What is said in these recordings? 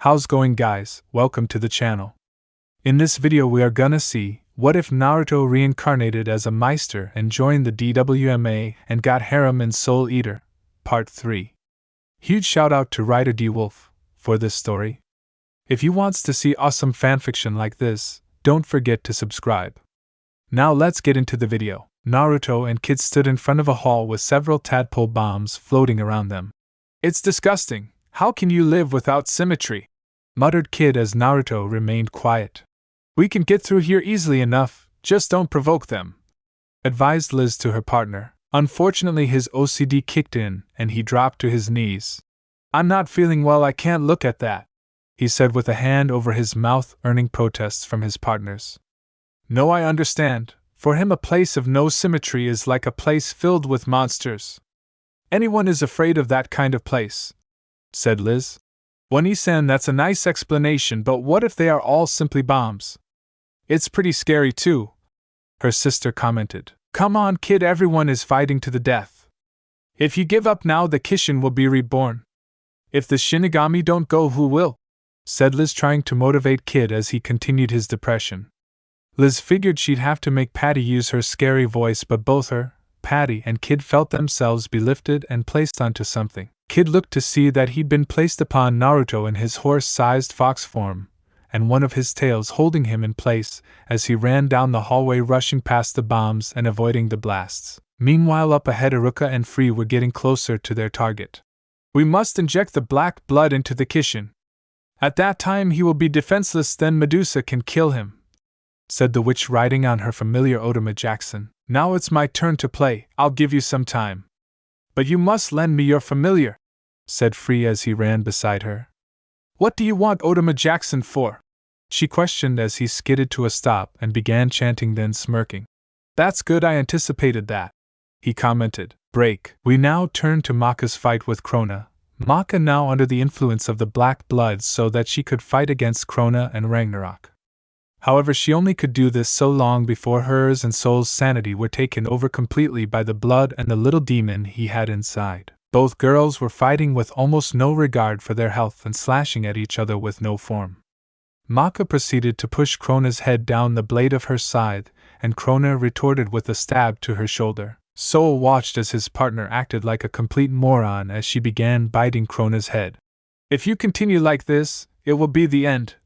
How's going, guys? Welcome to the channel. In this video we are gonna see, what if Naruto reincarnated as a Meister and joined the D.W.M.A and got Harem and Soul Eater? Part 3. Huge shout out to writer D.W.M.A for this story. If you wants to see awesome fanfiction like this, don't forget to subscribe. Now let's get into the video. Naruto and Kid stood in front of a hall with several tadpole bombs floating around them. It's disgusting. How can you live without symmetry? Muttered Kid as Naruto remained quiet. We can get through here easily enough, just don't provoke them, advised Liz to her partner. Unfortunately, his OCD kicked in and he dropped to his knees. I'm not feeling well, I can't look at that, he said with a hand over his mouth, earning protests from his partners. No, I understand. For him, a place of no symmetry is like a place filled with monsters. Anyone is afraid of that kind of place, said Liz. One-san, that's a nice explanation, but what if they are all simply bombs? It's pretty scary too, her sister commented. Come on, Kid, everyone is fighting to the death. If you give up now, the Kishin will be reborn. If the Shinigami don't go, who will? Said Liz, trying to motivate Kid as he continued his depression. Liz figured she'd have to make Patty use her scary voice, but both her, Patty, and Kid felt themselves be lifted and placed onto something. Kid looked to see that he'd been placed upon Naruto in his horse-sized fox form, and one of his tails holding him in place as he ran down the hallway, rushing past the bombs and avoiding the blasts. Meanwhile, up ahead, Iruka and Free were getting closer to their target. We must inject the black blood into the Kishin. At that time he will be defenseless, then Medusa can kill him, said the witch, riding on her familiar Otama Jackson. Now it's my turn to play, I'll give you some time. But you must lend me your familiar, said Free as he ran beside her. What do you want Otama Jackson for? She questioned as he skidded to a stop and began chanting, then smirking. That's good, I anticipated that, he commented. Break. We now turn to Maka's fight with Krona. Maka now under the influence of the black blood so that she could fight against Krona and Ragnarok. However, she only could do this so long before hers and Soul's sanity were taken over completely by the blood and the little demon he had inside. Both girls were fighting with almost no regard for their health and slashing at each other with no form. Maka proceeded to push Krona's head down the blade of her scythe, and Krona retorted with a stab to her shoulder. Soul watched as his partner acted like a complete moron as she began biting Krona's head. If you continue like this, it will be the end,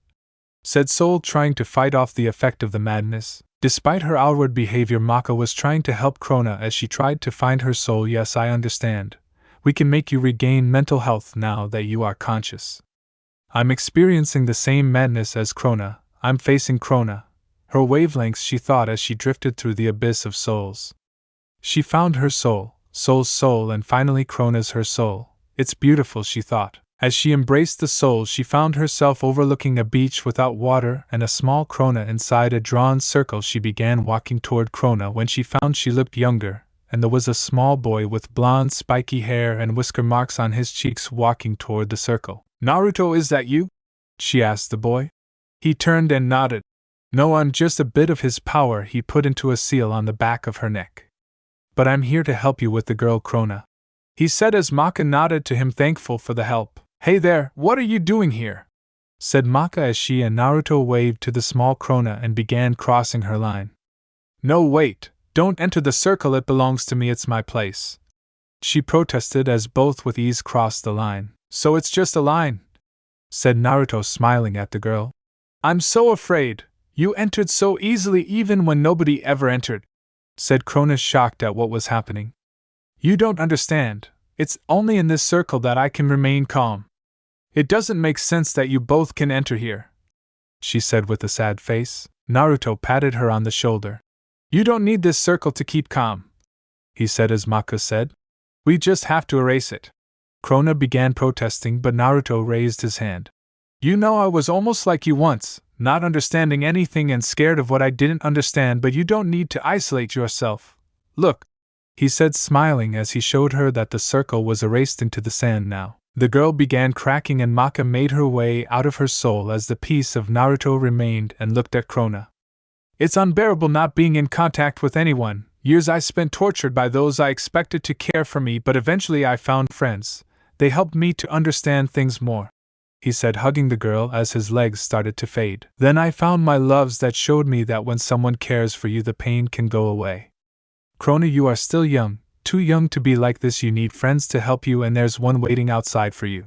said Soul, trying to fight off the effect of the madness. Despite her outward behavior, Maka was trying to help Krona as she tried to find her soul. Yes, I understand. We can make you regain mental health now that you are conscious. I'm experiencing the same madness as Krona. I'm facing Krona. Her wavelengths, she thought as she drifted through the abyss of souls. She found her soul, Soul's soul, and finally Krona's her soul. It's beautiful, she thought. As she embraced the soul, she found herself overlooking a beach without water and a small Krona inside a drawn circle. She began walking toward Krona when she found she looked younger, and there was a small boy with blonde spiky hair and whisker marks on his cheeks walking toward the circle. Naruto, is that you? She asked the boy. He turned and nodded. No, I'm just a bit of his power he put into a seal on the back of her neck. But I'm here to help you with the girl Krona, he said as Maka nodded to him, thankful for the help. Hey there, what are you doing here? Said Maka as she and Naruto waved to the small Krona and began crossing her line. No, wait, don't enter the circle, it belongs to me, it's my place, she protested as both with ease crossed the line. So it's just a line, said Naruto, smiling at the girl. I'm so afraid, you entered so easily even when nobody ever entered, said Krona, shocked at what was happening. You don't understand, it's only in this circle that I can remain calm. It doesn't make sense that you both can enter here, she said with a sad face. Naruto patted her on the shoulder. You don't need this circle to keep calm, he said as Maka said. We just have to erase it. Krona began protesting, but Naruto raised his hand. You know, I was almost like you once, not understanding anything and scared of what I didn't understand, but you don't need to isolate yourself. Look, he said, smiling as he showed her that the circle was erased into the sand now. The girl began cracking and Maka made her way out of her soul as the piece of Naruto remained and looked at Krona. It's unbearable not being in contact with anyone. Years I spent tortured by those I expected to care for me, but eventually I found friends. They helped me to understand things more. he said, hugging the girl as his legs started to fade. Then I found my loves that showed me that when someone cares for you, the pain can go away. Krona, you are still young, too young to be like this. You need friends to help you, and there's one waiting outside for you.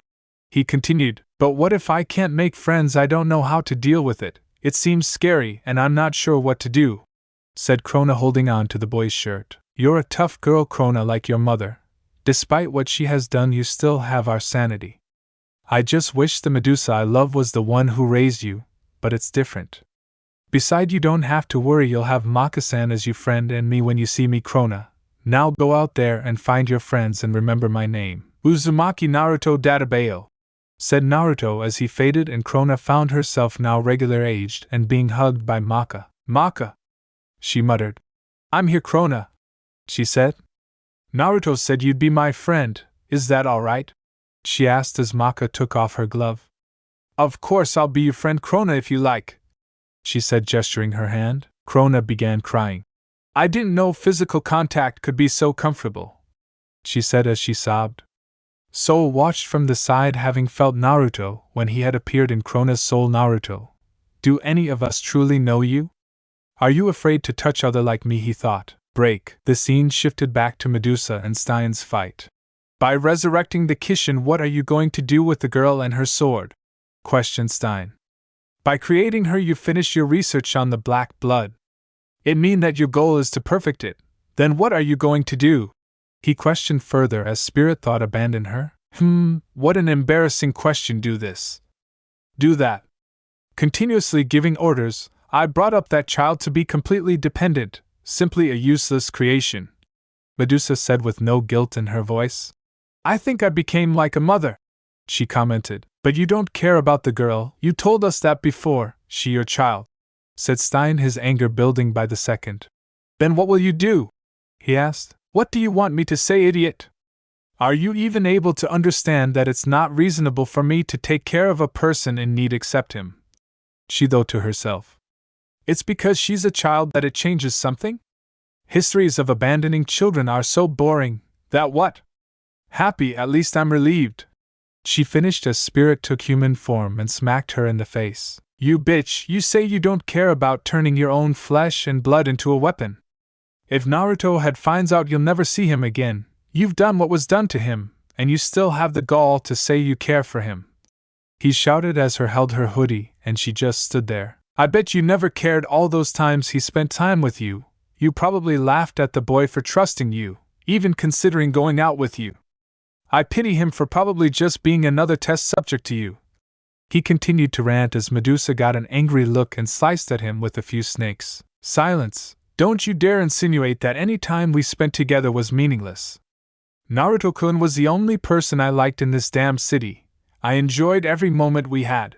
He continued, but what if I can't make friends? I don't know how to deal with it. It seems scary, and I'm not sure what to do, said Krona, holding on to the boy's shirt. You're a tough girl, Krona, like your mother. Despite what she has done, you still have our sanity. I just wish the Medusa I love was the one who raised you, but it's different. Besides, you don't have to worry, you'll have Maka-san as your friend and me when you see me, Krona. Now go out there and find your friends and remember my name. Uzumaki Naruto Databao, said Naruto as he faded, and Krona found herself now regular aged and being hugged by Maka. Maka, she muttered. I'm here, Krona, she said. Naruto said you'd be my friend, is that all right? She asked as Maka took off her glove. Of course I'll be your friend, Krona, if you like, she said, gesturing her hand. Krona began crying. I didn't know physical contact could be so comfortable, she said as she sobbed. Soul watched from the side, having felt Naruto when he had appeared in Krona's soul. Naruto, do any of us truly know you? Are you afraid to touch other like me? He thought. Break. The scene shifted back to Medusa and Stein's fight. By resurrecting the Kishin, what are you going to do with the girl and her sword? Questioned Stein. By creating her, you finish your research on the black blood. It means that your goal is to perfect it. Then what are you going to do? He questioned further as Spirit thought, abandon her? What an embarrassing question. Do this. Do that. Continuously giving orders, I brought up that child to be completely dependent, simply a useless creation, Medusa said with no guilt in her voice. I think I became like a mother, she commented. But you don't care about the girl, you told us that before, she your child, said Stein, his anger building by the second. Then what will you do? He asked. What do you want me to say, idiot? Are you even able to understand that it's not reasonable for me to take care of a person in need except him? She thought to herself. It's because she's a child that it changes something? Histories of abandoning children are so boring, that what? Happy, at least I'm relieved, she finished as Spirit took human form and smacked her in the face. You bitch, you say you don't care about turning your own flesh and blood into a weapon. If Naruto finds out you'll never see him again, you've done what was done to him, and you still have the gall to say you care for him. He shouted as her held her hoodie, and she just stood there. I bet you never cared all those times he spent time with you. You probably laughed at the boy for trusting you, even considering going out with you. I pity him for probably just being another test subject to you. He continued to rant as Medusa got an angry look and sliced at him with a few snakes. Silence! Don't you dare insinuate that any time we spent together was meaningless. Naruto-kun was the only person I liked in this damn city. I enjoyed every moment we had.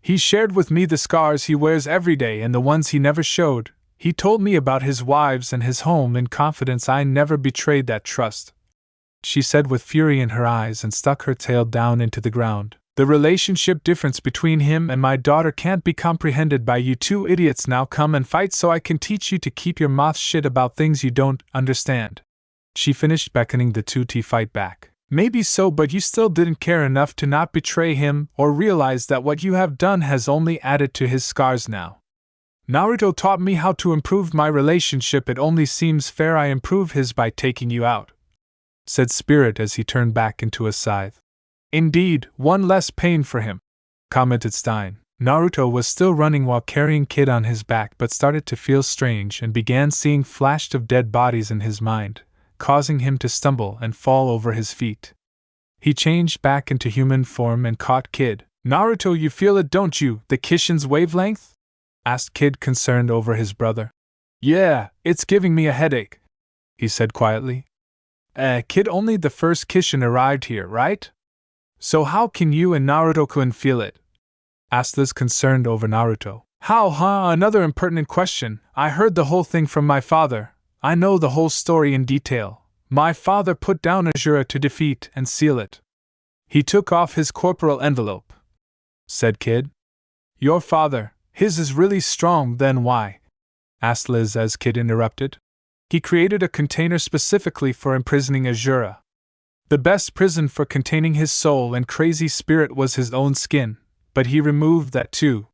He shared with me the scars he wears every day and the ones he never showed. He told me about his wives and his home in confidence. I never betrayed that trust, she said with fury in her eyes and stuck her tail down into the ground. The relationship difference between him and my daughter can't be comprehended by you two idiots. Now come and fight so I can teach you to keep your mouth shut about things you don't understand. She finished, beckoning the two to fight back. Maybe so, but you still didn't care enough to not betray him or realize that what you have done has only added to his scars now. Naruto taught me how to improve my relationship. It only seems fair I improve his by taking you out, said Spirit as he turned back into a scythe. Indeed, one less pain for him, commented Stein. Naruto was still running while carrying Kid on his back, but started to feel strange and began seeing flashes of dead bodies in his mind, causing him to stumble and fall over his feet. He changed back into human form and caught Kid. Naruto, you feel it, don't you, the Kishin's wavelength? Asked Kid, concerned over his brother. Yeah, it's giving me a headache, he said quietly. Kid, only the first Kishin arrived here, right? So how can you and Naruto-kun feel it? Asked Liz, concerned over Naruto. How, huh? Another impertinent question. I heard the whole thing from my father. I know the whole story in detail. My father put down Azura to defeat and seal it. He took off his corporal envelope, said Kid. Your father, his is really strong, then why? Asked Liz as Kid interrupted. He created a container specifically for imprisoning Azura. The best prison for containing his soul and crazy spirit was his own skin, but he removed that too.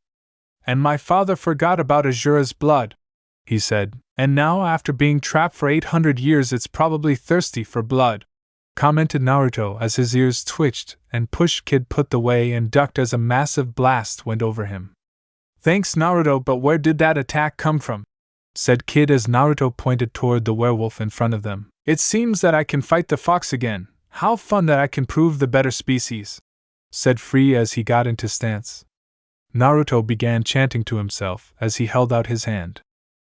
And my father forgot about Azura's blood, he said, and now after being trapped for 800 years it's probably thirsty for blood, commented Naruto as his ears twitched and pushed Kid put the way and ducked as a massive blast went over him. Thanks Naruto, but where did that attack come from? Said Kid as Naruto pointed toward the werewolf in front of them. It seems that I can fight the fox again. How fun that I can prove the better species, said Free as he got into stance. Naruto began chanting to himself as he held out his hand.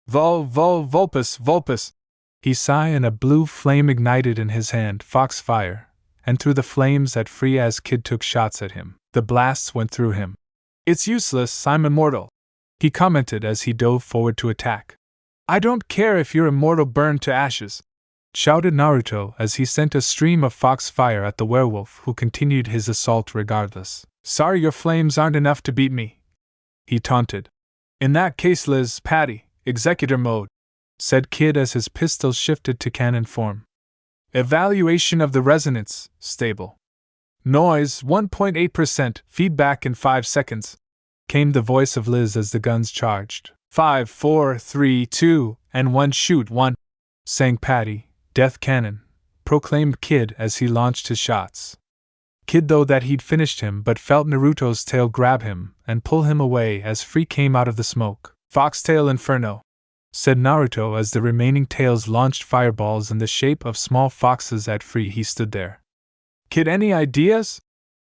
Vulpus, Vulpus! He sighed and a blue flame ignited in his hand, fox fire, and through the flames at Free as Kid took shots at him. The blasts went through him. It's useless, I'm immortal, he commented as he dove forward to attack. I don't care if you're immortal, burn to ashes, shouted Naruto as he sent a stream of fox fire at the werewolf who continued his assault regardless. Sorry your flames aren't enough to beat me, he taunted. In that case, Liz, Patty, executor mode, said Kid as his pistol shifted to cannon form. Evaluation of the resonance, stable. Noise, 1.8%, feedback in 5 seconds, came the voice of Liz as the guns charged. 5, 4, 3, 2, and 1 shoot 1, sang Patty, death cannon, proclaimed Kid as he launched his shots. Kid though that he'd finished him but felt Naruto's tail grab him and pull him away as Free came out of the smoke. Foxtail Inferno, said Naruto as the remaining tails launched fireballs in the shape of small foxes at Free. He stood there. Kid, any ideas?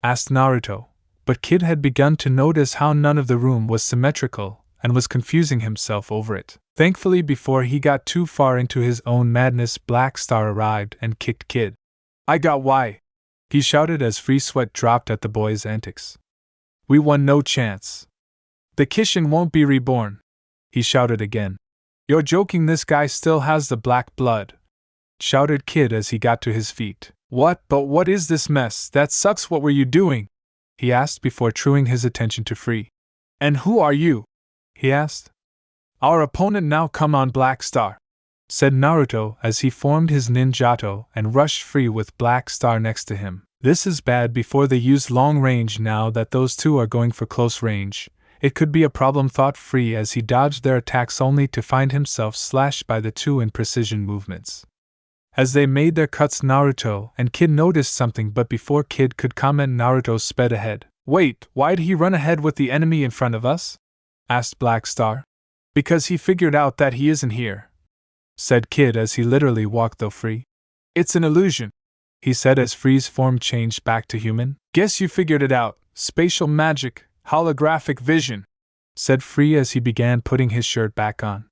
Asked Naruto, but Kid had begun to notice how none of the room was symmetrical and was confusing himself over it. Thankfully, before he got too far into his own madness, Black Star arrived and kicked Kid. I got why, he shouted as Free sweat dropped at the boy's antics. We won, no chance. The Kishin won't be reborn, he shouted again. You're joking, this guy still has the black blood, shouted Kid as he got to his feet. But what is this mess? That sucks, what were you doing? He asked before truing his attention to Free. And who are you? He asked. Our opponent now, come on Black Star, said Naruto as he formed his ninjato and rushed Free with Black Star next to him. This is bad. Before they use long range, now that those two are going for close range, it could be a problem, thought Free as he dodged their attacks only to find himself slashed by the two in precision movements. As they made their cuts, Naruto and Kid noticed something, but before Kid could comment, Naruto sped ahead. Wait, why'd he run ahead with the enemy in front of us? Asked Black Star. Because he figured out that he isn't here, said Kid as he literally walked though Free. It's an illusion, he said as Free's form changed back to human. Guess you figured it out. Spatial magic, holographic vision, said Free as he began putting his shirt back on.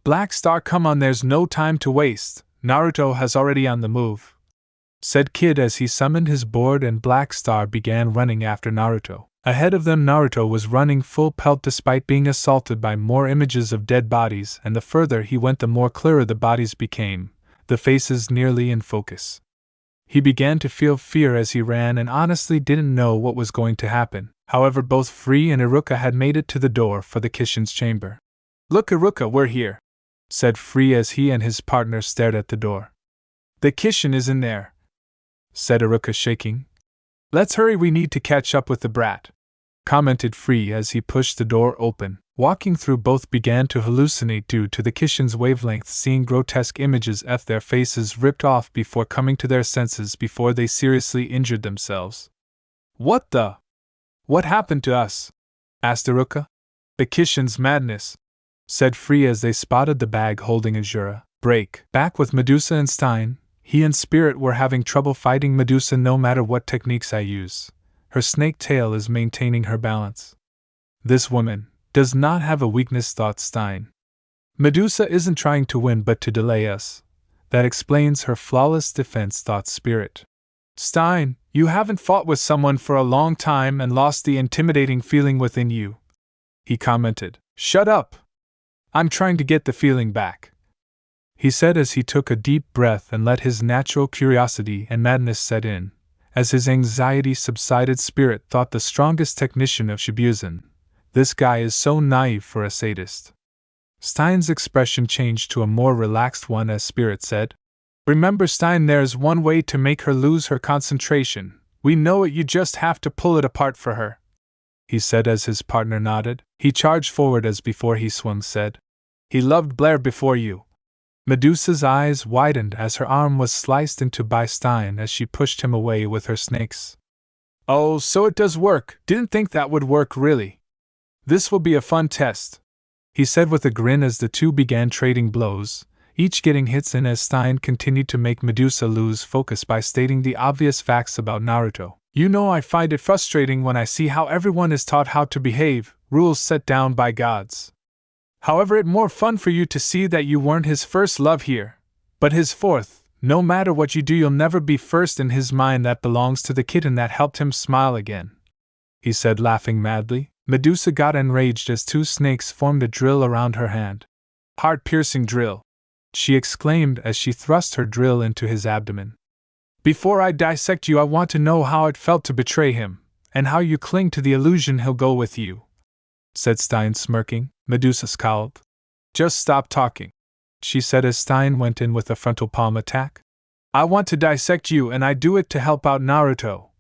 Black Star, come on, there's no time to waste. Naruto has already on the move, said Kid as he summoned his board and Black Star began running after Naruto. Ahead of them, Naruto was running full pelt despite being assaulted by more images of dead bodies, and the further he went the more clearer the bodies became, the faces nearly in focus. He began to feel fear as he ran and honestly didn't know what was going to happen. However, both Free and Iruka had made it to the door for the Kishin's chamber. Look Iruka, we're here, said Free as he and his partner stared at the door. The Kishin is in there, said Iruka shaking. Let's hurry, we need to catch up with the brat, commented Free as he pushed the door open. Walking through, both began to hallucinate due to the Kishin's wavelength, seeing grotesque images of their faces ripped off before coming to their senses before they seriously injured themselves. What happened to us? Asked Iruka. The Kishin's madness, said Free as they spotted the bag holding Azura. Break. Back with Medusa and Stein, he and Spirit were having trouble fighting Medusa no matter what techniques I use. Her snake tail is maintaining her balance. This woman does not have a weakness, thought Stein. Medusa isn't trying to win but to delay us. That explains her flawless defense, thought Spirit. Stein, you haven't fought with someone for a long time and lost the intimidating feeling within you, he commented. Shut up! I'm trying to get the feeling back, he said as he took a deep breath and let his natural curiosity and madness set in. As his anxiety subsided, Spirit thought the strongest technician of Shibuzen. This guy is so naive for a sadist. Stein's expression changed to a more relaxed one as Spirit said, Remember, Stein, there's one way to make her lose her concentration. We know it, you just have to pull it apart for her, he said as his partner nodded. He charged forward as before he swung said. He loved Blair before you. Medusa's eyes widened as her arm was sliced into by Stein as she pushed him away with her snakes. Oh, so it does work. Didn't think that would work really. This will be a fun test, he said with a grin as the two began trading blows, each getting hits in as Stein continued to make Medusa lose focus by stating the obvious facts about Naruto. You know, I find it frustrating when I see how everyone is taught how to behave, rules set down by gods. However, it's more fun for you to see that you weren't his first love here, but his fourth. No matter what you do, you'll never be first in his mind. That belongs to the kitten that helped him smile again, he said, laughing madly. Medusa got enraged as two snakes formed a drill around her hand. Heart-piercing drill, she exclaimed as she thrust her drill into his abdomen. Before I dissect you, I want to know how it felt to betray him, and how you cling to the illusion he'll go with you, said Stein, smirking. Medusa scowled. Just stop talking, she said as Stein went in with a frontal palm attack. I want to dissect you, and I do it to help out Naruto,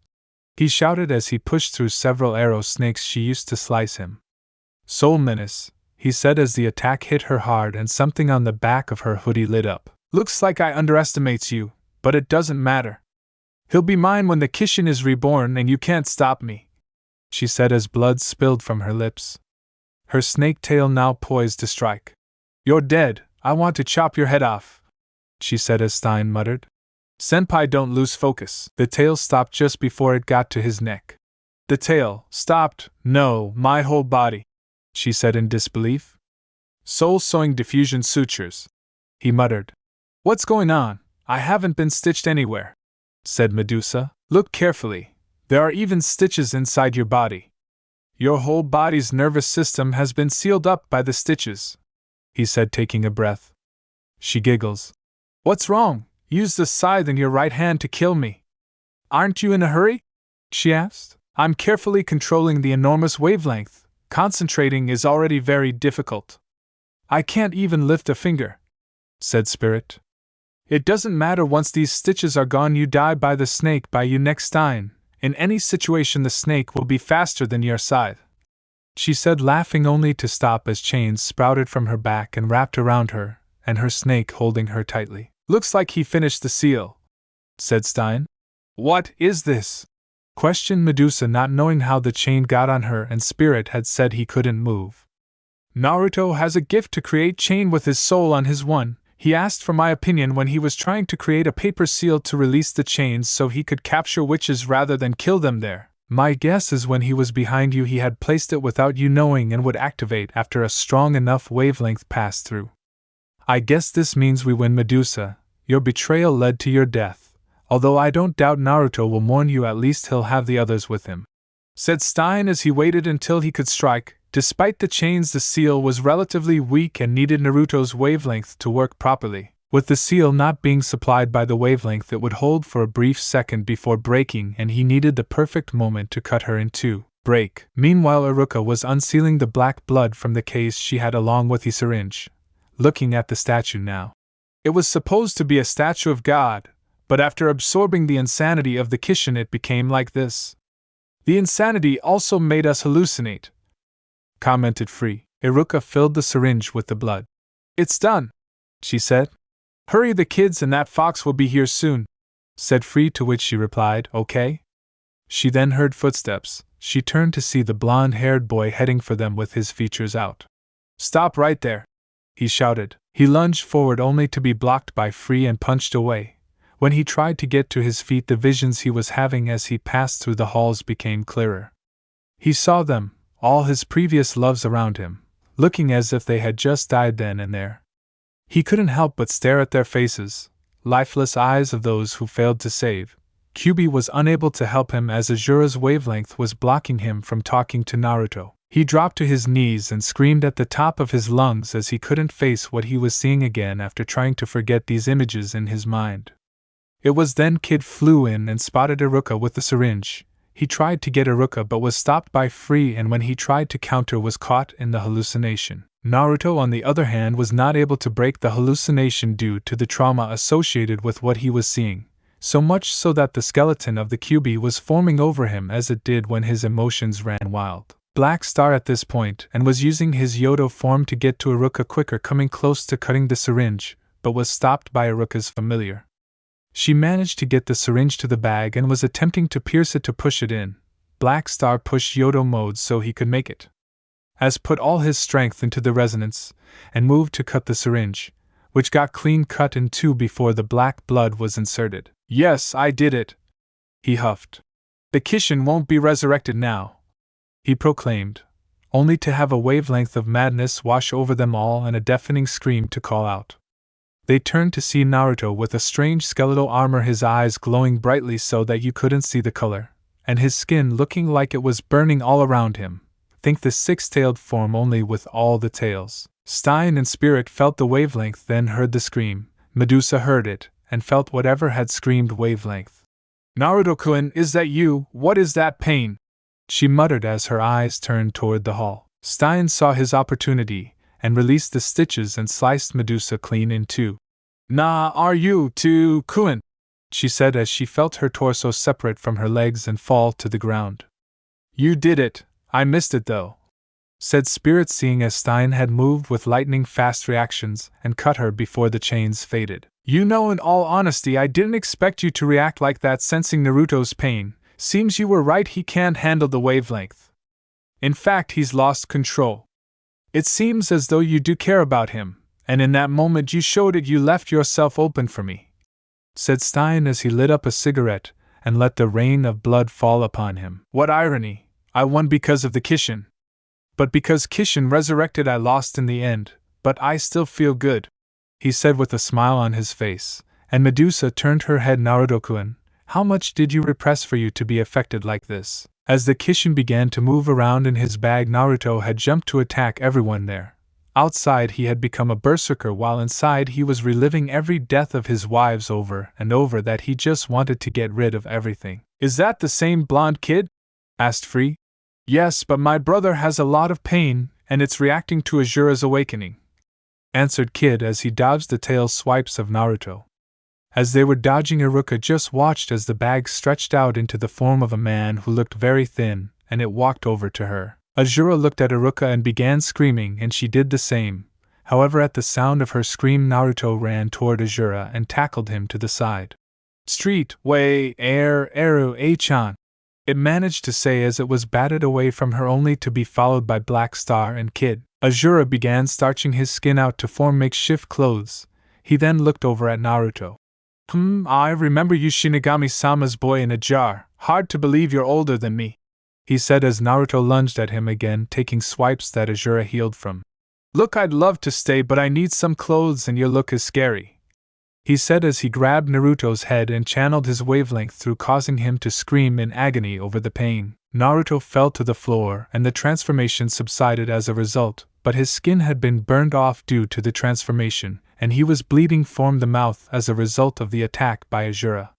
he shouted as he pushed through several arrow snakes she used to slice him. Soul menace, he said as the attack hit her hard and something on the back of her hoodie lit up. Looks like I underestimates you, but it doesn't matter. He'll be mine when the Kishin is reborn and you can't stop me, she said as blood spilled from her lips. Her snake tail now poised to strike. You're dead, I want to chop your head off, she said as Stein muttered. Senpai, don't lose focus. The tail stopped just before it got to his neck. The tail stopped? No, my whole body, she said in disbelief. Soul sewing diffusion sutures, he muttered. What's going on? I haven't been stitched anywhere, said Medusa. Look carefully. There are even stitches inside your body. Your whole body's nervous system has been sealed up by the stitches, he said, taking a breath. She giggles. What's wrong? Use the scythe in your right hand to kill me. Aren't you in a hurry? She asked. I'm carefully controlling the enormous wavelength. Concentrating is already very difficult. I can't even lift a finger, said Spirit. It doesn't matter, once these stitches are gone you die by the snake by you next time. In any situation the snake will be faster than your scythe, she said, laughing only to stop as chains sprouted from her back and wrapped around her, and her snake holding her tightly. Looks like he finished the seal, said Stein. What is this? Questioned Medusa, not knowing how the chain got on her, and Spirit had said he couldn't move. Naruto has a gift to create chain with his soul on his one. He asked for my opinion when he was trying to create a paper seal to release the chains so he could capture witches rather than kill them there. My guess is when he was behind you he had placed it without you knowing and would activate after a strong enough wavelength passed through. I guess this means we win, Medusa. Your betrayal led to your death, although I don't doubt Naruto will mourn you, at least he'll have the others with him, said Stein as he waited until he could strike. Despite the chains, the seal was relatively weak and needed Naruto's wavelength to work properly. With the seal not being supplied by the wavelength, it would hold for a brief second before breaking, and he needed the perfect moment to cut her in two. Break. Meanwhile, Iruka was unsealing the black blood from the case she had along with the syringe, looking at the statue now. It was supposed to be a statue of God, but after absorbing the insanity of the Kishin it became like this. The insanity also made us hallucinate, commented Free. Iruka filled the syringe with the blood. It's done, she said. Hurry, the kids and that fox will be here soon, said Free, to which she replied, okay. She then heard footsteps. She turned to see the blonde-haired boy heading for them with his features out. Stop right there, he shouted. He lunged forward only to be blocked by Free and punched away. When he tried to get to his feet, the visions he was having as he passed through the halls became clearer. He saw them, all his previous loves around him, looking as if they had just died then and there. He couldn't help but stare at their faces, lifeless eyes of those who failed to save. Kyuubi was unable to help him as Azura's wavelength was blocking him from talking to Naruto. He dropped to his knees and screamed at the top of his lungs as he couldn't face what he was seeing again after trying to forget these images in his mind. It was then Kid flew in and spotted Iruka with the syringe. He tried to get Iruka but was stopped by Free, and when he tried to counter was caught in the hallucination. Naruto, on the other hand, was not able to break the hallucination due to the trauma associated with what he was seeing, so much so that the skeleton of the Kyuubi was forming over him as it did when his emotions ran wild. Black Star at this point and was using his Yodo form to get to Iruka quicker, coming close to cutting the syringe, but was stopped by Iruka's familiar. She managed to get the syringe to the bag and was attempting to pierce it to push it in. Black Star pushed Yodo mode so he could make it, as put all his strength into the resonance, and moved to cut the syringe, which got clean cut in two before the black blood was inserted. "Yes, I did it," he huffed. "The Kishin won't be resurrected now," he proclaimed, only to have a wavelength of madness wash over them all and a deafening scream to call out. They turned to see Naruto with a strange skeletal armor, his eyes glowing brightly so that you couldn't see the color, and his skin looking like it was burning all around him. Think the six-tailed form, only with all the tails. Stein and Spirit felt the wavelength, then heard the scream. Medusa heard it, and felt whatever had screamed wavelength. "Naruto-kun, is that you? What is that pain?" she muttered as her eyes turned toward the hall. Stein saw his opportunity, and released the stitches and sliced Medusa clean in two. "Nah, are you too, kun?" she said as she felt her torso separate from her legs and fall to the ground. "You did it. I missed it though," said Spirit, seeing as Stein had moved with lightning-fast reactions and cut her before the chains faded. "You know, in all honesty, I didn't expect you to react like that." Sensing Naruto's pain, "Seems you were right, he can't handle the wavelength. In fact, he's lost control. It seems as though you do care about him, and in that moment you showed it. You left yourself open for me," said Stein as he lit up a cigarette and let the rain of blood fall upon him. "What irony! I won because of the Kishin. But because Kishin resurrected, I lost in the end, but I still feel good," he said with a smile on his face, and Medusa turned her head. "Naruto-kun, how much did you repress for you to be affected like this?" As the Kishin began to move around in his bag, Naruto had jumped to attack everyone there. Outside he had become a berserker, while inside he was reliving every death of his wives over and over, that he just wanted to get rid of everything. "Is that the same blonde kid?" asked Free. "Yes, but my brother has a lot of pain, and it's reacting to Azura's awakening," answered Kid as he dodged the tail swipes of Naruto. As they were dodging, Iruka just watched as the bag stretched out into the form of a man who looked very thin, and it walked over to her. Azura looked at Iruka and began screaming, and she did the same. However, at the sound of her scream, Naruto ran toward Azura and tackled him to the side. "Street, way, eru, A-chan," it managed to say as it was batted away from her, only to be followed by Black Star and Kid. Azura began starching his skin out to form makeshift clothes. He then looked over at Naruto. I remember you, Shinigami-sama's boy in a jar. Hard to believe you're older than me," he said as Naruto lunged at him again, taking swipes that Azura healed from. "Look, I'd love to stay, but I need some clothes and your look is scary," he said as he grabbed Naruto's head and channeled his wavelength through, causing him to scream in agony over the pain. Naruto fell to the floor and the transformation subsided as a result, but his skin had been burned off due to the transformation, and he was bleeding from the mouth as a result of the attack by Azura.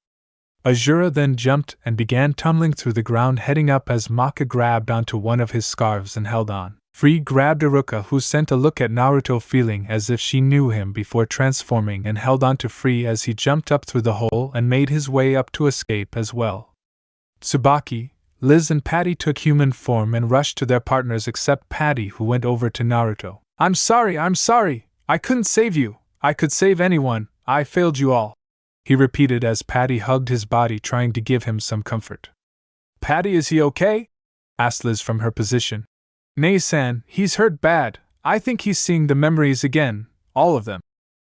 Azura then jumped and began tumbling through the ground, heading up as Maka grabbed onto one of his scarves and held on. Free grabbed Iruka, who sent a look at Naruto feeling as if she knew him before transforming, and held on to Free as he jumped up through the hole and made his way up to escape as well. Tsubaki, Liz and Patty took human form and rushed to their partners, except Patty, who went over to Naruto. I'm sorry, I couldn't save you. I could save anyone, I failed you all," he repeated as Patty hugged his body, trying to give him some comfort. "Patty, is he okay?" asked Liz from her position. "Nay-san, he's hurt bad. I think he's seeing the memories again, all of them,"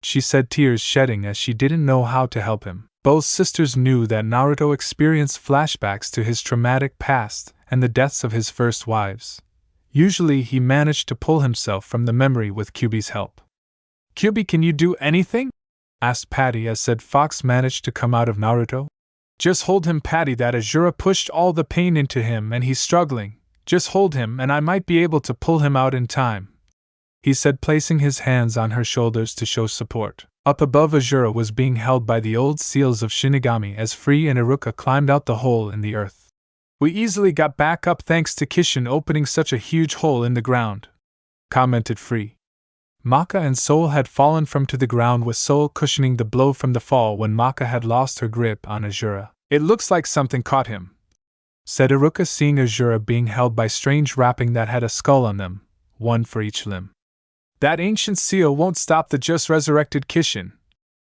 she said, tears shedding as she didn't know how to help him. Both sisters knew that Naruto experienced flashbacks to his traumatic past and the deaths of his first wives. Usually he managed to pull himself from the memory with Kyuubi's help. "Kyuubi, can you do anything?" asked Patty as said Fox managed to come out of Naruto. "Just hold him, Patty, that Azura pushed all the pain into him and he's struggling. Just hold him and I might be able to pull him out in time," he said, placing his hands on her shoulders to show support. Up above, Azura was being held by the old seals of Shinigami as Free and Iruka climbed out the hole in the earth. "We easily got back up thanks to Kishin opening such a huge hole in the ground," commented Free. Maka and Soul had fallen from to the ground, with Soul cushioning the blow from the fall when Maka had lost her grip on Azura. "It looks like something caught him," said Iruka, seeing Azura being held by strange wrapping that had a skull on them, one for each limb. "That ancient seal won't stop the just resurrected Kishin,"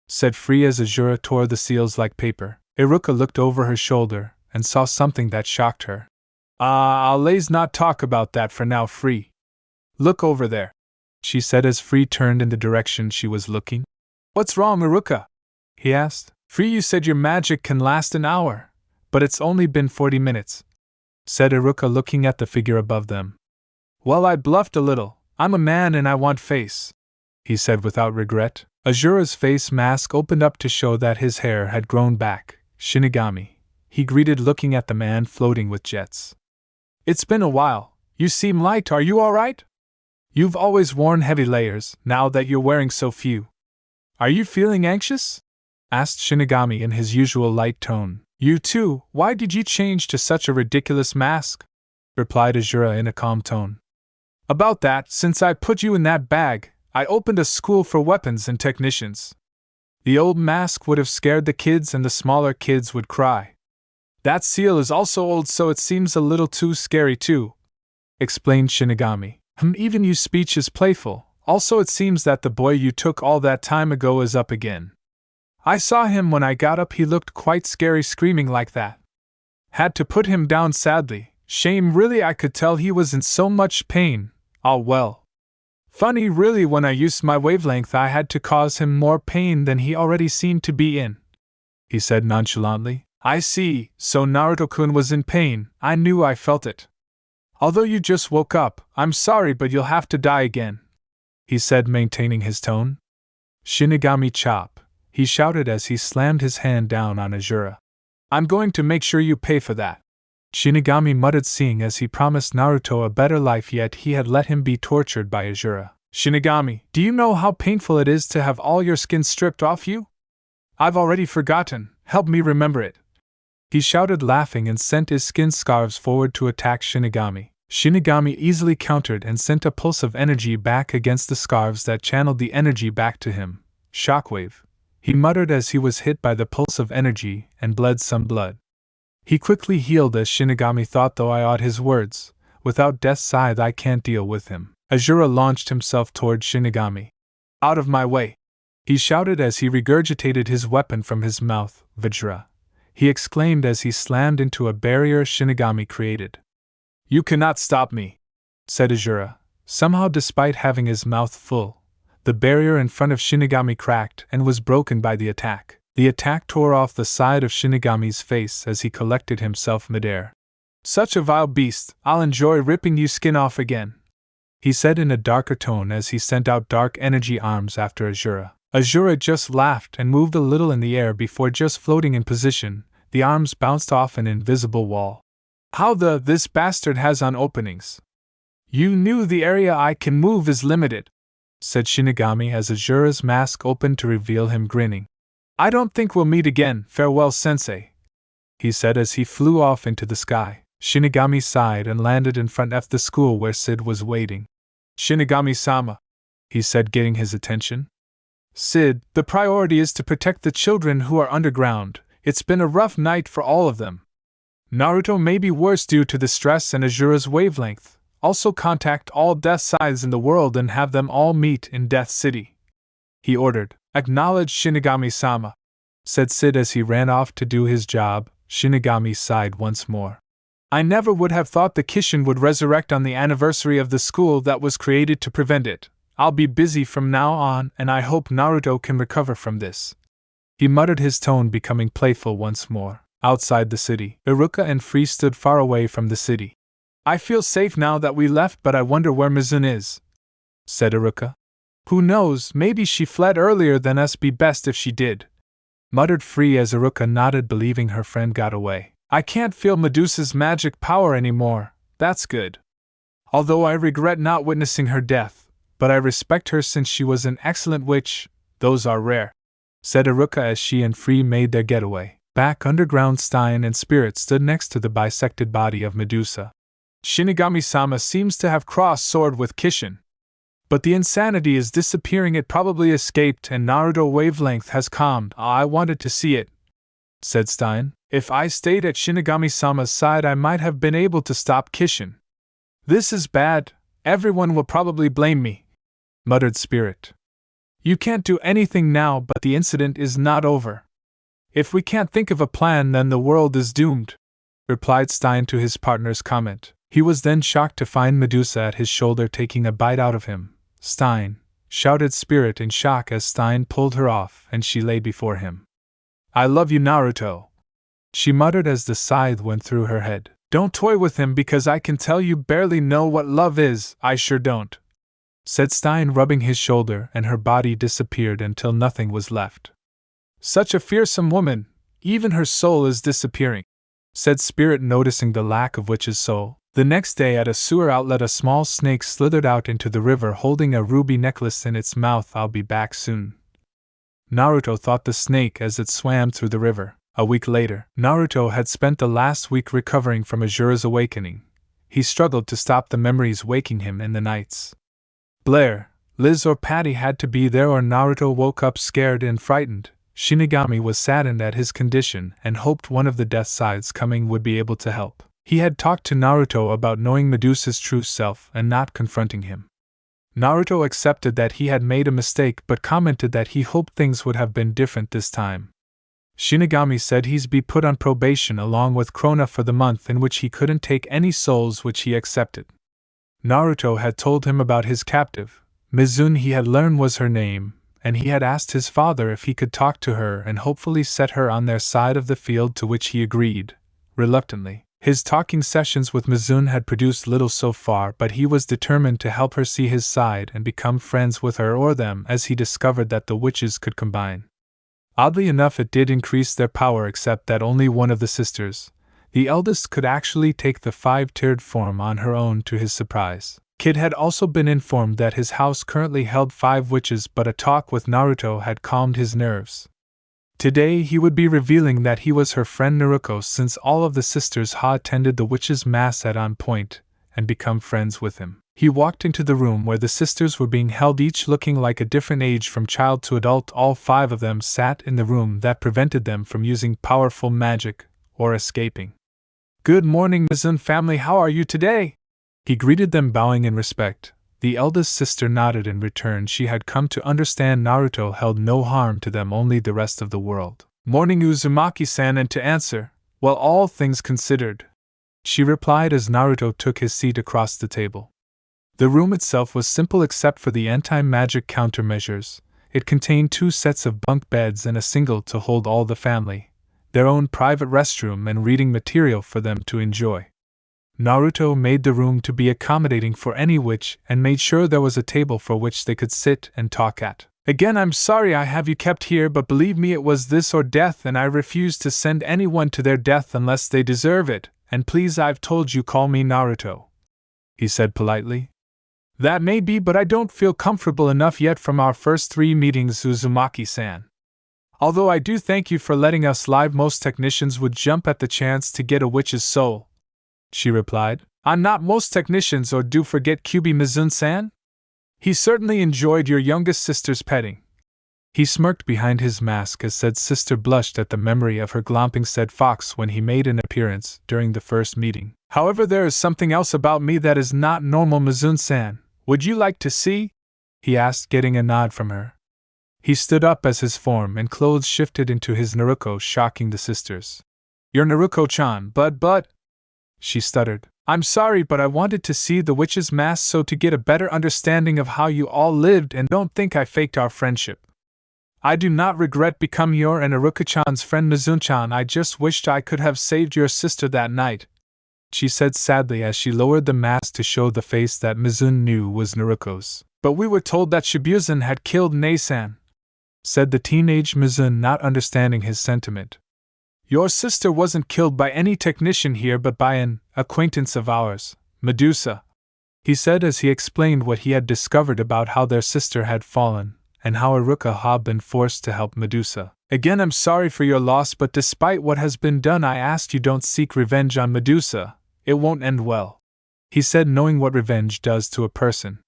said Free as Azura tore the seals like paper. Iruka looked over her shoulder and saw something that shocked her. I'll not talk about that for now, Free. Look over there," she said as Free turned in the direction she was looking. "What's wrong, Iruka?" he asked. "Free, you said your magic can last an hour, but it's only been 40 minutes, said Iruka, looking at the figure above them. "Well, I bluffed a little. I'm a man and I want face," he said without regret. Azura's face mask opened up to show that his hair had grown back. "Shinigami," he greeted, looking at the man floating with jets. "It's been a while. You seem light. Are you all right? You've always worn heavy layers, now that you're wearing so few. Are you feeling anxious?" asked Shinigami in his usual light tone. "You too, why did you change to such a ridiculous mask?" replied Azura in a calm tone. "About that, since I put you in that bag, I opened a school for weapons and technicians. The old mask would have scared the kids and the smaller kids would cry. That seal is also old, so it seems a little too scary too," explained Shinigami. "Even your speech is playful. Also, it seems that the boy you took all that time ago is up again. I saw him when I got up. He looked quite scary, screaming like that. Had to put him down sadly. Shame, really. I could tell he was in so much pain. Ah, well. Funny, really. When I used my wavelength, I had to cause him more pain than he already seemed to be in," he said nonchalantly. "I see, so Naruto-kun was in pain. I knew I felt it. Although you just woke up, I'm sorry, but you'll have to die again," he said, maintaining his tone. "Shinigami chop," he shouted as he slammed his hand down on Azura. "I'm going to make sure you pay for that," Shinigami muttered, seeing as he promised Naruto a better life, yet he had let him be tortured by Azura. "Shinigami, do you know how painful it is to have all your skin stripped off you? I've already forgotten, help me remember it," he shouted, laughing, and sent his skin scarves forward to attack Shinigami. Shinigami easily countered and sent a pulse of energy back against the scarves that channeled the energy back to him. "Shockwave," he muttered as he was hit by the pulse of energy and bled some blood. He quickly healed as Shinigami thought, though I ought his words, without Death's Scythe I can't deal with him. Azura launched himself toward Shinigami. "Out of my way," he shouted as he regurgitated his weapon from his mouth. "Vajra," he exclaimed as he slammed into a barrier Shinigami created. "You cannot stop me," said Azura. Somehow, despite having his mouth full, the barrier in front of Shinigami cracked and was broken by the attack. The attack tore off the side of Shinigami's face as he collected himself midair. "Such a vile beast, I'll enjoy ripping you skin off again," he said in a darker tone as he sent out dark energy arms after Azura. Azura just laughed and moved a little in the air before just floating in position. The arms bounced off an invisible wall. "How this bastard has on openings. You knew the area I can move is limited," said Shinigami as Azura's mask opened to reveal him grinning. "I don't think we'll meet again. Farewell, sensei," he said as he flew off into the sky. Shinigami sighed and landed in front of the school where Sid was waiting. "Shinigami-sama," he said, getting his attention. "Sid, the priority is to protect the children who are underground. It's been a rough night for all of them. Naruto may be worse due to the stress and Azura's wavelength. Also contact all Death Scythes in the world and have them all meet in Death City," he ordered. "Acknowledged, Shinigami-sama," said Sid as he ran off to do his job. Shinigami sighed once more. "I never would have thought the Kishin would resurrect on the anniversary of the school that was created to prevent it. I'll be busy from now on, and I hope Naruto can recover from this," he muttered, his tone becoming playful once more. Outside the city, Iruka and Free stood far away from the city. "I feel safe now that we left, but I wonder where Mizun is," said Iruka. "Who knows, maybe she fled earlier than us. Be best if she did," muttered Free as Iruka nodded, believing her friend got away. "I can't feel Medusa's magic power anymore. That's good. Although I regret not witnessing her death, but I respect her since she was an excellent witch. Those are rare," said Iruka as she and Free made their getaway. Back underground, Stein and Spirit stood next to the bisected body of Medusa. "Shinigami-sama seems to have crossed sword with Kishin," But the insanity is disappearing. It probably escaped and Naruto wavelength has calmed. I wanted to see it, said Stein. If I stayed at Shinigami-sama's side I might have been able to stop Kishin. This is bad. Everyone will probably blame me, muttered Spirit. You can't do anything now, but the incident is not over. If we can't think of a plan, then the world is doomed, replied Stein to his partner's comment. He was then shocked to find Medusa at his shoulder taking a bite out of him. Stein, shouted Spirit in shock as Stein pulled her off and she lay before him. I love you, Naruto, she muttered as the scythe went through her head. Don't toy with him because I can tell you barely know what love is. I sure don't, said Stein, rubbing his shoulder, and her body disappeared until nothing was left. Such a fearsome woman, even her soul is disappearing, said Spirit, noticing the lack of Witch's soul. The next day at a sewer outlet a small snake slithered out into the river holding a ruby necklace in its mouth. I'll be back soon, Naruto thought the snake as it swam through the river. A week later, Naruto had spent the last week recovering from Azura's awakening. He struggled to stop the memories waking him in the nights. Blair, Liz or Patty had to be there or Naruto woke up scared and frightened. Shinigami was saddened at his condition and hoped one of the Death Sides coming would be able to help. He had talked to Naruto about knowing Medusa's true self and not confronting him. Naruto accepted that he had made a mistake but commented that he hoped things would have been different this time. Shinigami said he'd be put on probation along with Krona for the month in which he couldn't take any souls, which he accepted. Naruto had told him about his captive, Mizune he had learned was her name, and he had asked his father if he could talk to her and hopefully set her on their side of the field, to which he agreed, reluctantly. His talking sessions with Mizune had produced little so far, but he was determined to help her see his side and become friends with her or them, as he discovered that the witches could combine. Oddly enough, it did increase their power, except that only one of the sisters, the eldest, could actually take the five-tiered form on her own, to his surprise. Kid had also been informed that his house currently held 5 witches, but a talk with Naruto had calmed his nerves. Today he would be revealing that he was her friend Naruto, since all of the sisters had attended the witches' mass at On Point and become friends with him. He walked into the room where the sisters were being held, each looking like a different age from child to adult. All 5 of them sat in the room that prevented them from using powerful magic or escaping. Good morning, Mizune family, how are you today? He greeted them, bowing in respect. The eldest sister nodded in return. She had come to understand Naruto held no harm to them, only the rest of the world. Morning, Uzumaki-san, and to answer, well, all things considered, she replied as Naruto took his seat across the table. The room itself was simple except for the anti-magic countermeasures. It contained 2 sets of bunk beds and a single to hold all the family, their own private restroom and reading material for them to enjoy. Naruto made the room to be accommodating for any witch and made sure there was a table for which they could sit and talk at. Again, I'm sorry I have you kept here, but believe me, it was this or death, and I refuse to send anyone to their death unless they deserve it, and please, I've told you, call me Naruto, he said politely. That may be, but I don't feel comfortable enough yet from our first 3 meetings, Uzumaki-san. Although I do thank you for letting us live, most technicians would jump at the chance to get a witch's soul, she replied. I'm not most technicians, or do forget Kyubi Mizune-san? He certainly enjoyed your youngest sister's petting. He smirked behind his mask as said sister blushed at the memory of her glomping said fox when he made an appearance during the first meeting. However, there is something else about me that is not normal, Mizune-san. Would you like to see? He asked, getting a nod from her. He stood up as his form and clothes shifted into his Naruto, shocking the sisters. You're Naruto-chan, but... she stuttered. I'm sorry, but I wanted to see the witch's mask so to get a better understanding of how you all lived, and don't think I faked our friendship. I do not regret becoming your and Naruto-chan's friend, Mizune-chan. I just wished I could have saved your sister that night, she said sadly as she lowered the mask to show the face that Mizune knew was Naruto's. But we were told that Shibuya-san had killed Ne-san, said the teenage Mizune, not understanding his sentiment. Your sister wasn't killed by any technician here but by an acquaintance of ours, Medusa, he said as he explained what he had discovered about how their sister had fallen, and how Iruka had been forced to help Medusa. Again, I'm sorry for your loss, but despite what has been done, I ask you don't seek revenge on Medusa. It won't end well, he said, knowing what revenge does to a person.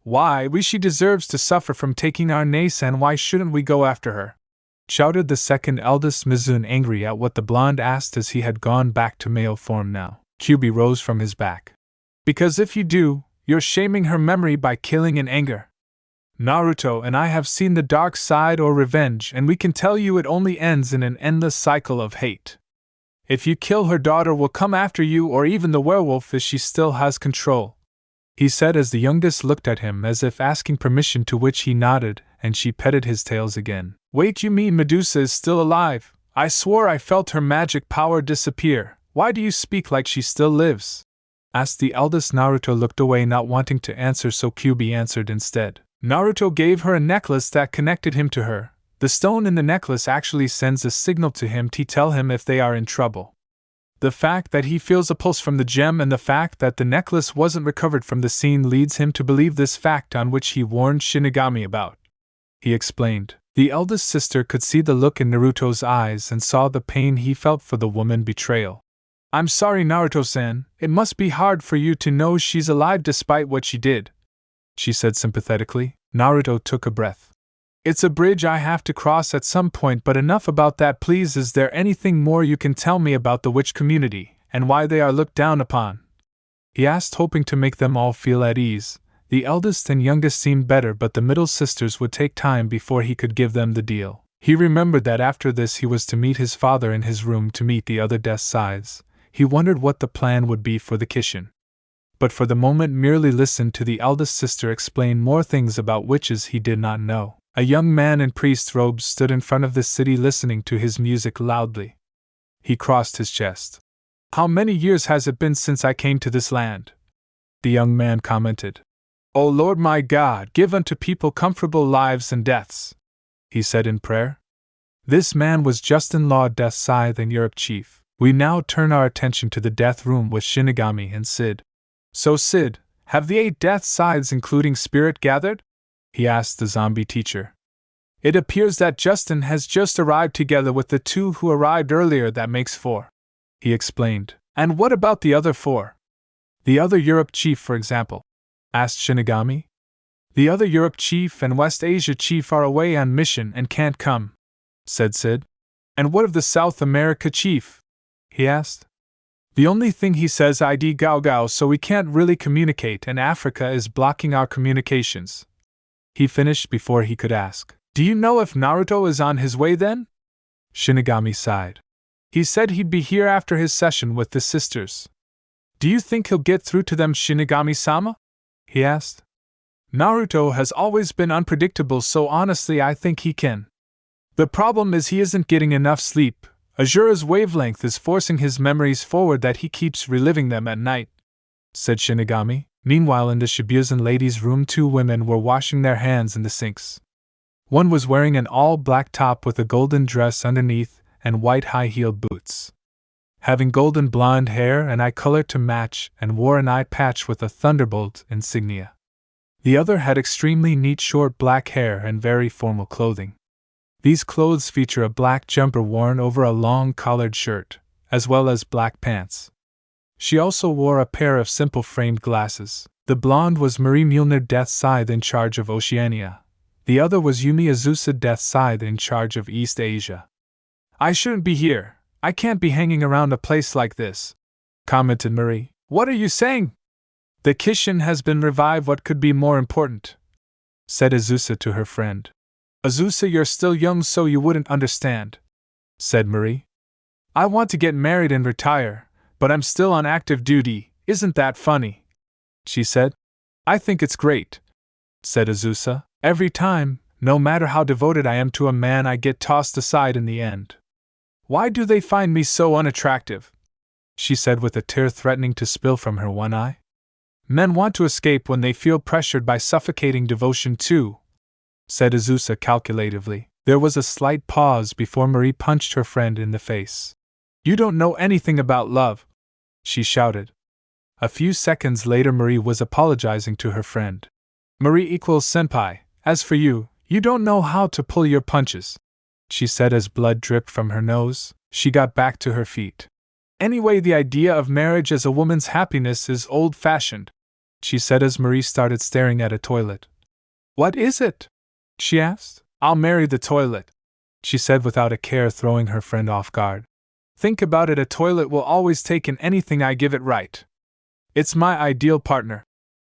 Why, she deserves to suffer from taking our nace, and why shouldn't we go after her? Shouted the second eldest Mizun, angry at what the blonde asked as he had gone back to male form now. Kyubi rose from his back. Because if you do, you're shaming her memory by killing in anger. Naruto and I have seen the dark side or revenge, and we can tell you it only ends in an endless cycle of hate. If you kill her, daughter will come after you, or even the werewolf if she still has control, he said as the youngest looked at him as if asking permission, to which he nodded, and she petted his tails again. Wait, you mean Medusa is still alive? I swore I felt her magic power disappear. Why do you speak like she still lives? Asked the eldest. Naruto looked away, not wanting to answer, so Kyubi answered instead. Naruto gave her a necklace that connected him to her. The stone in the necklace actually sends a signal to him to tell him if they are in trouble. The fact that he feels a pulse from the gem and the fact that the necklace wasn't recovered from the scene leads him to believe this fact, on which he warned Shinigami about. He explained. The eldest sister could see the look in Naruto's eyes and saw the pain he felt for the woman betrayal. I'm sorry, Naruto-san, it must be hard for you to know she's alive despite what she did, she said sympathetically. Naruto took a breath. It's a bridge I have to cross at some point, but enough about that, please. Is there anything more you can tell me about the witch community, and why they are looked down upon? He asked, hoping to make them all feel at ease. The eldest and youngest seemed better, but the middle sisters would take time before he could give them the deal. He remembered that after this he was to meet his father in his room to meet the other death sides. He wondered what the plan would be for the Kishin. But for the moment merely listened to the eldest sister explain more things about witches he did not know. A young man in priest's robes stood in front of the city listening to his music loudly. He crossed his chest. How many years has it been since I came to this land? The young man commented. O Lord my God, give unto people comfortable lives and deaths, he said in prayer. This man was Justin Law, Death Scythe and Europe Chief. We now turn our attention to the death room with Shinigami and Sid. So Sid, have the 8 death scythes including Spirit gathered? He asked the zombie teacher. It appears that Justin has just arrived together with the 2 who arrived earlier. That makes 4, he explained. And what about the other 4? The other Europe Chief, for example? Asked Shinigami. The other Europe Chief and West Asia Chief are away on mission and can't come, said Sid. And what of the South America Chief? He asked. The only thing he says ID Gao Gao, so we can't really communicate, and Africa is blocking our communications. He finished before he could ask. Do you know if Naruto is on his way then? Shinigami sighed. He said he'd be here after his session with the sisters. Do you think he'll get through to them, Shinigami-sama? He asked. Naruto has always been unpredictable, so honestly I think he can. The problem is he isn't getting enough sleep. Azura's wavelength is forcing his memories forward, that he keeps reliving them at night, said Shinigami. Meanwhile, in the Shibuya ladies' room, 2 women were washing their hands in the sinks. One was wearing an all-black top with a golden dress underneath and white high-heeled boots. Having golden blonde hair and eye color to match, and wore an eye patch with a thunderbolt insignia. The other had extremely neat short black hair and very formal clothing. These clothes feature a black jumper worn over a long collared shirt, as well as black pants. She also wore a pair of simple framed glasses. The blonde was Marie Mjolnir, Death Scythe in charge of Oceania. The other was Yumi Azusa, Death Scythe in charge of East Asia. I shouldn't be here. I can't be hanging around a place like this, commented Marie. What are you saying? The Kishin has been revived. What could be more important? Said Azusa to her friend. Azusa, you're still young, so you wouldn't understand, said Marie. I want to get married and retire, but I'm still on active duty. Isn't that funny? She said. I think it's great, said Azusa. Every time, no matter how devoted I am to a man, I get tossed aside in the end. Why do they find me so unattractive? She said with a tear threatening to spill from her one eye. Men want to escape when they feel pressured by suffocating devotion too, said Azusa calculatively. There was a slight pause before Marie punched her friend in the face. You don't know anything about love, she shouted. A few seconds later, Marie was apologizing to her friend. Marie equals senpai. As for you, you don't know how to pull your punches, she said as blood dripped from her nose. She got back to her feet. Anyway, the idea of marriage as a woman's happiness is old-fashioned. she said as Marie started staring at a toilet. What is it? She asked. I'll marry the toilet, she said without a care, throwing her friend off guard. Think about it, a toilet will always take in anything I give it right. It's my ideal partner,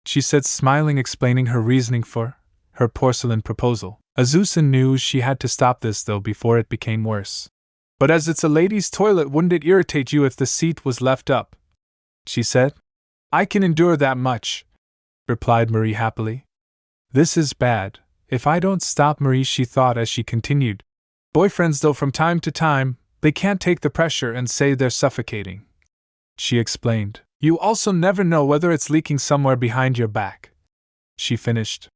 she said, smiling, explaining her reasoning for her porcelain proposal. Azusa knew she had to stop this though before it became worse. But as it's a ladies' toilet, wouldn't it irritate you if the seat was left up? She said. I can endure that much, replied Marie happily. This is bad, if I don't stop, Marie, she thought as she continued. Boyfriends though, from time to time, they can't take the pressure and say they're suffocating. She explained. You also never know whether it's leaking somewhere behind your back, she finished.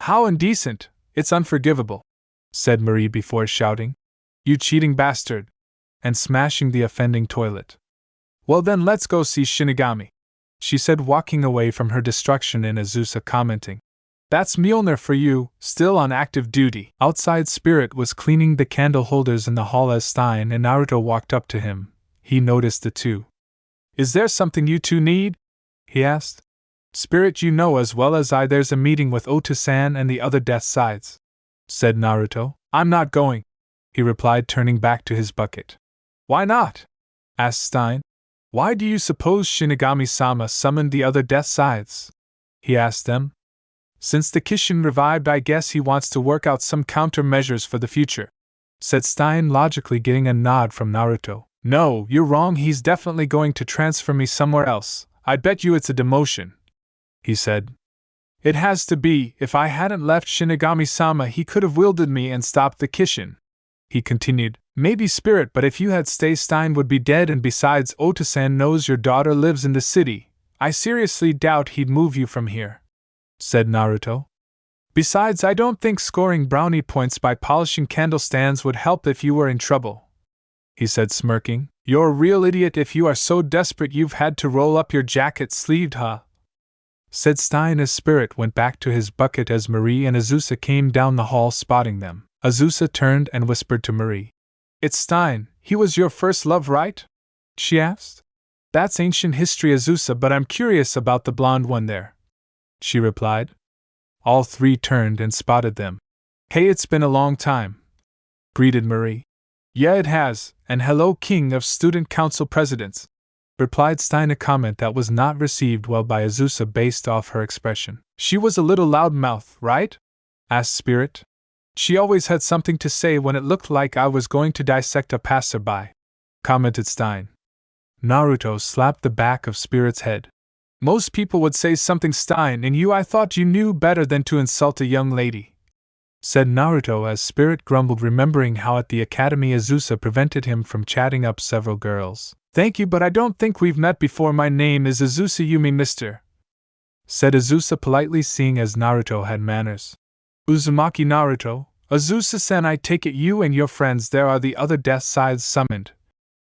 How indecent, it's unforgivable, said Marie before shouting. You cheating bastard, and smashing the offending toilet. Well then let's go see Shinigami, she said, walking away from her destruction, and Azusa commenting. That's Mjolnir for you, still on active duty. Outside, Spirit was cleaning the candle holders in the hall as Stein and Naruto walked up to him. He noticed the two. Is there something you two need? He asked. Spirit, you know as well as I there's a meeting with Ota-san and the other Death Sides, said Naruto. I'm not going, he replied, turning back to his bucket. Why not? Asked Stein. Why do you suppose Shinigami-sama summoned the other Death Sides? He asked them. Since the Kishin revived, I guess he wants to work out some countermeasures for the future, said Stein, logically getting a nod from Naruto. No, you're wrong, he's definitely going to transfer me somewhere else. I bet you it's a demotion, he said. It has to be. If I hadn't left Shinigami-sama, he could have wielded me and stopped the Kishin, he continued. Maybe Spirit, but if you had stayed, Stein would be dead, and besides, Ota-san knows your daughter lives in the city. I seriously doubt he'd move you from here, said Naruto. Besides, I don't think scoring brownie points by polishing candle stands would help if you were in trouble, he said, smirking. You're a real idiot if you are so desperate you've had to roll up your jacket sleeved, huh? Said Stein as Spirit went back to his bucket as Marie and Azusa came down the hall, spotting them. Azusa turned and whispered to Marie. It's Stein, he was your first love, right? She asked. That's ancient history, Azusa, but I'm curious about the blonde one there, she replied. All three turned and spotted them. Hey, it's been a long time, greeted Marie. Yeah, it has, and hello, King of Student Council Presidents, replied Stein, a comment that was not received well by Azusa based off her expression. She was a little loudmouth, right? Asked Spirit. She always had something to say when it looked like I was going to dissect a passerby, commented Stein. Naruto slapped the back of Spirit's head. Most people would say something, Stein, and I thought you knew better than to insult a young lady, said Naruto as Spirit grumbled, remembering how at the academy Azusa prevented him from chatting up several girls. Thank you, but I don't think we've met before. My name is Azusa Yumi, mister, said Azusa politely, seeing as Naruto had manners. Uzumaki Naruto, Azusa-san, I take it you and your friends there are the other Death Sides summoned,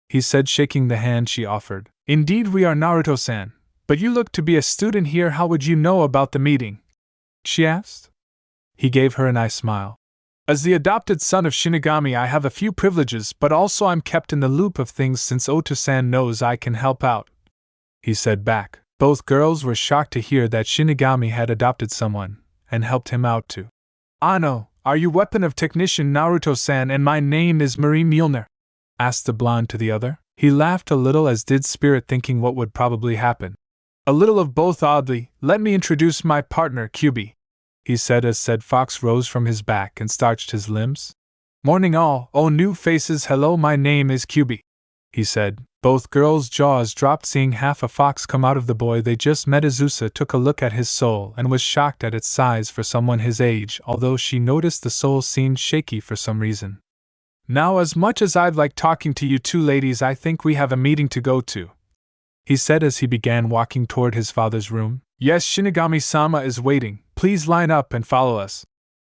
he said, shaking the hand she offered. Indeed we are, Naruto-san, but you look to be a student here. How would you know about the meeting? She asked. He gave her a nice smile. As the adopted son of Shinigami, I have a few privileges, but also I'm kept in the loop of things since Ota-san knows I can help out, he said back. Both girls were shocked to hear that Shinigami had adopted someone and helped him out too. Ano, are you weapon of technician Naruto-san, and my name is Marie Mjolnir? Asked the blonde to the other. He laughed a little, as did Spirit, thinking what would probably happen. A little of both, oddly. Let me introduce my partner, Kyubi, he said as said Fox rose from his back and starched his limbs. Morning all, oh new faces, hello, my name is Kyubi, he said. Both girls' jaws dropped seeing half a fox come out of the boy they just met. Azusa took a look at his soul and was shocked at its size for someone his age, although she noticed the soul seemed shaky for some reason. Now, as much as I'd like talking to you two ladies, I think we have a meeting to go to, he said as he began walking toward his father's room. Yes, Shinigami-sama is waiting. Please line up and follow us,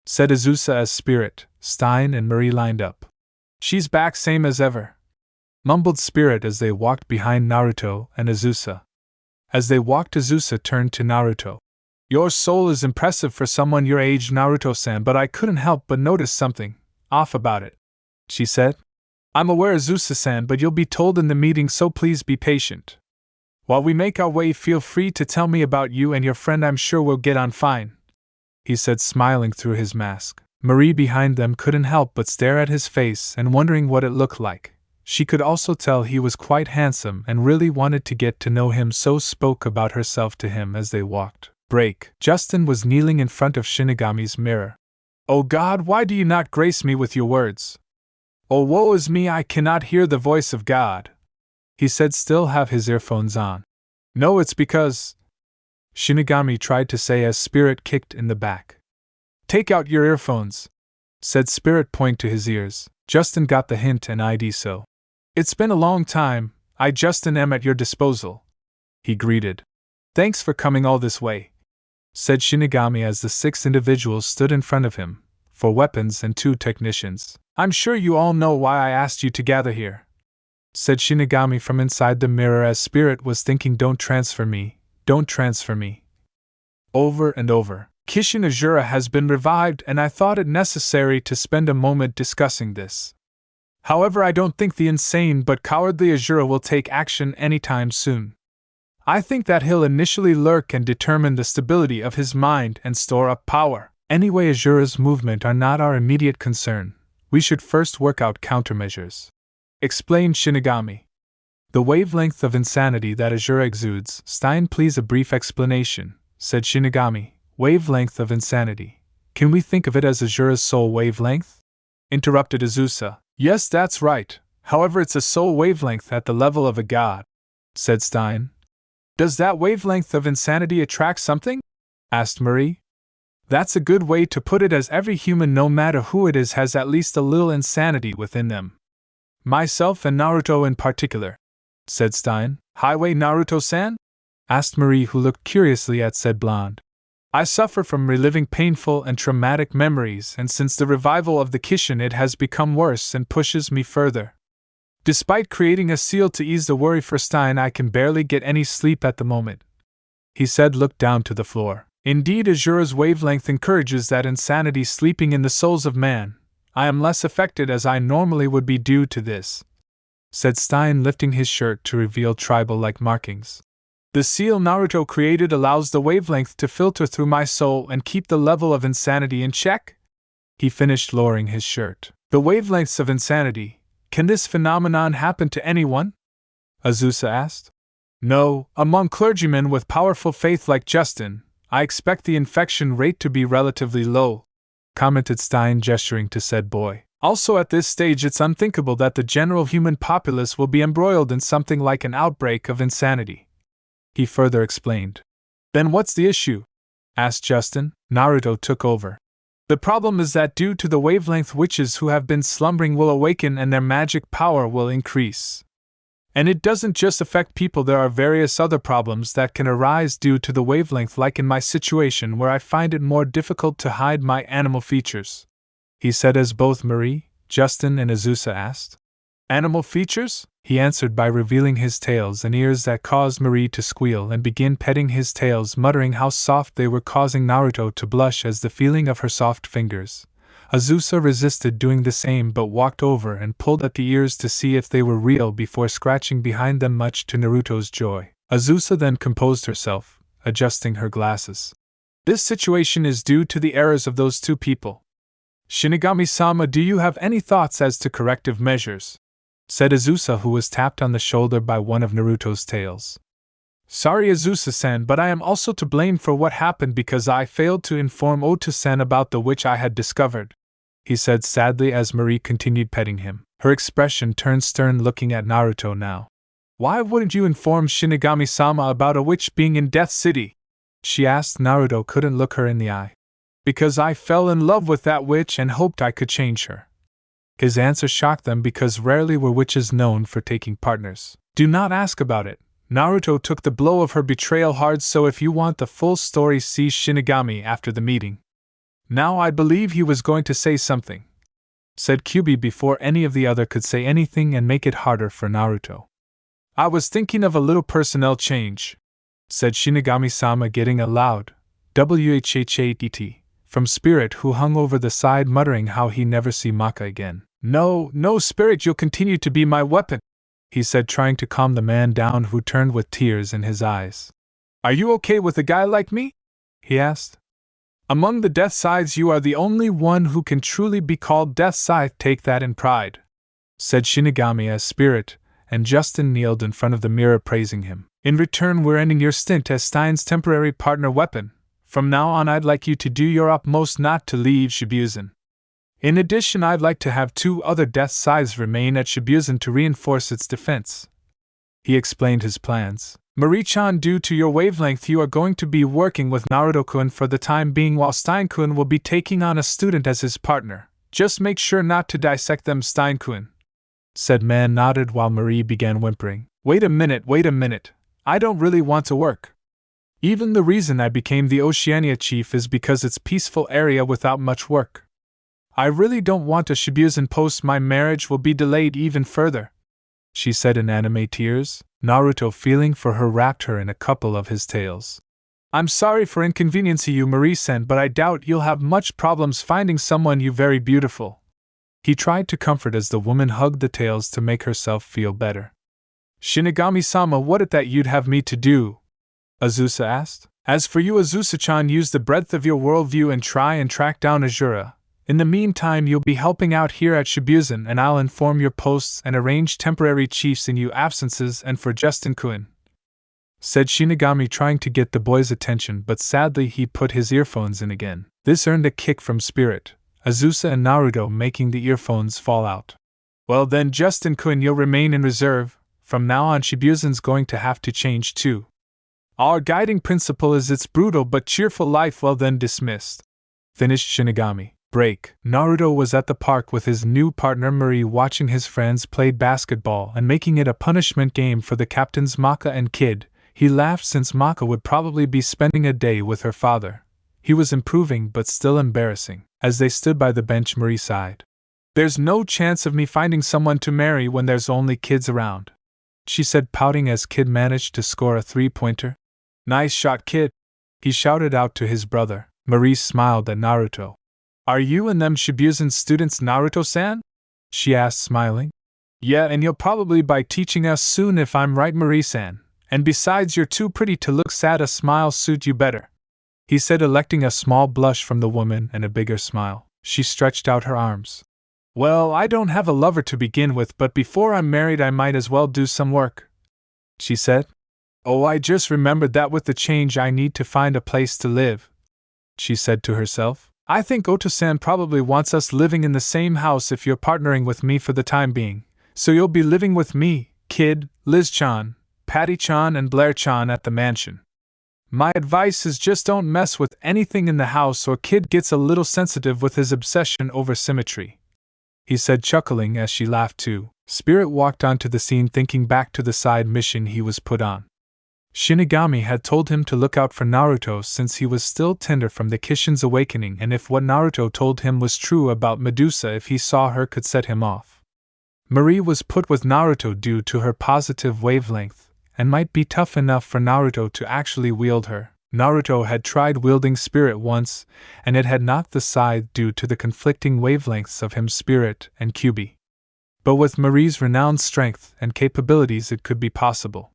said Azusa as Spirit, Stein, and Marie lined up. She's back same as ever, mumbled Spirit as they walked behind Naruto and Azusa. As they walked, Azusa turned to Naruto. Your soul is impressive for someone your age, Naruto-san, but I couldn't help but notice something off about it, she said. I'm aware, Azusa-san, but you'll be told in the meeting, so please be patient. While we make our way, feel free to tell me about you and your friend. I'm sure we'll get on fine, he said, smiling through his mask. Marie behind them couldn't help but stare at his face and wondering what it looked like. She could also tell he was quite handsome and really wanted to get to know him, so spoke about herself to him as they walked. Break. Justin was kneeling in front of Shinigami's mirror. "Oh God, why do you not grace me with your words? Oh, woe is me, I cannot hear the voice of God," he said, still have his earphones on. "No, it's because," Shinigami tried to say as Spirit kicked in the back. "Take out your earphones," said Spirit, pointing to his ears. Justin got the hint and ID so. "It's been a long time, I Justin am at your disposal," he greeted. "Thanks for coming all this way," said Shinigami as the 6 individuals stood in front of him, 4 weapons and 2 technicians. "I'm sure you all know why I asked you to gather here," said Shinigami from inside the mirror as Spirit was thinking, don't transfer me, over and over. "Kishin Azura has been revived and I thought it necessary to spend a moment discussing this. However, I don't think the insane but cowardly Azura will take action anytime soon. I think that he'll initially lurk and determine the stability of his mind and store up power. Anyway, Azura's movement are not our immediate concern. We should first work out countermeasures," explained Shinigami. "The wavelength of insanity that Azura exudes." "Stein, please, a brief explanation," said Shinigami. "Wavelength of insanity. Can we think of it as Azura's soul wavelength?" interrupted Azusa. "Yes, that's right. However, it's a soul wavelength at the level of a god," said Stein. "Does that wavelength of insanity attract something?" asked Marie. "That's a good way to put it, as every human, no matter who it is, has at least a little insanity within them. Myself and Naruto in particular," said Stein. "Highway Naruto-san?" asked Marie, who looked curiously at said blonde. "I suffer from reliving painful and traumatic memories, and since the revival of the Kishin it has become worse and pushes me further. Despite creating a seal to ease the worry for Stein, I can barely get any sleep at the moment," he said, looked down to the floor. "Indeed, Azura's wavelength encourages that insanity sleeping in the souls of man. I am less affected as I normally would be due to this," said Stein, lifting his shirt to reveal tribal-like markings. "The seal Naruto created allows the wavelength to filter through my soul and keep the level of insanity in check," he finished, lowering his shirt. "The wavelengths of insanity. Can this phenomenon happen to anyone?" Azusa asked. "No, among clergymen with powerful faith like Justin, I expect the infection rate to be relatively low," commented Stein, gesturing to said boy. "Also, at this stage it's unthinkable that the general human populace will be embroiled in something like an outbreak of insanity," he further explained. "Then what's the issue?" asked Justin. Naruto took over. "The problem is that due to the wavelength, witches who have been slumbering will awaken and their magic power will increase. And it doesn't just affect people, there are various other problems that can arise due to the wavelength, like in my situation where I find it more difficult to hide my animal features," he said, as both Marie, Justin, and Azusa asked. "Animal features?" he answered by revealing his tails and ears that caused Marie to squeal and begin petting his tails, muttering how soft they were, causing Naruto to blush as the feeling of her soft fingers. Azusa resisted doing the same but walked over and pulled at the ears to see if they were real before scratching behind them, much to Naruto's joy. Azusa then composed herself, adjusting her glasses. "This situation is due to the errors of those 2 people. Shinigami-sama, do you have any thoughts as to corrective measures?" said Azusa, who was tapped on the shoulder by one of Naruto's tails. "Sorry, Azusa-san, but I am also to blame for what happened because I failed to inform Ota-san about the witch I had discovered," he said sadly as Marie continued petting him. Her expression turned stern, looking at Naruto now. "Why wouldn't you inform Shinigami-sama about a witch being in Death City?" she asked. Naruto couldn't look her in the eye. "Because I fell in love with that witch and hoped I could change her." His answer shocked them because rarely were witches known for taking partners. "Do not ask about it. Naruto took the blow of her betrayal hard, so if you want the full story, see Shinigami after the meeting." "Now I believe he was going to say something," said Kyubi before any of the other could say anything and make it harder for Naruto. "I was thinking of a little personnel change," said Shinigami-sama, getting a loud "whhhat" from Spirit, who hung over the side muttering how he never see Maka again. No, Spirit, you'll continue to be my weapon," he said, trying to calm the man down who turned with tears in his eyes. Are you okay with a guy like me? He asked. Among the Death Sides, you are the only one who can truly be called Death Scythe. Take that in pride, said Shinigami as Spirit, and Justin kneeled in front of the mirror praising him. In return, we're ending your stint as Stein's temporary partner weapon. From now on, I'd like you to do your utmost not to leave Shibuya. In addition, I'd like to have 2 other Death Scythes remain at Shibuya to reinforce its defense. He explained his plans. Marie-chan, due to your wavelength, you are going to be working with Naruto-kun for the time being, while Stein-kun will be taking on a student as his partner. Just make sure not to dissect them, Stein-kun, said Man nodded while Marie began whimpering. Wait a minute. I don't really want to work. Even the reason I became the Oceania chief is because it's peaceful area without much work. I really don't want a Shibuya post. My marriage will be delayed even further, she said in anime tears. Naruto, feeling for her, wrapped her in a couple of his tails. I'm sorry for inconveniencing you, Marie-san, but I doubt you'll have much problems finding someone you very beautiful. He tried to comfort as the woman hugged the tails to make herself feel better. Shinigami-sama, what it that you'd have me to do? Azusa asked. As for you, Azusa-chan, use the breadth of your worldview and try and track down Azura. In the meantime, you'll be helping out here at Shibuya, and I'll inform your posts and arrange temporary chiefs in your absences and for Justin-kun, said Shinigami, trying to get the boy's attention, but sadly he put his earphones in again. This earned a kick from Spirit, Azusa and Naruto, making the earphones fall out. Well then, Justin-kun, you'll remain in reserve. From now on, Shibuya's going to have to change too. Our guiding principle is its brutal but cheerful life. Well then, dismissed, finished Shinigami. Break. Naruto was at the park with his new partner Marie, watching his friends play basketball and making it a punishment game for the captains Maka and Kid. He laughed since Maka would probably be spending a day with her father. He was improving but still embarrassing. As they stood by the bench, Marie sighed. There's no chance of me finding someone to marry when there's only kids around, she said, pouting as Kid managed to score a 3-pointer. Nice shot, Kid, he shouted out to his brother. Marie smiled at Naruto. Are you and them Shibuya students, Naruto-san? She asked, smiling. Yeah, and you'll probably be teaching us soon if I'm right, Marie-san. And besides, you're too pretty to look sad. A smile suit you better, he said, electing a small blush from the woman and a bigger smile. She stretched out her arms. Well, I don't have a lover to begin with, but before I'm married I might as well do some work, she said. Oh, I just remembered that with the change I need to find a place to live, she said to herself. I think Oto-san probably wants us living in the same house if you're partnering with me for the time being, so you'll be living with me, Kid, Liz-chan, Patty-chan and Blair-chan at the mansion. My advice is just don't mess with anything in the house or Kid gets a little sensitive with his obsession over symmetry, he said, chuckling as she laughed too. Spirit walked onto the scene, thinking back to the side mission he was put on. Shinigami had told him to look out for Naruto since he was still tender from the Kishin's awakening, and if what Naruto told him was true about Medusa, if he saw her could set him off. Marie was put with Naruto due to her positive wavelength, and might be tough enough for Naruto to actually wield her. Naruto had tried wielding Spirit once, and it had knocked the side due to the conflicting wavelengths of him, Spirit, and Kyuubi. But with Marie's renowned strength and capabilities it could be possible.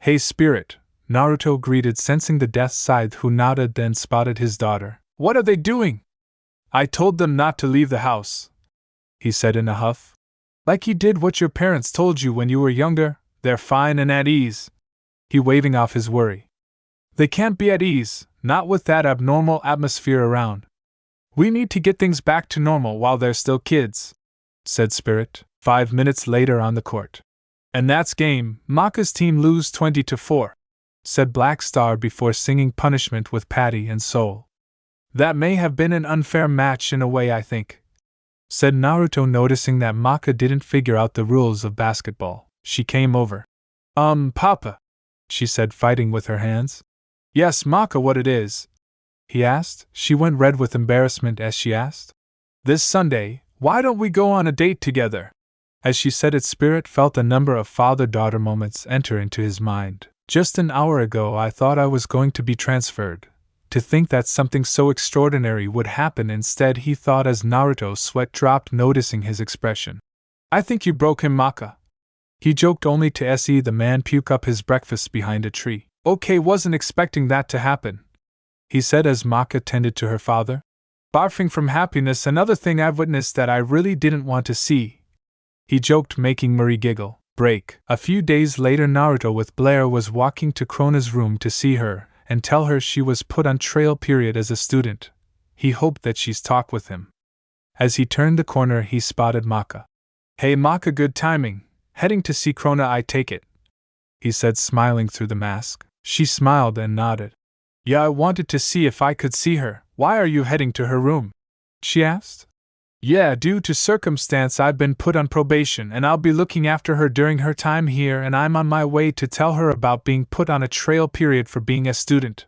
Hey Spirit, Naruto greeted, sensing the Death Scythe, who nodded then spotted his daughter. What are they doing? I told them not to leave the house, he said in a huff. Like you did what your parents told you when you were younger. They're fine and at ease, he waving off his worry. They can't be at ease, not with that abnormal atmosphere around. We need to get things back to normal while they're still kids, said Spirit. 5 minutes later on the court. And that's game. Maka's team lose 20-4, said Black Star before singing punishment with Patty and Soul. That may have been an unfair match in a way, I think, said Naruto, noticing that Maka didn't figure out the rules of basketball. She came over. Papa, she said, fighting with her hands. Yes, Maka, what it is? He asked. She went red with embarrassment as she asked. This Sunday, why don't we go on a date together? As she said it, Spirit felt a number of father-daughter moments enter into his mind. Just an hour ago I thought I was going to be transferred. To think that something so extraordinary would happen instead, he thought as Naruto's sweat dropped, noticing his expression. I think you broke him, Maka, He joked only to see the man puke up his breakfast behind a tree. Okay, wasn't expecting that to happen, he said as Maka tended to her father. Barfing from happiness, another thing I've witnessed that I really didn't want to see, he joked, making Marie giggle. Break. A few days later, Naruto with Blair was walking to Krona's room to see her and tell her she was put on trial period as a student. He hoped that she'd talk with him. As he turned the corner, he spotted Maka. Hey Maka, good timing. Heading to see Krona, I take it, he said, smiling through the mask. She smiled and nodded. Yeah, I wanted to see if I could see her. Why are you heading to her room? She asked. Yeah, due to circumstance I've been put on probation and I'll be looking after her during her time here, and I'm on my way to tell her about being put on a trial period for being a student,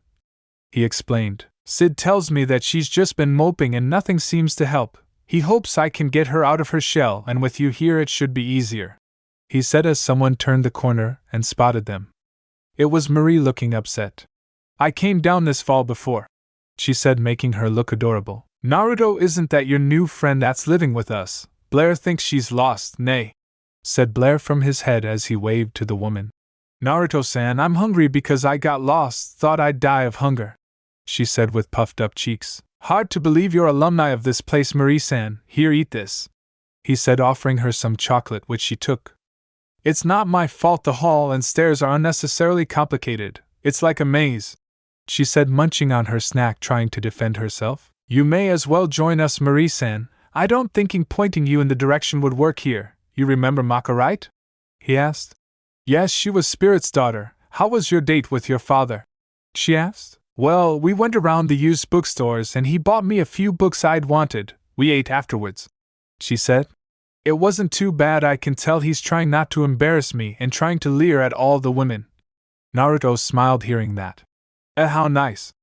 he explained. Sid tells me that she's just been moping and nothing seems to help. He hopes I can get her out of her shell, and with you here it should be easier, he said as someone turned the corner and spotted them. It was Marie, looking upset. I came down this fall before, she said, making her look adorable. Naruto, isn't that your new friend that's living with us? Blair thinks she's lost, nay, said Blair from his head as he waved to the woman. Naruto-san, I'm hungry because I got lost, thought I'd die of hunger, she said with puffed up cheeks. Hard to believe you're alumni of this place, Marie-san. Here, eat this, he said, offering her some chocolate, which she took. It's not my fault the hall and stairs are unnecessarily complicated. It's like a maze, she said, munching on her snack, trying to defend herself. You may as well join us, Marie-san. I don't think pointing you in the direction would work here. You remember Maka, right? He asked. Yes, she was Spirit's daughter. How was your date with your father? She asked. Well, we went around the used bookstores and he bought me a few books I'd wanted. We ate afterwards, she said. It wasn't too bad. I can tell he's trying not to embarrass me and trying to leer at all the women. Naruto smiled hearing that. How nice,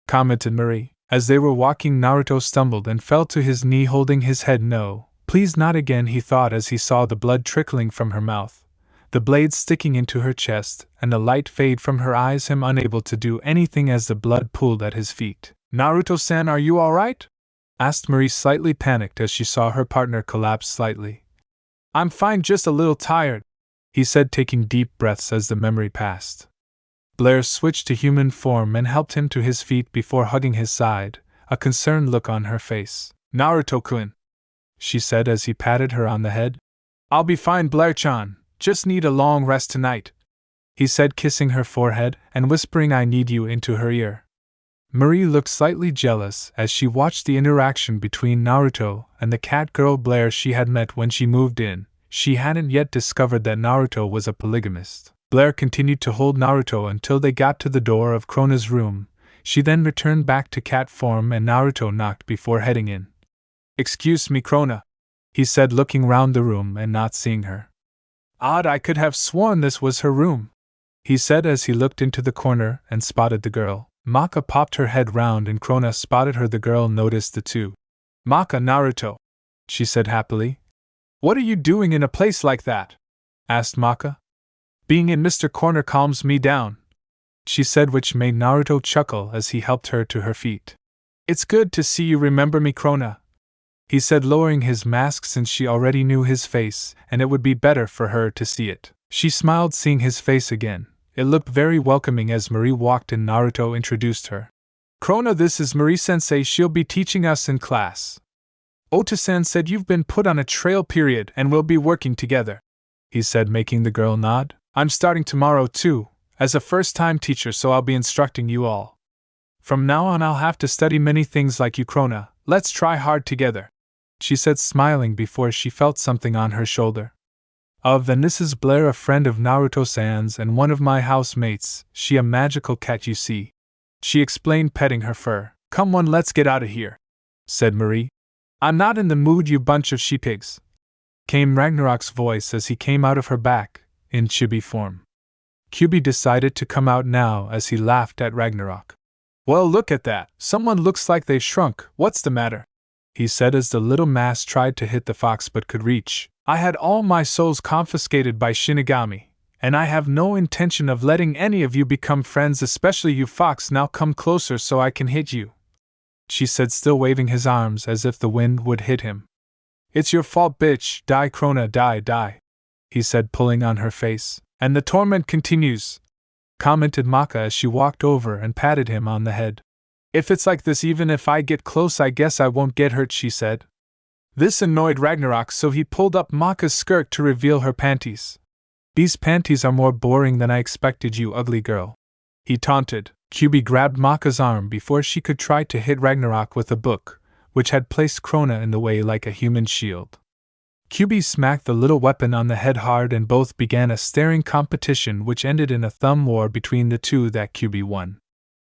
commented Marie. As they were walking, Naruto stumbled and fell to his knee, holding his head. No, please not again, he thought as he saw the blood trickling from her mouth, the blade sticking into her chest, and the light fade from her eyes, him unable to do anything as the blood pooled at his feet. Naruto-san, are you alright? Asked Marie, slightly panicked as she saw her partner collapse slightly. I'm fine, just a little tired, he said, taking deep breaths as the memory passed. Blair switched to human form and helped him to his feet before hugging his side, a concerned look on her face. Naruto-kun, she said as he patted her on the head. I'll be fine, Blair-chan, just need a long rest tonight, he said, kissing her forehead and whispering I need you into her ear. Marie looked slightly jealous as she watched the interaction between Naruto and the cat girl Blair she had met when she moved in. She hadn't yet discovered that Naruto was a polygamist. Blair continued to hold Naruto until they got to the door of Krona's room. She then returned back to cat form and Naruto knocked before heading in. Excuse me, Krona, he said, looking round the room and not seeing her. Odd, I could have sworn this was her room, he said as he looked into the corner and spotted the girl. Maka popped her head round and Krona spotted her. The girl noticed the two. Maka, Naruto, she said happily. What are you doing in a place like that? Asked Maka. Being in Mr. Corner calms me down, she said, which made Naruto chuckle as he helped her to her feet. It's good to see you remember me, Krona, he said, lowering his mask since she already knew his face and it would be better for her to see it. She smiled seeing his face again. It looked very welcoming as Marie walked in. Naruto introduced her. Krona, this is Marie-sensei. She'll be teaching us in class. Ota-san said you've been put on a trial period and we'll be working together, he said, making the girl nod. I'm starting tomorrow too, as a first-time teacher, so I'll be instructing you all. From now on I'll have to study many things like you, Krona. Let's try hard together, she said, smiling before she felt something on her shoulder. Then this is Blair, a friend of Naruto-san's and one of my housemates. She a magical cat, you see, she explained, petting her fur. Come on, let's get out of here, said Marie. I'm not in the mood, you bunch of she-pigs, came Ragnarok's voice as he came out of her back, in chibi form. Kyubi decided to come out now as he laughed at Ragnarok. Well, look at that, someone looks like they shrunk. What's the matter? He said as the little mass tried to hit the fox but could reach. I had all my souls confiscated by Shinigami, and I have no intention of letting any of you become friends, especially you, fox. Now come closer so I can hit you, she said, still waving his arms as if the wind would hit him. It's your fault, bitch. Die, Krona, die, die, he said, pulling on her face. And the torment continues, commented Maka as she walked over and patted him on the head. If it's like this even if I get close I guess I won't get hurt, she said. This annoyed Ragnarok, so he pulled up Maka's skirt to reveal her panties. These panties are more boring than I expected, you ugly girl, he taunted. Kyubi grabbed Maka's arm before she could try to hit Ragnarok with a book, which had placed Krona in the way like a human shield. Kyubi smacked the little weapon on the head hard and both began a staring competition which ended in a thumb war between the two that Kyubi won.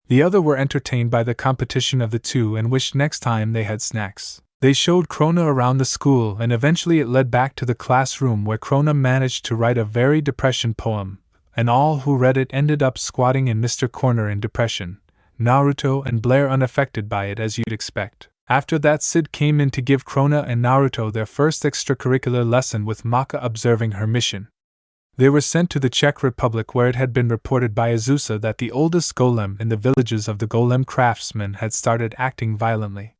The other were entertained by the competition of the two and wished next time they had snacks. They showed Krona around the school and eventually it led back to the classroom where Krona managed to write a very depression poem, and all who read it ended up squatting in Mr. Corner in depression, Naruto and Blair unaffected by it as you'd expect. After that, Sid came in to give Krona and Naruto their first extracurricular lesson with Maka observing her mission. They were sent to the Czech Republic where it had been reported by Azusa that the oldest golem in the villages of the golem craftsmen had started acting violently.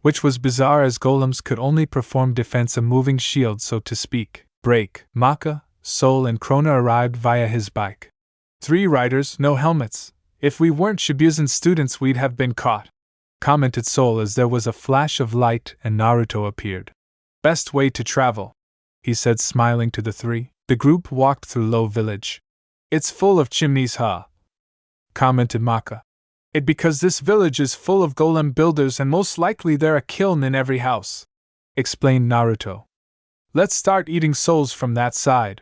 Which was bizarre as golems could only perform defense, a moving shield so to speak. Break. Maka, Soul and Krona arrived via his bike. 3 riders, no helmets. If we weren't Shibuzen students we'd have been caught, commented Soul as there was a flash of light and Naruto appeared. Best way to travel, he said, smiling to the 3. The group walked through Low Village. It's full of chimneys, huh? Commented Maka. It because this village is full of golem builders and most likely there a kiln in every house, explained Naruto. Let's start eating souls from that side,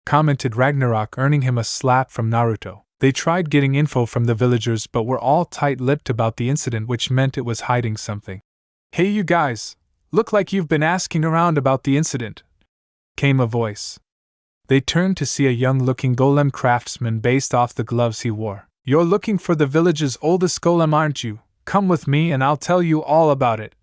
commented Ragnarok, earning him a slap from Naruto. They tried getting info from the villagers but were all tight-lipped about the incident, which meant it was hiding something. Hey you guys, look like you've been asking around about the incident, came a voice. They turned to see a young-looking golem craftsman based off the gloves he wore. You're looking for the village's oldest golem, aren't you? Come with me and I'll tell you all about it,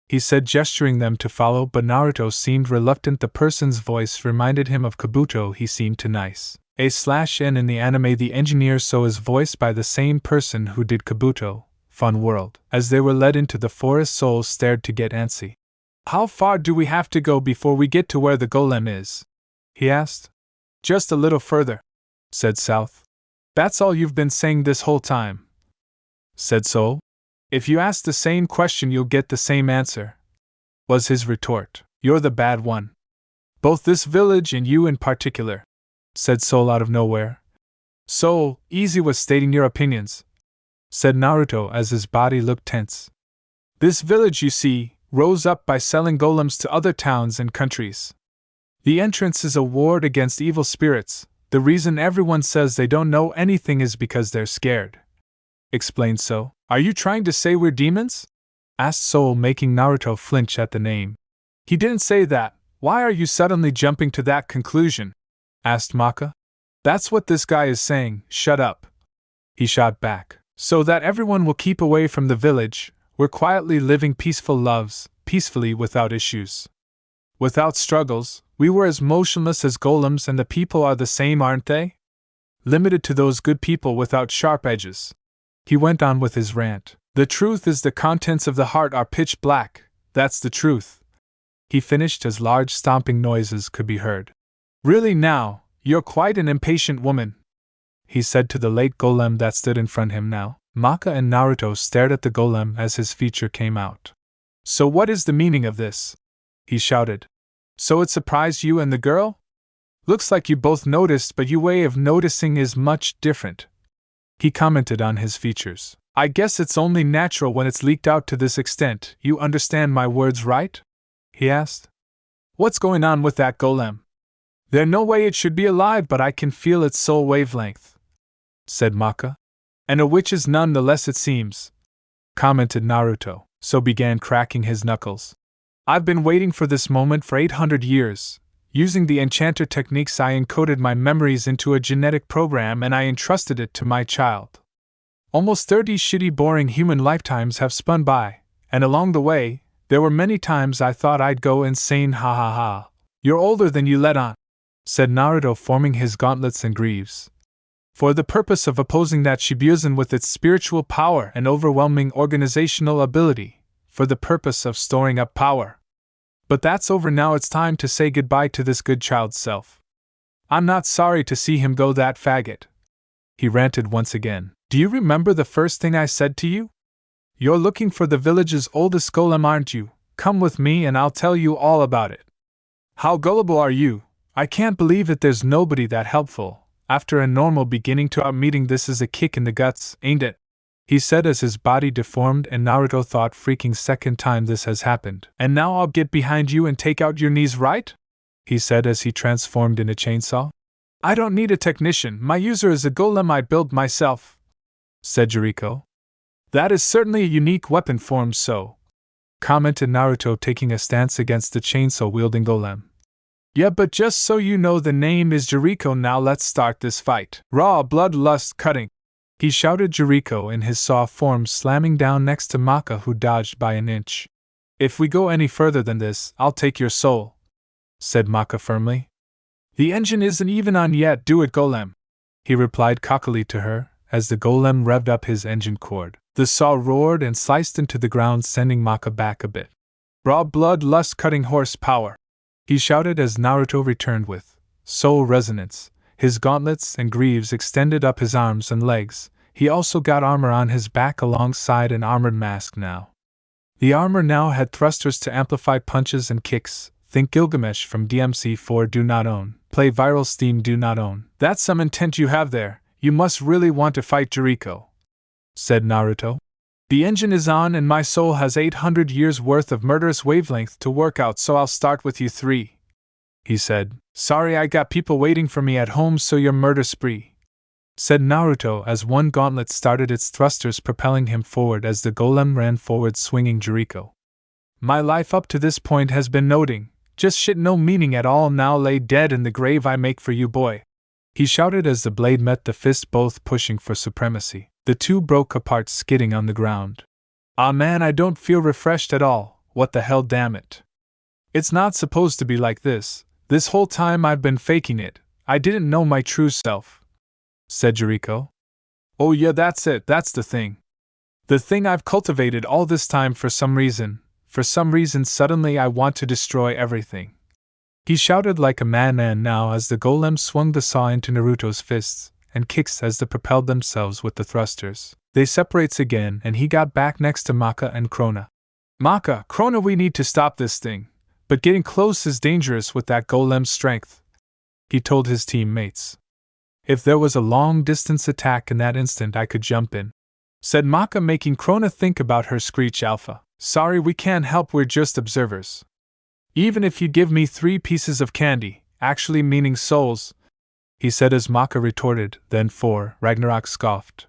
he said, gesturing them to follow, but Naruto seemed reluctant. The person's voice reminded him of Kabuto. He seemed too nice. A/N in the anime The Engineer, so is voiced by the same person who did Kabuto, Fun World. As they were led into the forest, Soul stared to get antsy. How far do we have to go before we get to where the golem is? He asked. Just a little further, said South. That's all you've been saying this whole time, said Soul. If you ask the same question you'll get the same answer, was his retort. You're the bad one. Both this village and you in particular, said Soul out of nowhere. Soul, easy with stating your opinions, said Naruto as his body looked tense. This village, you see, rose up by selling golems to other towns and countries. The entrance is a ward against evil spirits. The reason everyone says they don't know anything is because they're scared, explained So. Are you trying to say we're demons? Asked Soul, making Naruto flinch at the name. He didn't say that. Why are you suddenly jumping to that conclusion? Asked Maka. That's what this guy is saying. Shut up, he shot back. So that everyone will keep away from the village, we're quietly living peaceful lives, peacefully without issues. Without struggles, we were as motionless as golems, and the people are the same, aren't they? Limited to those good people without sharp edges. He went on with his rant. The truth is the contents of the heart are pitch black, that's the truth. He finished as large stomping noises could be heard. Really now, you're quite an impatient woman, he said to the late golem that stood in front of him now. Maka and Naruto stared at the golem as his feature came out. So what is the meaning of this? He shouted. So it surprised you and the girl? Looks like you both noticed, but your way of noticing is much different. He commented on his features. I guess it's only natural when it's leaked out to this extent. You understand my words, right? He asked. What's going on with that golem? There's no way it should be alive, but I can feel its soul wavelength, said Maka. And a witch is none the less, it seems, commented Naruto. So began cracking his knuckles. I've been waiting for this moment for 800 years. Using the enchanter techniques, I encoded my memories into a genetic program and I entrusted it to my child. Almost 30 shitty boring human lifetimes have spun by, and along the way, there were many times I thought I'd go insane, ha ha ha. You're older than you let on, said Naruto, forming his gauntlets and greaves. For the purpose of opposing that Shibuzen with its spiritual power and overwhelming organizational ability, for the purpose of storing up power. But that's over now, it's time to say goodbye to this good child self. I'm not sorry to see him go, that faggot. He ranted once again. Do you remember the first thing I said to you? You're looking for the village's oldest golem, aren't you? Come with me and I'll tell you all about it. How gullible are you? I can't believe it, there's nobody that helpful. After a normal beginning to our meeting, this is a kick in the guts, ain't it? He said as his body deformed, and Naruto thought, freaking second time this has happened. And now I'll get behind you and take out your knees, right? He said as he transformed in a chainsaw. I don't need a technician, my user is a golem I built myself, said Jericho. That is certainly a unique weapon form, so, commented Naruto, taking a stance against the chainsaw-wielding golem. Yeah, but just so you know, the name is Jericho. Now let's start this fight. Raw bloodlust cutting, he shouted, Jericho in his saw form slamming down next to Maka, who dodged by an inch. If we go any further than this, I'll take your soul, said Maka firmly. The engine isn't even on yet, do it, golem, he replied cockily to her, as the golem revved up his engine cord. The saw roared and sliced into the ground, sending Maka back a bit. Raw bloodlust cutting horsepower, he shouted as Naruto returned with soul resonance. His gauntlets and greaves extended up his arms and legs. He also got armor on his back alongside an armored mask now. The armor now had thrusters to amplify punches and kicks. Think Gilgamesh from DMC 4 Do Not Own. Play Viral Steam Do Not Own. That's some intent you have there. You must really want to fight Jericho, said Naruto. The engine is on and my soul has 800 years worth of murderous wavelength to work out, so I'll start with you three, he said. Sorry, I got people waiting for me at home, so your murder spree, said Naruto as one gauntlet started its thrusters, propelling him forward as the golem ran forward, swinging Jericho. My life up to this point has been noting, just shit, no meaning at all. Now lay dead in the grave I make for you, boy, he shouted as the blade met the fist, both pushing for supremacy. The two broke apart, skidding on the ground. Ah man, I don't feel refreshed at all. What the hell, damn it. It's not supposed to be like this. This whole time I've been faking it. I didn't know my true self, said Jericho. Oh yeah, that's it, that's the thing. The thing I've cultivated all this time. For some reason suddenly I want to destroy everything. He shouted like a madman now as the golem swung the saw into Naruto's fists and kicks as they propelled themselves with the thrusters. They separates again and he got back next to Maka and Krona. Maka, Krona, we need to stop this thing. But getting close is dangerous with that golem's strength, he told his teammates. If there was a long-distance attack in that instant, I could jump in, said Maka, making Krona think about her screech. Alpha, sorry, we can't help, we're just observers. Even if you give me 3 pieces of candy, actually meaning souls, he said as Maka retorted, then 4, Ragnarok scoffed.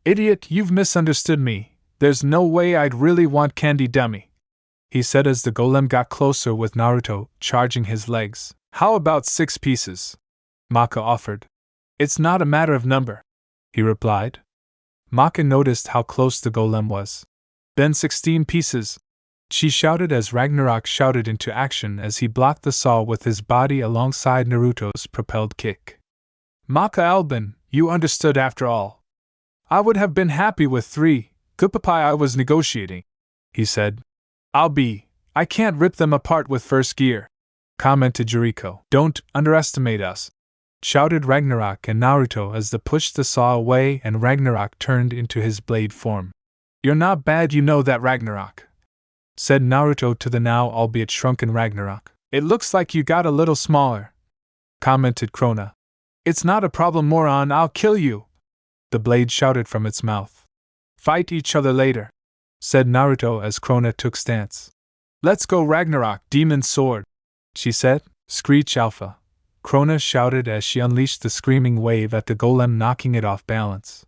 Idiot, you've misunderstood me. There's no way I'd really want candy, dummy, he said as the golem got closer with Naruto charging his legs. How about 6 pieces? Maka offered. It's not a matter of number, he replied. Maka noticed how close the golem was. Then 16 pieces, she shouted as Ragnarok shouted into action as he blocked the saw with his body alongside Naruto's propelled kick. Maka Albin, you understood after all. I would have been happy with 3, good papai, I was negotiating, he said. I can't rip them apart with first gear, commented Jericho. Don't underestimate us, shouted Ragnarok and Naruto as they pushed the saw away and Ragnarok turned into his blade form. You're not bad, you know that, Ragnarok, said Naruto to the now albeit shrunken Ragnarok. It looks like you got a little smaller, commented Krona. It's not a problem, moron, I'll kill you, the blade shouted from its mouth. Fight each other later, said Naruto as Krona took stance. Let's go, Ragnarok, demon sword, she said. Screech Alpha, Krona shouted as she unleashed the screaming wave at the golem, knocking it off balance.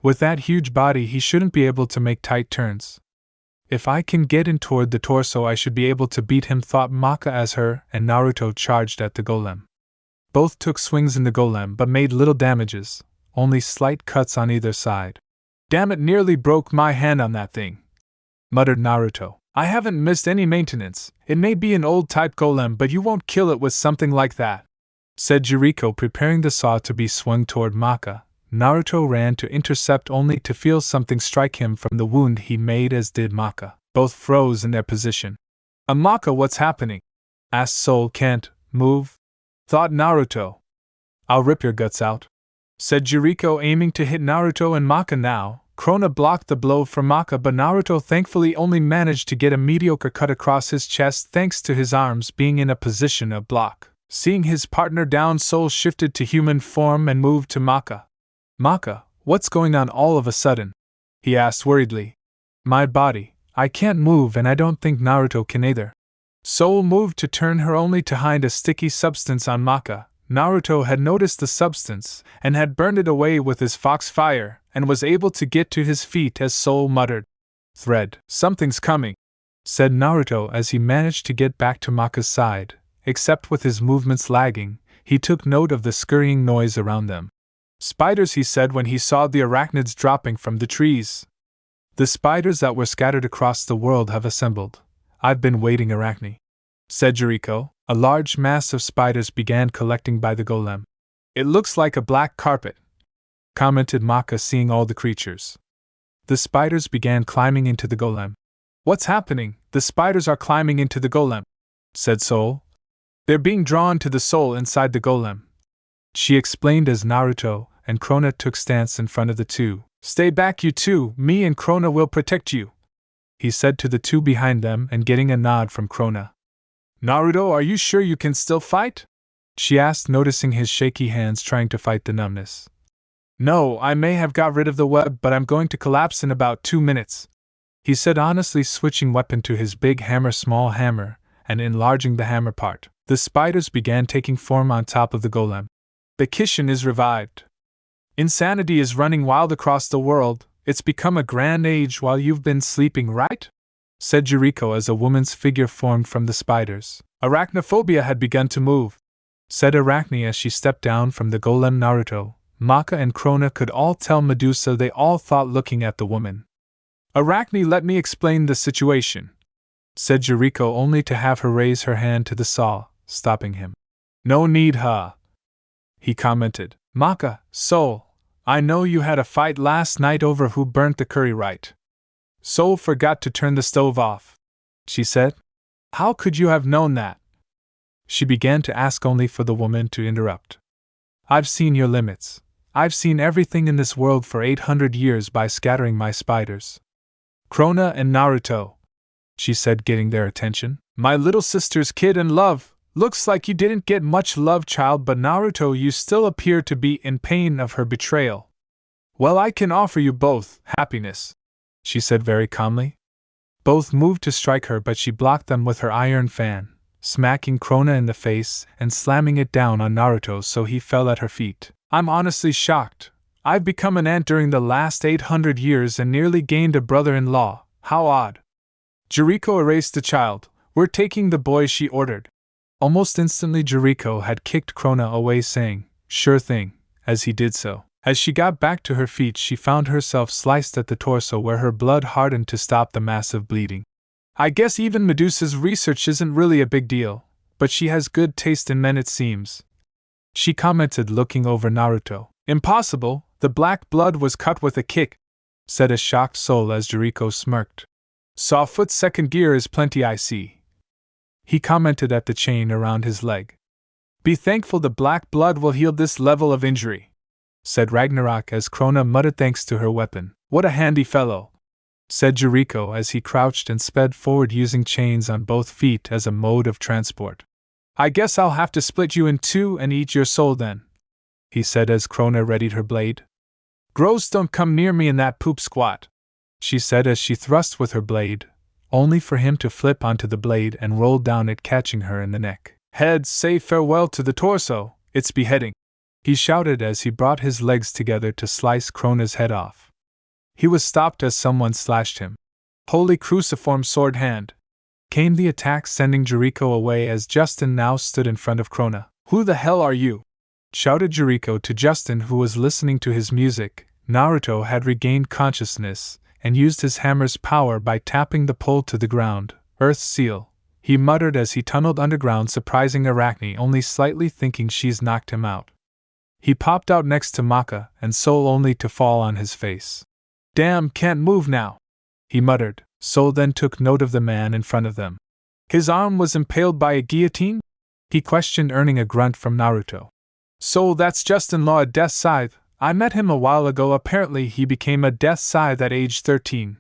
With that huge body he shouldn't be able to make tight turns. If I can get in toward the torso I should be able to beat him, thought Maka as her and Naruto charged at the golem. Both took swings in the golem but made little damages, only slight cuts on either side. Damn it, nearly broke my hand on that thing, muttered Naruto. I haven't missed any maintenance. It may be an old type golem, but you won't kill it with something like that, said Jericho, preparing the saw to be swung toward Maka. Naruto ran to intercept only to feel something strike him from the wound he made, as did Maka. Both froze in their position. Maka, what's happening? Asked Soul. Can't move, thought Naruto. I'll rip your guts out, said Jericho, aiming to hit Naruto and Maka now. Krona blocked the blow from Maka, but Naruto thankfully only managed to get a mediocre cut across his chest thanks to his arms being in a position of block. Seeing his partner down, Soul shifted to human form and moved to Maka. Maka, what's going on all of a sudden? He asked worriedly. My body, I can't move, and I don't think Naruto can either. Soul moved to turn her only to find a sticky substance on Maka. Naruto had noticed the substance and had burned it away with his fox fire, and was able to get to his feet as Soul muttered. Thread, something's coming, said Naruto as he managed to get back to Maka's side. Except with his movements lagging, he took note of the scurrying noise around them. Spiders, he said when he saw the arachnids dropping from the trees. The spiders that were scattered across the world have assembled. I've been waiting, Arachne, said Jericho. A large mass of spiders began collecting by the golem. It looks like a black carpet, commented Maka, seeing all the creatures. The spiders began climbing into the golem. What's happening? The spiders are climbing into the golem, said Soul. They're being drawn to the soul inside the golem, she explained as Naruto and Krona took stance in front of the two. Stay back, you two, me and Krona will protect you, he said to the two behind them, and getting a nod from Krona. Naruto, are you sure you can still fight? She asked, noticing his shaky hands trying to fight the numbness. No, I may have got rid of the web, but I'm going to collapse in about 2 minutes, he said honestly, switching weapon to his big hammer, small hammer, and enlarging the hammer part. The spiders began taking form on top of the golem. The Kishin is revived. Insanity is running wild across the world. It's become a grand age while you've been sleeping, right? Said Jericho as a woman's figure formed from the spiders. Arachnophobia had begun to move, said Arachne as she stepped down from the golem. Naruto, Maka, and Krona could all tell Medusa they all thought, looking at the woman. Arachne, let me explain the situation, said Jericho, only to have her raise her hand to the saw, stopping him. No need, he commented. Maka, Soul, I know you had a fight last night over who burnt the curry, right? Soul forgot to turn the stove off, she said. How could you have known that? She began to ask, only for the woman to interrupt. I've seen your limits. I've seen everything in this world for 800 years by scattering my spiders. Krona and Naruto, she said, getting their attention. My little sister's kid in love. Looks like you didn't get much love, child, but Naruto, you still appear to be in pain of her betrayal. Well, I can offer you both happiness, she said very calmly. Both moved to strike her, but she blocked them with her iron fan, smacking Krona in the face and slamming it down on Naruto so he fell at her feet. I'm honestly shocked. I've become an ant during the last 800 years and nearly gained a brother-in-law. How odd. Jericho erased the child. We're taking the boy, she ordered. Almost instantly Jericho had kicked Krona away, saying, Sure thing, as he did so. As she got back to her feet, she found herself sliced at the torso, where her blood hardened to stop the massive bleeding. I guess even Medusa's research isn't really a big deal, but she has good taste in men, it seems, she commented, looking over Naruto. Impossible, the black blood was cut with a kick, said a shocked Soul as Jericho smirked. Sawfoot's second gear is plenty, I see, he commented at the chain around his leg. Be thankful the black blood will heal this level of injury, said Ragnarok as Krona muttered thanks to her weapon. What a handy fellow, said Jericho as he crouched and sped forward, using chains on both feet as a mode of transport. I guess I'll have to split you in two and eat your soul then, he said as Krona readied her blade. Gross, don't come near me in that poop squat, she said as she thrust with her blade, only for him to flip onto the blade and roll down it, catching her in the neck. Head, say farewell to the torso, it's beheading, he shouted as he brought his legs together to slice Krona's head off. He was stopped as someone slashed him. Holy cruciform sword hand! Came the attack, sending Jericho away as Justin now stood in front of Krona. Who the hell are you? Shouted Jericho to Justin, who was listening to his music. Naruto had regained consciousness and used his hammer's power by tapping the pole to the ground. Earth's seal, he muttered as he tunneled underground, surprising Arachne only slightly, thinking she's knocked him out. He popped out next to Maka and Soul, only to fall on his face. Damn, can't move now, he muttered. Soul then took note of the man in front of them. His arm was impaled by a guillotine? He questioned, earning a grunt from Naruto. So that's Justin-law at Death Scythe. I met him a while ago. Apparently he became a Death Scythe at age 13.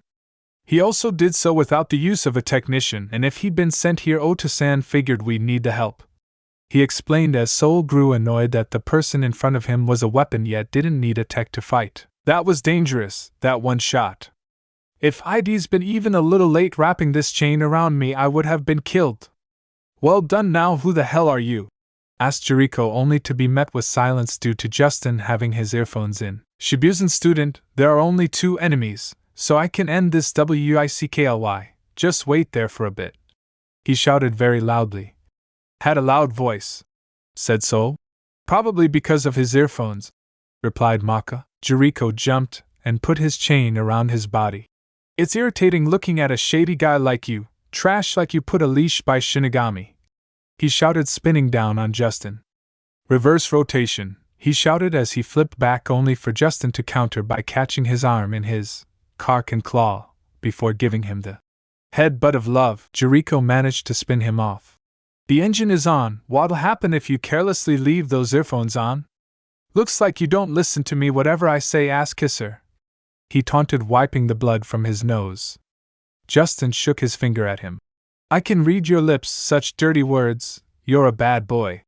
He also did so without the use of a technician, and if he'd been sent here, Oto-san figured we'd need the help. He explained as Soul grew annoyed that the person in front of him was a weapon yet didn't need a tech to fight. That was dangerous, that one shot. If I'd been even a little late wrapping this chain around me, I would have been killed. Well done. Now who the hell are you? Asked Jericho, only to be met with silence due to Justin having his earphones in. Shibuzen student, there are only 2 enemies, so I can end this WICKLY. Just wait there for a bit. He shouted very loudly. Had a loud voice, said Soul. Probably because of his earphones, replied Maka. Jericho jumped and put his chain around his body. It's irritating looking at a shady guy like you, trash like you put a leash by Shinigami. He shouted, spinning down on Justin. Reverse rotation, he shouted as he flipped back, only for Justin to counter by catching his arm in his cark and claw, before giving him the headbutt of love. Jericho managed to spin him off. The engine is on. What'll happen if you carelessly leave those earphones on? Looks like you don't listen to me. Whatever I say, ass kisser. He taunted, wiping the blood from his nose. Justin shook his finger at him. I can read your lips, such dirty words. You're a bad boy,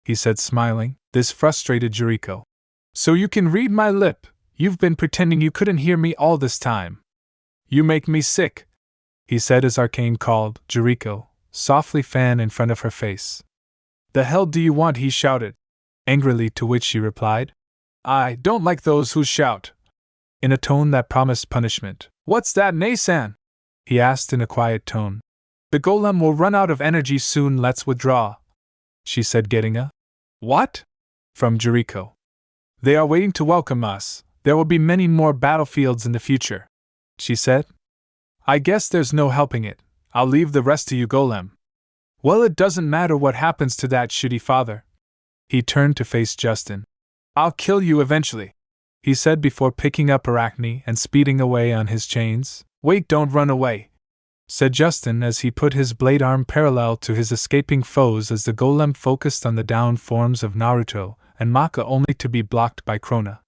he said, smiling. This frustrated Jericho. So you can read my lip? You've been pretending you couldn't hear me all this time. You make me sick, he said as Arcane called Jericho softly fan in front of her face. The hell do you want? He shouted angrily, to which she replied, I don't like those who shout, in a tone that promised punishment. What's that, Nasan? He asked in a quiet tone. The golem will run out of energy soon. Let's withdraw, she said, getting a what? From Jericho. They are waiting to welcome us. There will be many more battlefields in the future, she said. I guess there's no helping it. I'll leave the rest to you, golem. Well, it doesn't matter what happens to that shitty father. He turned to face Justin. I'll kill you eventually, he said before picking up Arachne and speeding away on his chains. Wait, don't run away, said Justin as he put his blade arm parallel to his escaping foes as the golem focused on the downed forms of Naruto and Maka, only to be blocked by Krona.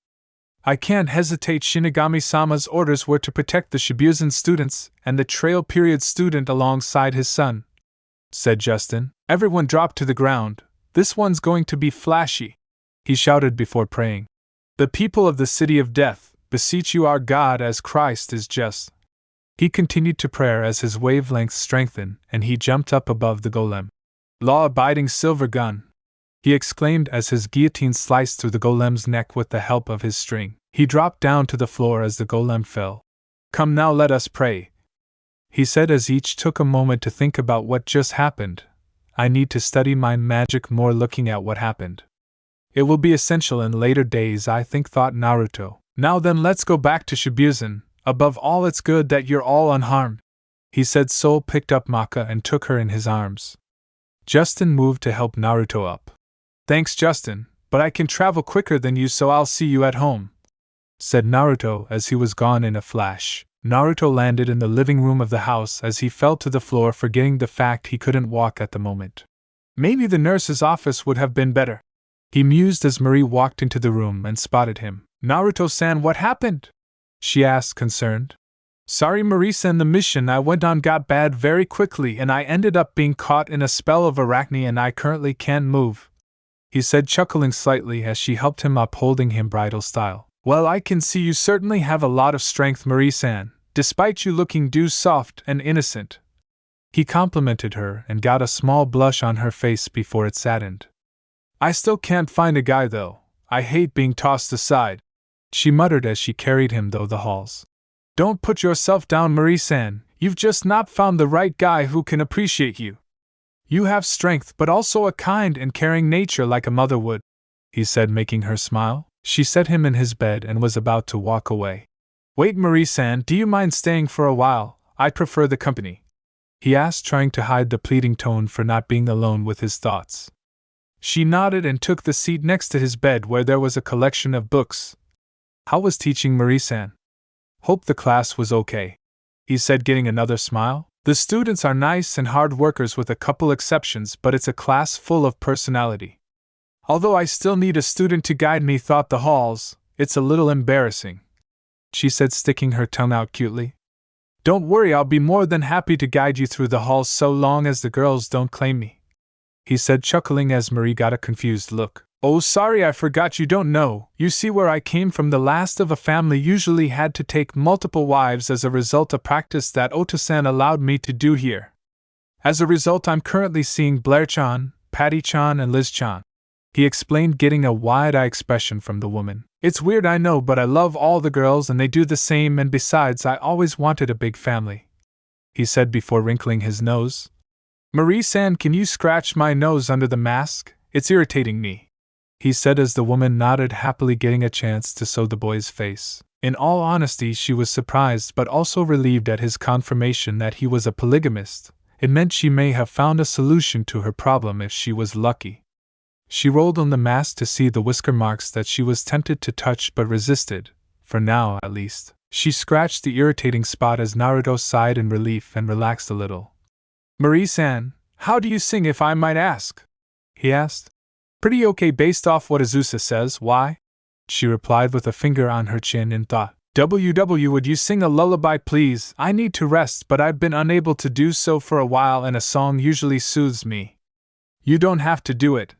I can't hesitate. Shinigami-sama's orders were to protect the Shibuzen students and the Trail Period student alongside his son, said Justin. Everyone dropped to the ground. This one's going to be flashy, he shouted before praying. The people of the City of Death, beseech you our God as Christ is just. He continued to pray as his wavelengths strengthened and he jumped up above the golem. Law-abiding silver gun, he exclaimed as his guillotine sliced through the golem's neck with the help of his string. He dropped down to the floor as the golem fell. Come now, let us pray, he said as each took a moment to think about what just happened. I need to study my magic more, looking at what happened. It will be essential in later days, I think, thought Naruto. Now then, let's go back to Shibuzen. Above all, it's good that you're all unharmed, he said. Soul picked up Maka and took her in his arms. Justin moved to help Naruto up. Thanks, Justin, but I can travel quicker than you, so I'll see you at home, said Naruto as he was gone in a flash. Naruto landed in the living room of the house as he fell to the floor, forgetting the fact he couldn't walk at the moment. Maybe the nurse's office would have been better, he mused as Marie walked into the room and spotted him. Naruto-san, what happened? She asked, concerned. Sorry, Marie-san, the mission I went on got bad very quickly and I ended up being caught in a spell of Arachne and I currently can't move, he said, chuckling slightly as she helped him up, holding him bridal style. Well, I can see you certainly have a lot of strength, Marie-san, despite you looking soft and innocent. He complimented her and got a small blush on her face before it saddened. I still can't find a guy though. I hate being tossed aside, she muttered as she carried him through the halls. Don't put yourself down, Marie-san, you've just not found the right guy who can appreciate you. You have strength but also a kind and caring nature like a mother would, he said, making her smile. She set him in his bed and was about to walk away. Wait, Marie-san, do you mind staying for a while? I'd prefer the company, he asked, trying to hide the pleading tone for not being alone with his thoughts. She nodded and took the seat next to his bed where there was a collection of books. How was teaching, Marie-san? Hope the class was okay, he said, getting another smile. The students are nice and hard workers with a couple exceptions, but it's a class full of personality. Although I still need a student to guide me through the halls, it's a little embarrassing," she said, sticking her tongue out cutely. "Don't worry, I'll be more than happy to guide you through the halls so long as the girls don't claim me," he said, chuckling as Marie got a confused look. "Oh, sorry, I forgot you don't know. You see, where I came from, the last of a family usually had to take multiple wives as a result of practice that Oto-san allowed me to do here. As a result, I'm currently seeing Blair-chan, Patty-chan, and Liz-chan," he explained, getting a wide-eyed expression from the woman. "It's weird, I know, but I love all the girls and they do the same, and besides, I always wanted a big family," he said before wrinkling his nose. "Marie-san, can you scratch my nose under the mask? It's irritating me," he said as the woman nodded happily, getting a chance to sew the boy's face. In all honesty, she was surprised but also relieved at his confirmation that he was a polygamist. It meant she may have found a solution to her problem if she was lucky. She rolled on the mask to see the whisker marks that she was tempted to touch but resisted, for now at least. She scratched the irritating spot as Naruto sighed in relief and relaxed a little. "Marie-san, how do you sing, if I might ask?" he asked. "Pretty okay based off what Azusa says, why?" she replied with a finger on her chin in thought. "WW, would you sing a lullaby please? I need to rest, but I've been unable to do so for a while and a song usually soothes me." "You don't have to do it,"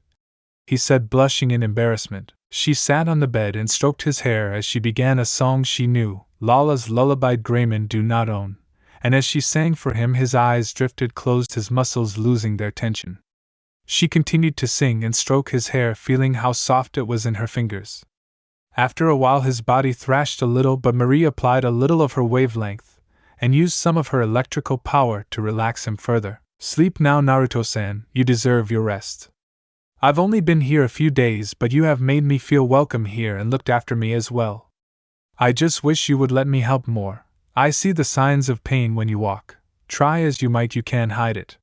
he said, blushing in embarrassment. She sat on the bed and stroked his hair as she began a song she knew, Lala's lullaby Grayman do not own, and as she sang for him his eyes drifted closed, his muscles losing their tension. She continued to sing and stroke his hair, feeling how soft it was in her fingers. After a while his body thrashed a little, but Marie applied a little of her wavelength, and used some of her electrical power to relax him further. "Sleep now, Naruto-san, you deserve your rest. I've only been here a few days, but you have made me feel welcome here and looked after me as well. I just wish you would let me help more. I see the signs of pain when you walk. Try as you might, you can't hide it.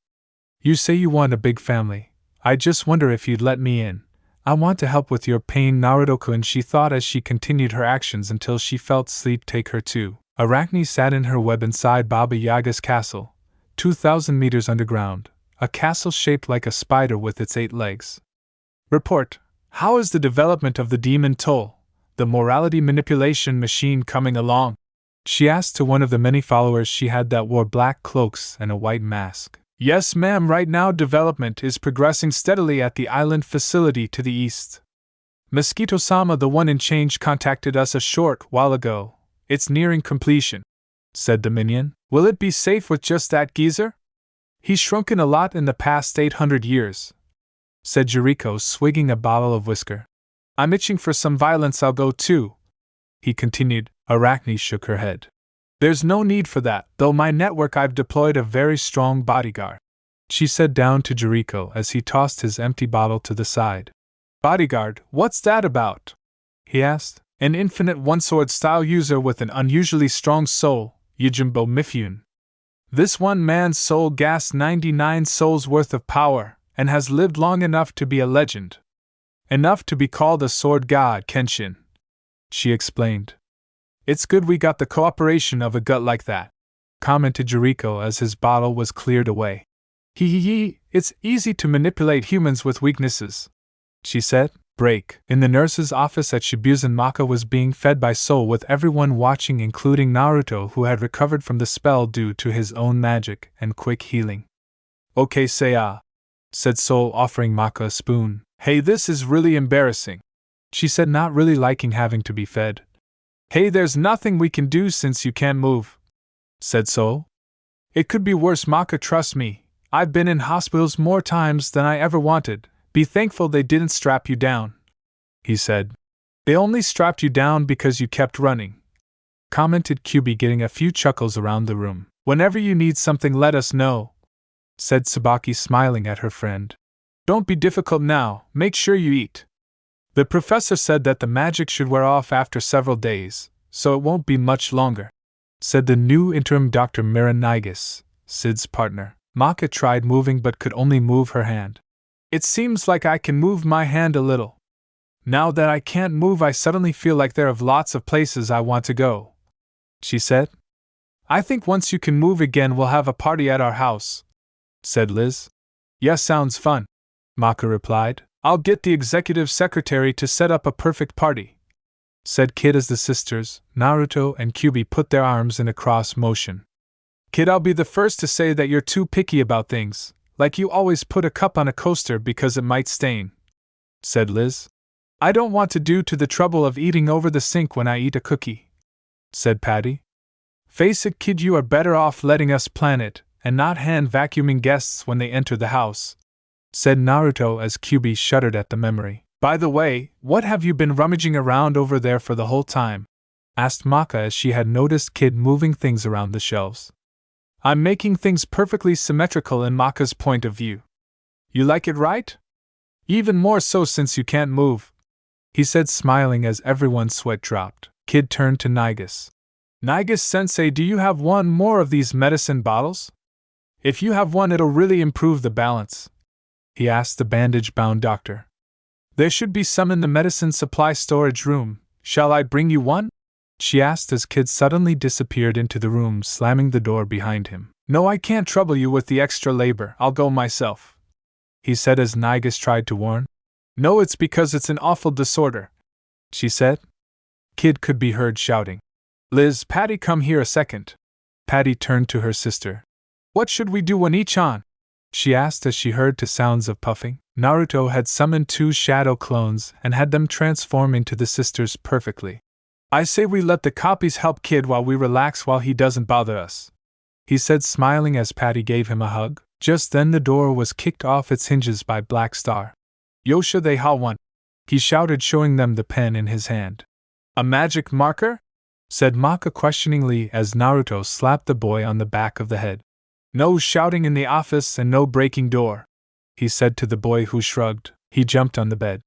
You say you want a big family. I just wonder if you'd let me in. I want to help with your pain, Naruto-kun," she thought as she continued her actions until she felt sleep take her too. Arachne sat in her web inside Baba Yaga's castle, 2,000 meters underground, a castle shaped like a spider with its 8 legs. "Report, how is the development of the demon toll, the morality manipulation machine, coming along?" she asked to one of the many followers she had that wore black cloaks and a white mask. "Yes, ma'am, right now development is progressing steadily at the island facility to the east. Mosquito-sama, the one in change, contacted us a short while ago. It's nearing completion," said the minion. "Will it be safe with just that geezer? He's shrunken a lot in the past 800 years, said Jericho, swigging a bottle of whisker. "I'm itching for some violence, I'll go too," he continued. Arachne shook her head. "There's no need for that, though my network I've deployed a very strong bodyguard," she said down to Jericho as he tossed his empty bottle to the side. "Bodyguard, what's that about?" he asked. "An infinite one-sword style user with an unusually strong soul, Yojimbo Mifune. This one man's soul gasts 99 souls worth of power, and has lived long enough to be a legend. Enough to be called a sword god, Kenshin," she explained. "It's good we got the cooperation of a gut like that," commented Jericho as his bottle was cleared away. Hee, it's easy to manipulate humans with weaknesses," she said. Break. In the nurse's office at Shibuzen, Maka was being fed by Soul with everyone watching, including Naruto, who had recovered from the spell due to his own magic and quick healing. "Okay, say said Soul, offering Maka a spoon. "Hey, this is really embarrassing," she said, not really liking having to be fed. "Hey, there's nothing we can do since you can't move," said Soul. "It could be worse, Maka, trust me. I've been in hospitals more times than I ever wanted. Be thankful they didn't strap you down," he said. "They only strapped you down because you kept running," commented Kyubi, getting a few chuckles around the room. "Whenever you need something, let us know," said Tsubaki, smiling at her friend. "Don't be difficult now, make sure you eat. The professor said that the magic should wear off after several days, so it won't be much longer," said the new interim Dr. Miranigas, Sid's partner. Maka tried moving but could only move her hand. "It seems like I can move my hand a little. Now that I can't move, I suddenly feel like there are lots of places I want to go," she said. "I think once you can move again, we'll have a party at our house," said Liz. "Yes, sounds fun," Maka replied. I'll get the executive secretary to set up a perfect party, said Kid as the sisters, Naruto and Kyuubi put their arms in a cross motion. Kid, I'll be the first to say that you're too picky about things, like you always put a cup on a coaster because it might stain, said Liz. I don't want to do to the trouble of eating over the sink when I eat a cookie, said Patty. Face it, Kid, you are better off letting us plan it, and not hand vacuuming guests when they enter the house, said Naruto as Kyuubi shuddered at the memory. By the way, what have you been rummaging around over there for the whole time? Asked Maka as she had noticed Kid moving things around the shelves. I'm making things perfectly symmetrical in Maka's point of view. You like it, right? Even more so since you can't move, he said, smiling as everyone's sweat dropped. Kid turned to Nigus. Nigus-sensei, do you have one more of these medicine bottles? If you have one, it'll really improve the balance, he asked the bandage-bound doctor. There should be some in the medicine supply storage room. Shall I bring you one? She asked as Kid suddenly disappeared into the room, slamming the door behind him. No, I can't trouble you with the extra labor. I'll go myself, he said as Nigus tried to warn. No, it's because it's an awful disorder, she said. Kid could be heard shouting. Liz, Patty, come here a second. Patty turned to her sister. What should we do when Ichan? She asked as she heard sounds of puffing. Naruto had summoned 2 shadow clones and had them transform into the sisters perfectly. I say we let the copies help Kid while we relax while he doesn't bother us, he said, smiling as Patty gave him a hug. Just then the door was kicked off its hinges by Black Star. Yosha they ha want, he shouted, showing them the pen in his hand. A magic marker? Said Maka questioningly as Naruto slapped the boy on the back of the head. No shouting in the office and no breaking door, he said to the boy, who shrugged. He jumped on the bed.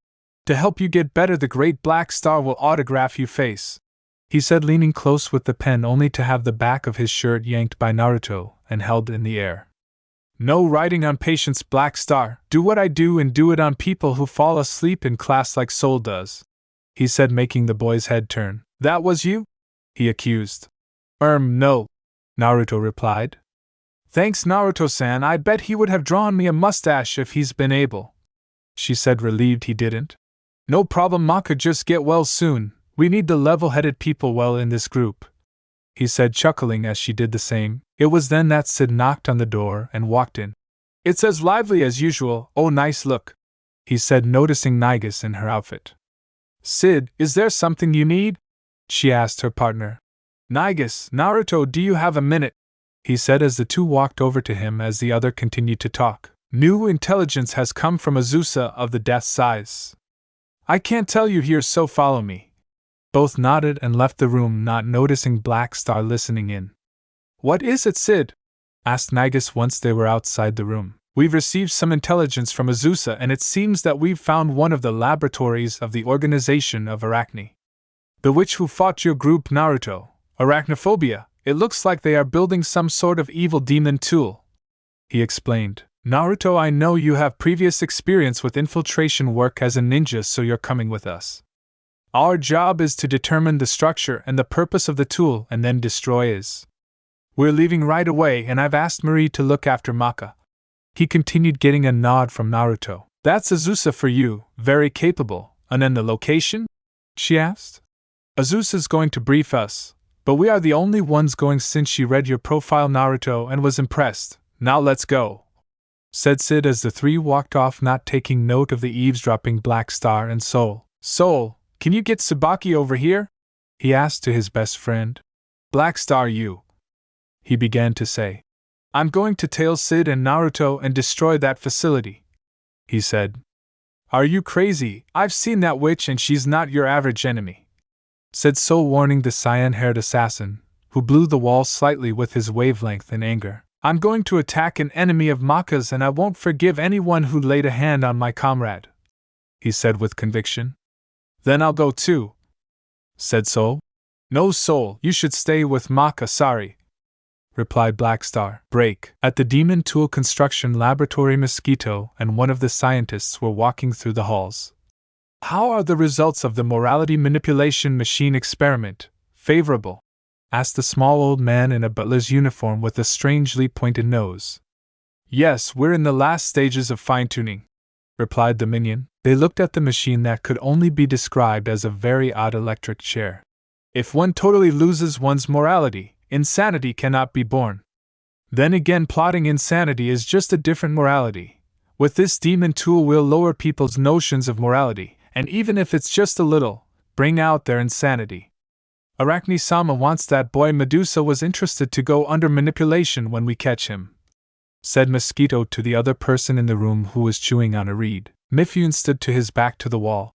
To help you get better, the great Black Star will autograph you face, he said, leaning close with the pen, only to have the back of his shirt yanked by Naruto and held in the air. No writing on patience, Black Star. Do what I do and do it on people who fall asleep in class like Soul does, he said, making the boy's head turn. That was you? He accused. No, Naruto replied. Thanks, Naruto-san. I bet he would have drawn me a mustache if he's been able, she said, relieved he didn't. No problem, Maka, just get well soon. We need the level-headed people well in this group, he said, chuckling as she did the same. It was then that Sid knocked on the door and walked in. It's as lively as usual. Oh, nice look, he said, noticing Nigus in her outfit. Sid, is there something you need? She asked her partner. Nigus, Naruto, do you have a minute? He said as the two walked over to him as the other continued to talk. New intelligence has come from Azusa of the Death Size. I can't tell you here, so follow me. Both nodded and left the room, not noticing Black Star listening in. What is it, Sid? Asked Nigus once they were outside the room. We've received some intelligence from Azusa, and it seems that we've found one of the laboratories of the Organization of Arachne. The witch who fought your group, Naruto. Arachnophobia. It looks like they are building some sort of evil demon tool, he explained. Naruto, I know you have previous experience with infiltration work as a ninja, so you're coming with us. Our job is to determine the structure and the purpose of the tool and then destroy it. We're leaving right away, and I've asked Marie to look after Maka. He continued, getting a nod from Naruto. That's Azusa for you, very capable. And then the location? She asked. Azusa's going to brief us, but we are the only ones going since she read your profile, Naruto, and was impressed. Now let's go, said Sid as the three walked off, not taking note of the eavesdropping Black Star and Soul. Soul, can you get Tsubaki over here? He asked to his best friend. Black Star, he began to say. I'm going to tail Sid and Naruto and destroy that facility, he said. Are you crazy? I've seen that witch and she's not your average enemy, said Soul, warning the cyan-haired assassin, who blew the wall slightly with his wavelength in anger. I'm going to attack an enemy of Maka's, and I won't forgive anyone who laid a hand on my comrade, he said with conviction. Then I'll go too, said Soul. No, Soul, you should stay with Maka, sorry, replied Black Star. Break. At the Demon Tool Construction Laboratory, Mosquito and one of the scientists were walking through the halls. How are the results of the morality manipulation machine experiment? Favorable? Asked the small old man in a butler's uniform with a strangely pointed nose. Yes, we're in the last stages of fine-tuning, replied the minion. They looked at the machine that could only be described as a very odd electric chair. If one totally loses one's morality, insanity cannot be born. Then again, plotting insanity is just a different morality. With this demon tool we'll lower people's notions of morality, and even if it's just a little, bring out their insanity. Arachne-sama wants that boy Medusa was interested to go under manipulation when we catch him, said Mosquito to the other person in the room who was chewing on a reed. Mifune stood to his back to the wall.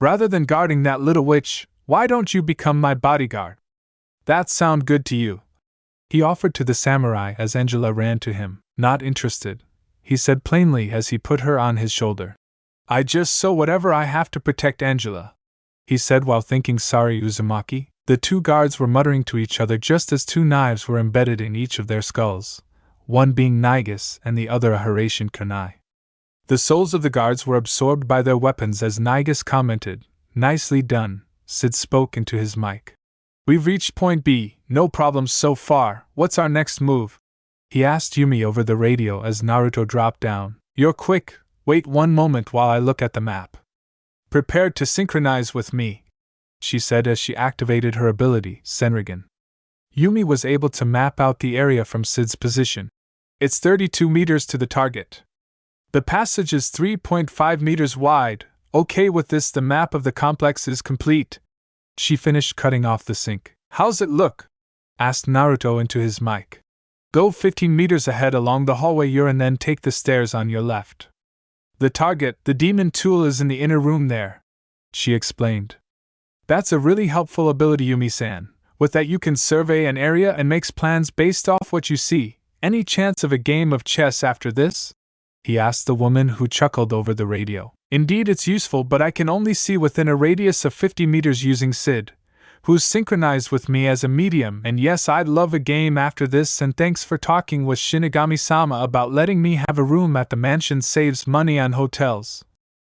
Rather than guarding that little witch, why don't you become my bodyguard? That sound good to you? He offered to the samurai as Angela ran to him. Not interested, he said plainly as he put her on his shoulder. I just so whatever I have to protect Angela, he said while thinking sorry Uzumaki. The two guards were muttering to each other just as two knives were embedded in each of their skulls, one being Nigus and the other a Horatian kunai. The souls of the guards were absorbed by their weapons as Nigus commented, "Nicely done," Sid spoke into his mic. "We've reached point B, no problems so far, what's our next move?" he asked Yumi over the radio as Naruto dropped down. "You're quick, wait one moment while I look at the map." "Prepared to synchronize with me," she said as she activated her ability, Senrigan. Yumi was able to map out the area from Sid's position. "It's 32 meters to the target. The passage is 3.5 meters wide. Okay, with this the map of the complex is complete." She finished cutting off the sync. "How's it look?" asked Naruto into his mic. "Go 15 meters ahead along the hallway you're in, then take the stairs on your left. The target, the demon tool, is in the inner room there," she explained. "That's a really helpful ability, Yumi-san. With that you can survey an area and makes plans based off what you see. Any chance of a game of chess after this?" he asked the woman who chuckled over the radio. "Indeed it's useful, but I can only see within a radius of 50 meters using Sid, who's synchronized with me as a medium, and yes, I'd love a game after this, and thanks for talking with Shinigami-sama about letting me have a room at the mansion, saves money on hotels,"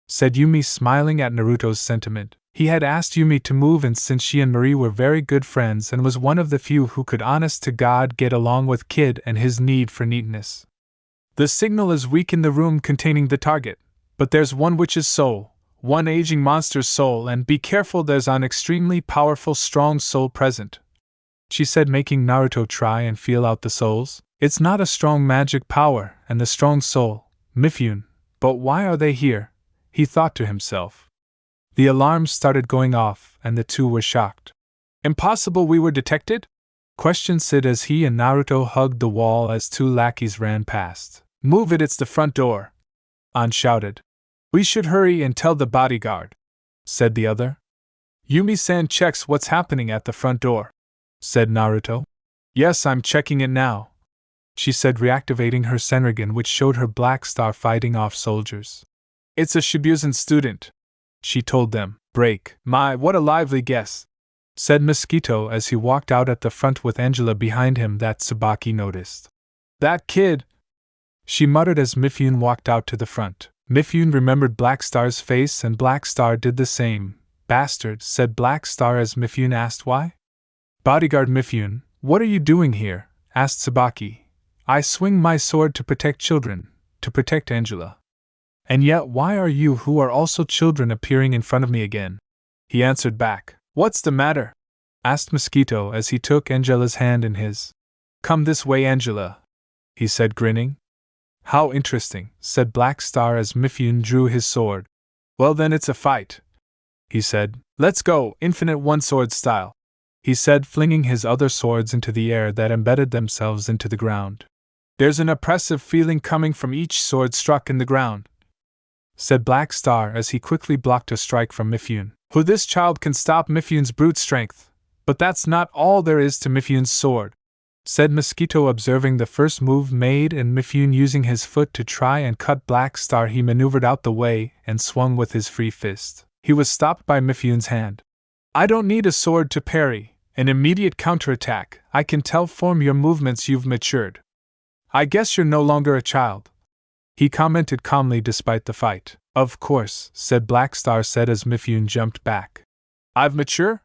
said Yumi, smiling at Naruto's sentiment. He had asked Yumi to move in since she and Marie were very good friends and was one of the few who could honest to God get along with Kid and his need for neatness. "The signal is weak in the room containing the target, but there's one witch's soul, one aging monster's soul, and be careful, there's an extremely powerful strong soul present," she said, making Naruto try and feel out the souls. "It's not a strong magic power and the strong soul, Mifune, but why are they here?" he thought to himself. The alarms started going off, and the two were shocked. "Impossible, we were detected?" questioned Sid as he and Naruto hugged the wall as two lackeys ran past. "Move it, it's the front door," An shouted. "We should hurry and tell the bodyguard," said the other. "Yumi-san checks what's happening at the front door," said Naruto. "Yes, I'm checking it now," she said, reactivating her Senrigan, which showed her Black Star fighting off soldiers. "It's a Shibusan student," she told them. "Break. My, what a lively guess," said Mosquito as he walked out at the front with Angela behind him that Tsubaki noticed. "That kid," she muttered as Mifune walked out to the front. Mifune remembered Black Star's face and Black Star did the same. "Bastard," said Black Star as Mifune asked why. "Bodyguard Mifune, what are you doing here?" asked Tsubaki. "I swing my sword to protect children, to protect Angela." "And yet why are you, who are also children, appearing in front of me again?" he answered back. "What's the matter?" asked Mosquito as he took Angela's hand in his. "Come this way, Angela," he said, grinning. "How interesting," said Black Star as Mifune drew his sword. "Well then, it's a fight," he said. "Let's go, infinite one-sword style," he said, flinging his other swords into the air that embedded themselves into the ground. "There's an oppressive feeling coming from each sword struck in the ground," said Black Star as he quickly blocked a strike from Mifune. "Who this child can stop Mifune's brute strength, but that's not all there is to Mifune's sword," said Mosquito, observing the first move made and Mifune using his foot to try and cut Black Star. He maneuvered out the way and swung with his free fist. He was stopped by Mifune's hand. "I don't need a sword to parry an immediate counterattack. I can tell from your movements you've matured. I guess you're no longer a child," he commented calmly despite the fight. "Of course," said Black Star as Mifune jumped back. "I've mature?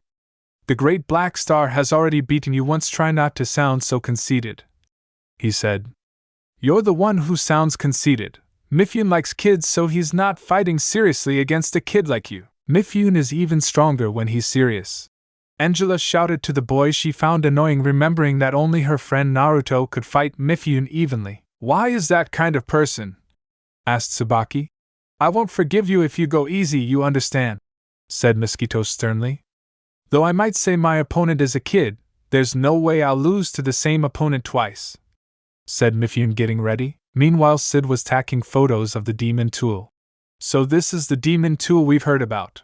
The great Black Star has already beaten you once. Try not to sound so conceited," he said. "You're the one who sounds conceited," Mifune likes kids, so he's not fighting seriously against a kid like you. Mifune is even stronger when he's serious. Angela shouted to the boy she found annoying, remembering that only her friend Naruto could fight Mifune evenly. Why is that kind of person? Asked Tsubaki. I won't forgive you if you go easy, you understand, said Mosquito sternly. Though I might say my opponent is a kid, there's no way I'll lose to the same opponent twice, said Mifune, getting ready. Meanwhile, Sid was tacking photos of the demon tool. So this is the demon tool we've heard about.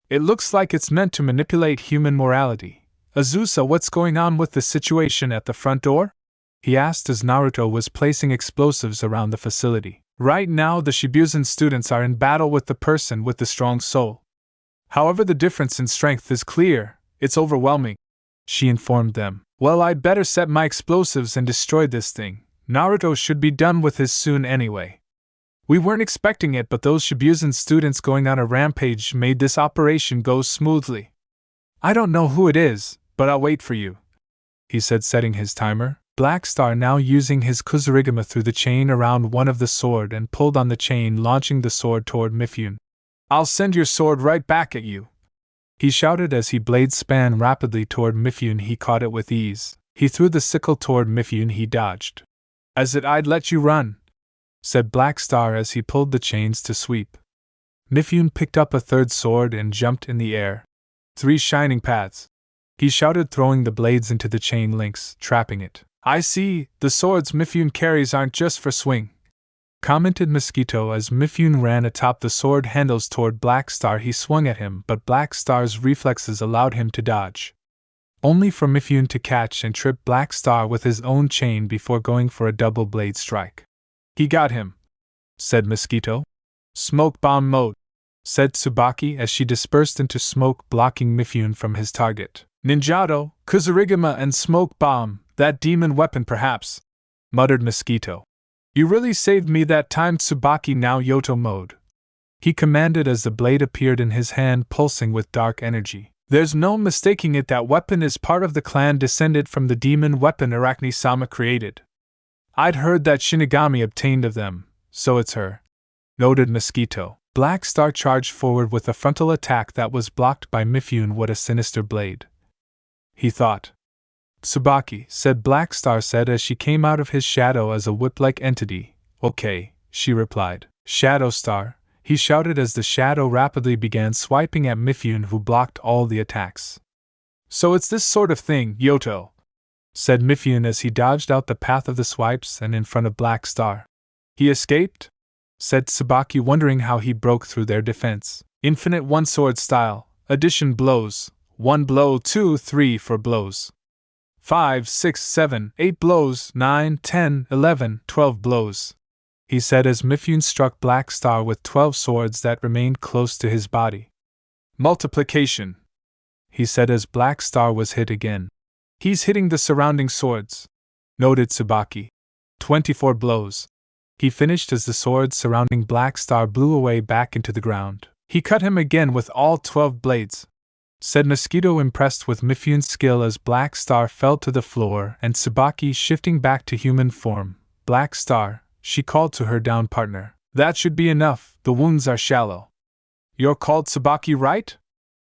It looks like it's meant to manipulate human morality. Azusa, what's going on with the situation at the front door? He asked as Naruto was placing explosives around the facility. Right now, the Shibuzen students are in battle with the person with the strong soul. However, the difference in strength is clear. It's overwhelming, she informed them. Well, I'd better set my explosives and destroy this thing. Naruto should be done with his soon anyway. We weren't expecting it, but those Shibuzen students going on a rampage made this operation go smoothly. I don't know who it is, but I'll wait for you, he said, setting his timer. Black Star now using his Kuzurigama threw the chain around one of the sword and pulled on the chain, launching the sword toward Mifune. I'll send your sword right back at you, he shouted as he blade span rapidly toward Mifune. He caught it with ease. He threw the sickle toward Mifune. He dodged. As it, I'd let you run, said Black Star as he pulled the chains to sweep. Mifune picked up a third sword and jumped in the air. 3 shining paths, he shouted, throwing the blades into the chain links, trapping it. I see, the swords Mifune carries aren't just for swing, commented Mosquito as Mifune ran atop the sword handles toward Black Star. He swung at him, but Black Star's reflexes allowed him to dodge, only for Mifune to catch and trip Black Star with his own chain before going for a double blade strike. He got him, said Mosquito. Smoke bomb mode, said Tsubaki as she dispersed into smoke, blocking Mifune from his target. Ninjato, Kuzurigama, and smoke bomb, that demon weapon perhaps, muttered Mosquito. You really saved me that time, Tsubaki. Now Yoto mode, he commanded as the blade appeared in his hand, pulsing with dark energy. There's no mistaking it, that weapon is part of the clan descended from the demon weapon Arachne-sama created. I'd heard that Shinigami obtained of them, so it's her, noted Mosquito. Black Star charged forward with a frontal attack that was blocked by Mifune. What a sinister blade, he thought. Tsubaki, said Black Star said as she came out of his shadow as a whip-like entity. Okay, she replied. Shadow Star, he shouted as the shadow rapidly began swiping at Mifune, who blocked all the attacks. So it's this sort of thing, Yoto, said Mifune as he dodged out the path of the swipes and in front of Black Star. He escaped? Said Tsubaki, wondering how he broke through their defense. Infinite one-sword style, addition blows, 1 blow, 2, 3 for blows. 5, 6, 7, 8 blows, 9, 10, 11, 12 blows, he said as Mifune struck Black Star with 12 swords that remained close to his body. Multiplication, he said as Black Star was hit again. He's hitting the surrounding swords, noted Tsubaki. 24 blows, he finished as the swords surrounding Black Star blew away back into the ground. He cut him again with all 12 blades, said Mosquito, impressed with Mifune's skill as Black Star fell to the floor and Tsubaki shifting back to human form. Black Star, she called to her down partner. That should be enough, the wounds are shallow. You're called Tsubaki, right?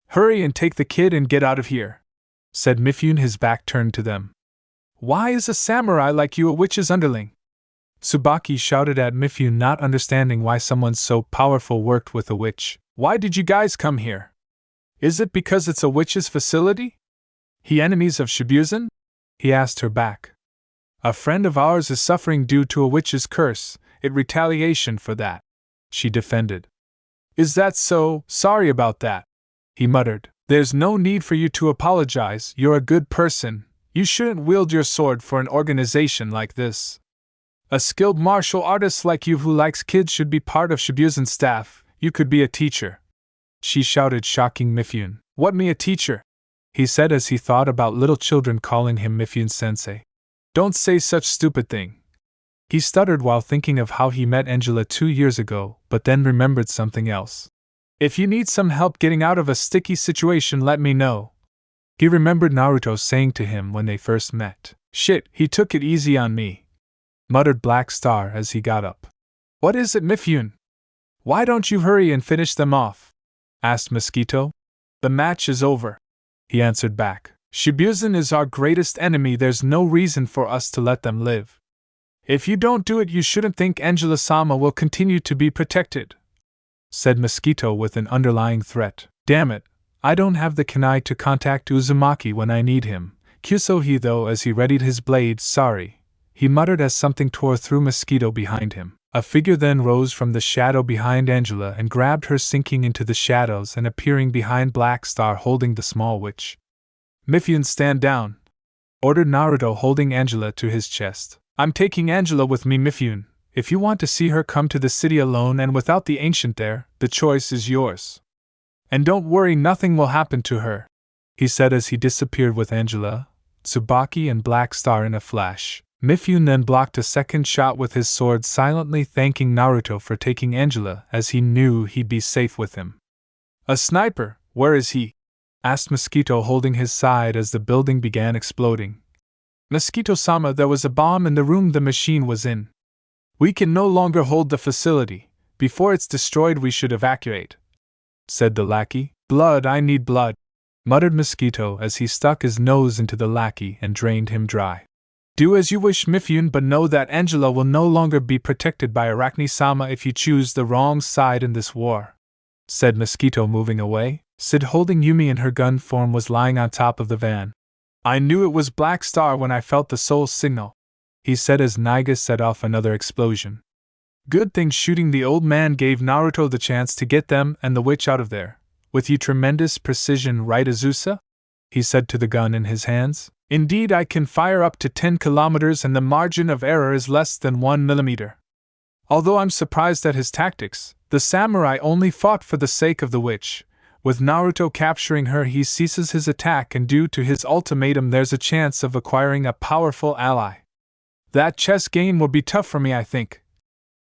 Hurry and take the kid and get out of here, said Mifune, his back turned to them. Why is a samurai like you a witch's underling? Tsubaki shouted at Mifune, not understanding why someone so powerful worked with a witch. Why did you guys come here? Is it because it's a witch's facility? He enemies of Shibuzen? He asked her back. A friend of ours is suffering due to a witch's curse, it retaliation for that, she defended. Is that so? Sorry about that, he muttered. There's no need for you to apologize, you're a good person, you shouldn't wield your sword for an organization like this. A skilled martial artist like you who likes kids should be part of Shibuzen's staff, you could be a teacher, she shouted, shocking Mifune. What, me a teacher? He said as he thought about little children calling him Mifune-sensei. Don't say such stupid thing. He stuttered while thinking of how he met Angela 2 years ago, but then remembered something else. If you need some help getting out of a sticky situation, let me know. He remembered Naruto saying to him when they first met. Shit, he took it easy on me, muttered Black Star as he got up. What is it, Mifune? Why don't you hurry and finish them off? Asked Mosquito. The match is over, he answered back. Shibuzen is our greatest enemy, there's no reason for us to let them live. If you don't do it, you shouldn't think Angela-sama will continue to be protected, said Mosquito with an underlying threat. Damn it, I don't have the kunai to contact Uzumaki when I need him. Kusohi, though, as he readied his blade, sorry, he muttered as something tore through Mosquito behind him. A figure then rose from the shadow behind Angela and grabbed her, sinking into the shadows and appearing behind Black Star holding the small witch. Mifune, stand down, ordered Naruto, holding Angela to his chest. I'm taking Angela with me, Mifune. If you want to see her come to the city alone and without the ancient there, the choice is yours. And don't worry, nothing will happen to her, he said as he disappeared with Angela, Tsubaki and Black Star in a flash. Mifune then blocked a second shot with his sword, silently thanking Naruto for taking Angela, as he knew he'd be safe with him. A sniper, where is he? Asked Mosquito, holding his side as the building began exploding. Mosquito-sama, there was a bomb in the room the machine was in. We can no longer hold the facility. Before it's destroyed, we should evacuate, said the lackey. Blood, I need blood, muttered Mosquito as he stuck his nose into the lackey and drained him dry. Do as you wish, Mifune, but know that Angela will no longer be protected by Arachne-sama if you choose the wrong side in this war, said Mosquito, moving away. Sid, holding Yumi in her gun form, was lying on top of the van. I knew it was Black Star when I felt the soul signal, he said as Naiga set off another explosion. Good thing shooting the old man gave Naruto the chance to get them and the witch out of there. With you tremendous precision, right, Azusa? He said to the gun in his hands. Indeed, I can fire up to 10 kilometers and the margin of error is less than 1 millimeter. Although I'm surprised at his tactics, the samurai only fought for the sake of the witch. With Naruto capturing her, he ceases his attack, and due to his ultimatum there's a chance of acquiring a powerful ally. That chess game will be tough for me, I think,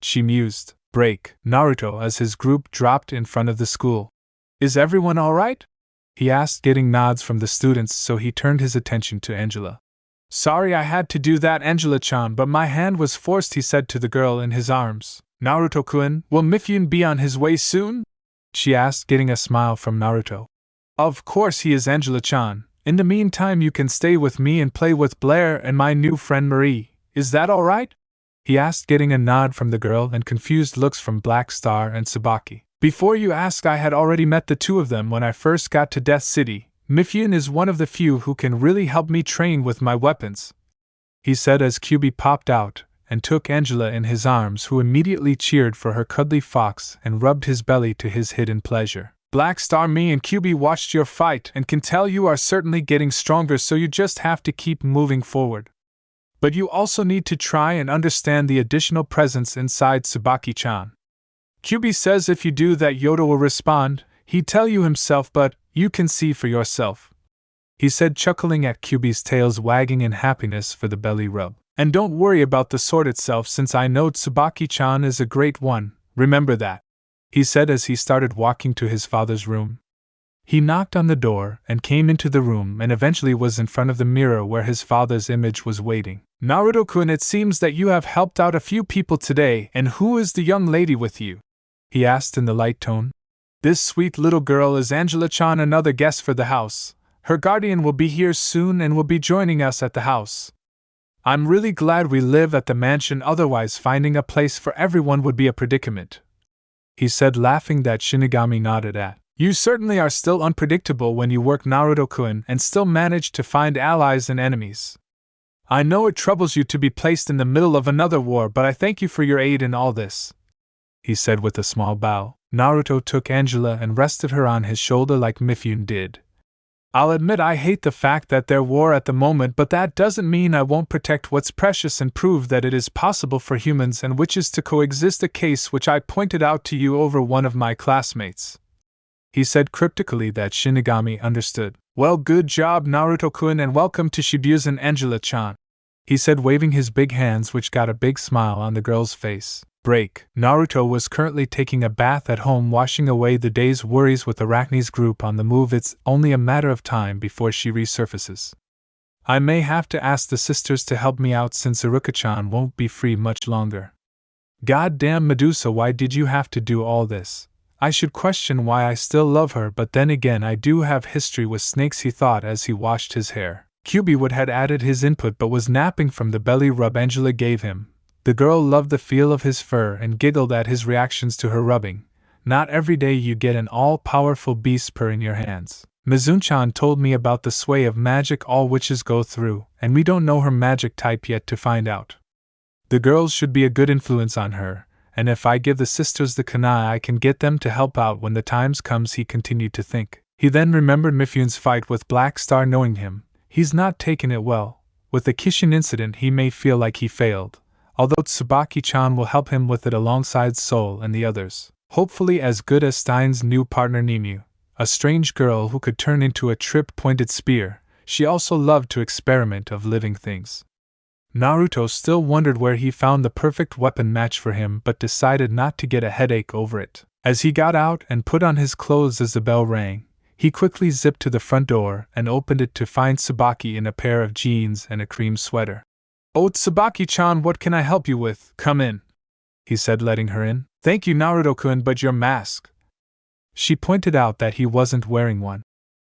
she mused. Break, Naruto, as his group dropped in front of the school. Is everyone all right? He asked, getting nods from the students, so he turned his attention to Angela. Sorry I had to do that, Angela-chan, but my hand was forced, he said to the girl in his arms. Naruto-kun, will Mifune be on his way soon? She asked, getting a smile from Naruto. Of course he is, Angela-chan. In the meantime, you can stay with me and play with Blair and my new friend Marie. Is that all right? He asked, getting a nod from the girl and confused looks from Black Star and Tsubaki. Before you ask, I had already met the two of them when I first got to Death City. Mifune is one of the few who can really help me train with my weapons, he said as Kyubi popped out and took Angela in his arms, who immediately cheered for her cuddly fox and rubbed his belly to his hidden pleasure. Black Star, me and Kyubi watched your fight and can tell you are certainly getting stronger, so you just have to keep moving forward. But you also need to try and understand the additional presence inside Tsubaki-chan. Kyubi says if you do that, Yoda will respond. He'd tell you himself, but you can see for yourself, he said, chuckling at Kyubi's tails wagging in happiness for the belly rub. And don't worry about the sword itself, since I know Tsubaki-chan is a great one, remember that, he said as he started walking to his father's room. He knocked on the door and came into the room and eventually was in front of the mirror where his father's image was waiting. Naruto-kun, it seems that you have helped out a few people today, and who is the young lady with you? He asked in the light tone. This sweet little girl is Angela-chan, another guest for the house. Her guardian will be here soon and will be joining us at the house. I'm really glad we live at the mansion, otherwise finding a place for everyone would be a predicament, he said, laughing. That Shinigami nodded at. You certainly are still unpredictable when you work, Naruto-kun, and still manage to find allies and enemies. I know it troubles you to be placed in the middle of another war, but I thank you for your aid in all this, he said with a small bow. Naruto took Angela and rested her on his shoulder like Mifune did. I'll admit I hate the fact that they're war at the moment, but that doesn't mean I won't protect what's precious and prove that it is possible for humans and witches to coexist, a case which I pointed out to you over one of my classmates, he said cryptically. That Shinigami understood. Well, good job, Naruto-kun, and welcome to Shibuzen, Angela-chan, he said, waving his big hands, which got a big smile on the girl's face. Break. Naruto was currently taking a bath at home, washing away the day's worries with Arachne's group on the move. It's only a matter of time before she resurfaces. I may have to ask the sisters to help me out since Iruka-chan won't be free much longer. God damn Medusa, why did you have to do all this? I should question why I still love her, but then again I do have history with snakes, he thought as he washed his hair. Cubewood had added his input but was napping from the belly rub Angela gave him. The girl loved the feel of his fur and giggled at his reactions to her rubbing. Not every day you get an all-powerful beast purr in your hands. Mizun-chan told me about the sway of magic all witches go through, and we don't know her magic type yet to find out. The girls should be a good influence on her, and if I give the sisters the kunai I can get them to help out when the times comes, he continued to think. He then remembered Mifyun's fight with Black Star. Knowing him, he's not taken it well. With the Kishin incident he may feel like he failed, although Tsubaki-chan will help him with it alongside Sol and the others. Hopefully as good as Stein's new partner Nimue, a strange girl who could turn into a trip-pointed spear. She also loved to experiment of living things. Naruto still wondered where he found the perfect weapon match for him but decided not to get a headache over it. As he got out and put on his clothes as the bell rang, he quickly zipped to the front door and opened it to find Tsubaki in a pair of jeans and a cream sweater. "Oh, Tsubaki-chan, what can I help you with? Come in," he said, letting her in. "Thank you, Naruto-kun, but your mask." She pointed out that he wasn't wearing one.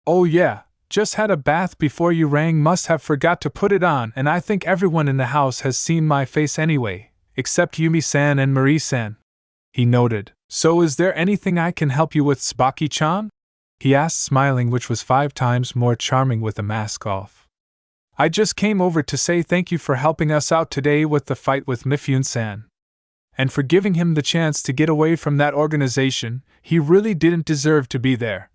"Oh yeah, just had a bath before you rang, must have forgot to put it on, and I think everyone in the house has seen my face anyway, except Yumi-san and Marie-san," he noted. "So is there anything I can help you with, Tsubaki-chan?" he asked, smiling, which was 5 times more charming with the mask off. "I just came over to say thank you for helping us out today with the fight with Mifyun-san. And for giving him the chance to get away from that organization. He really didn't deserve to be there,"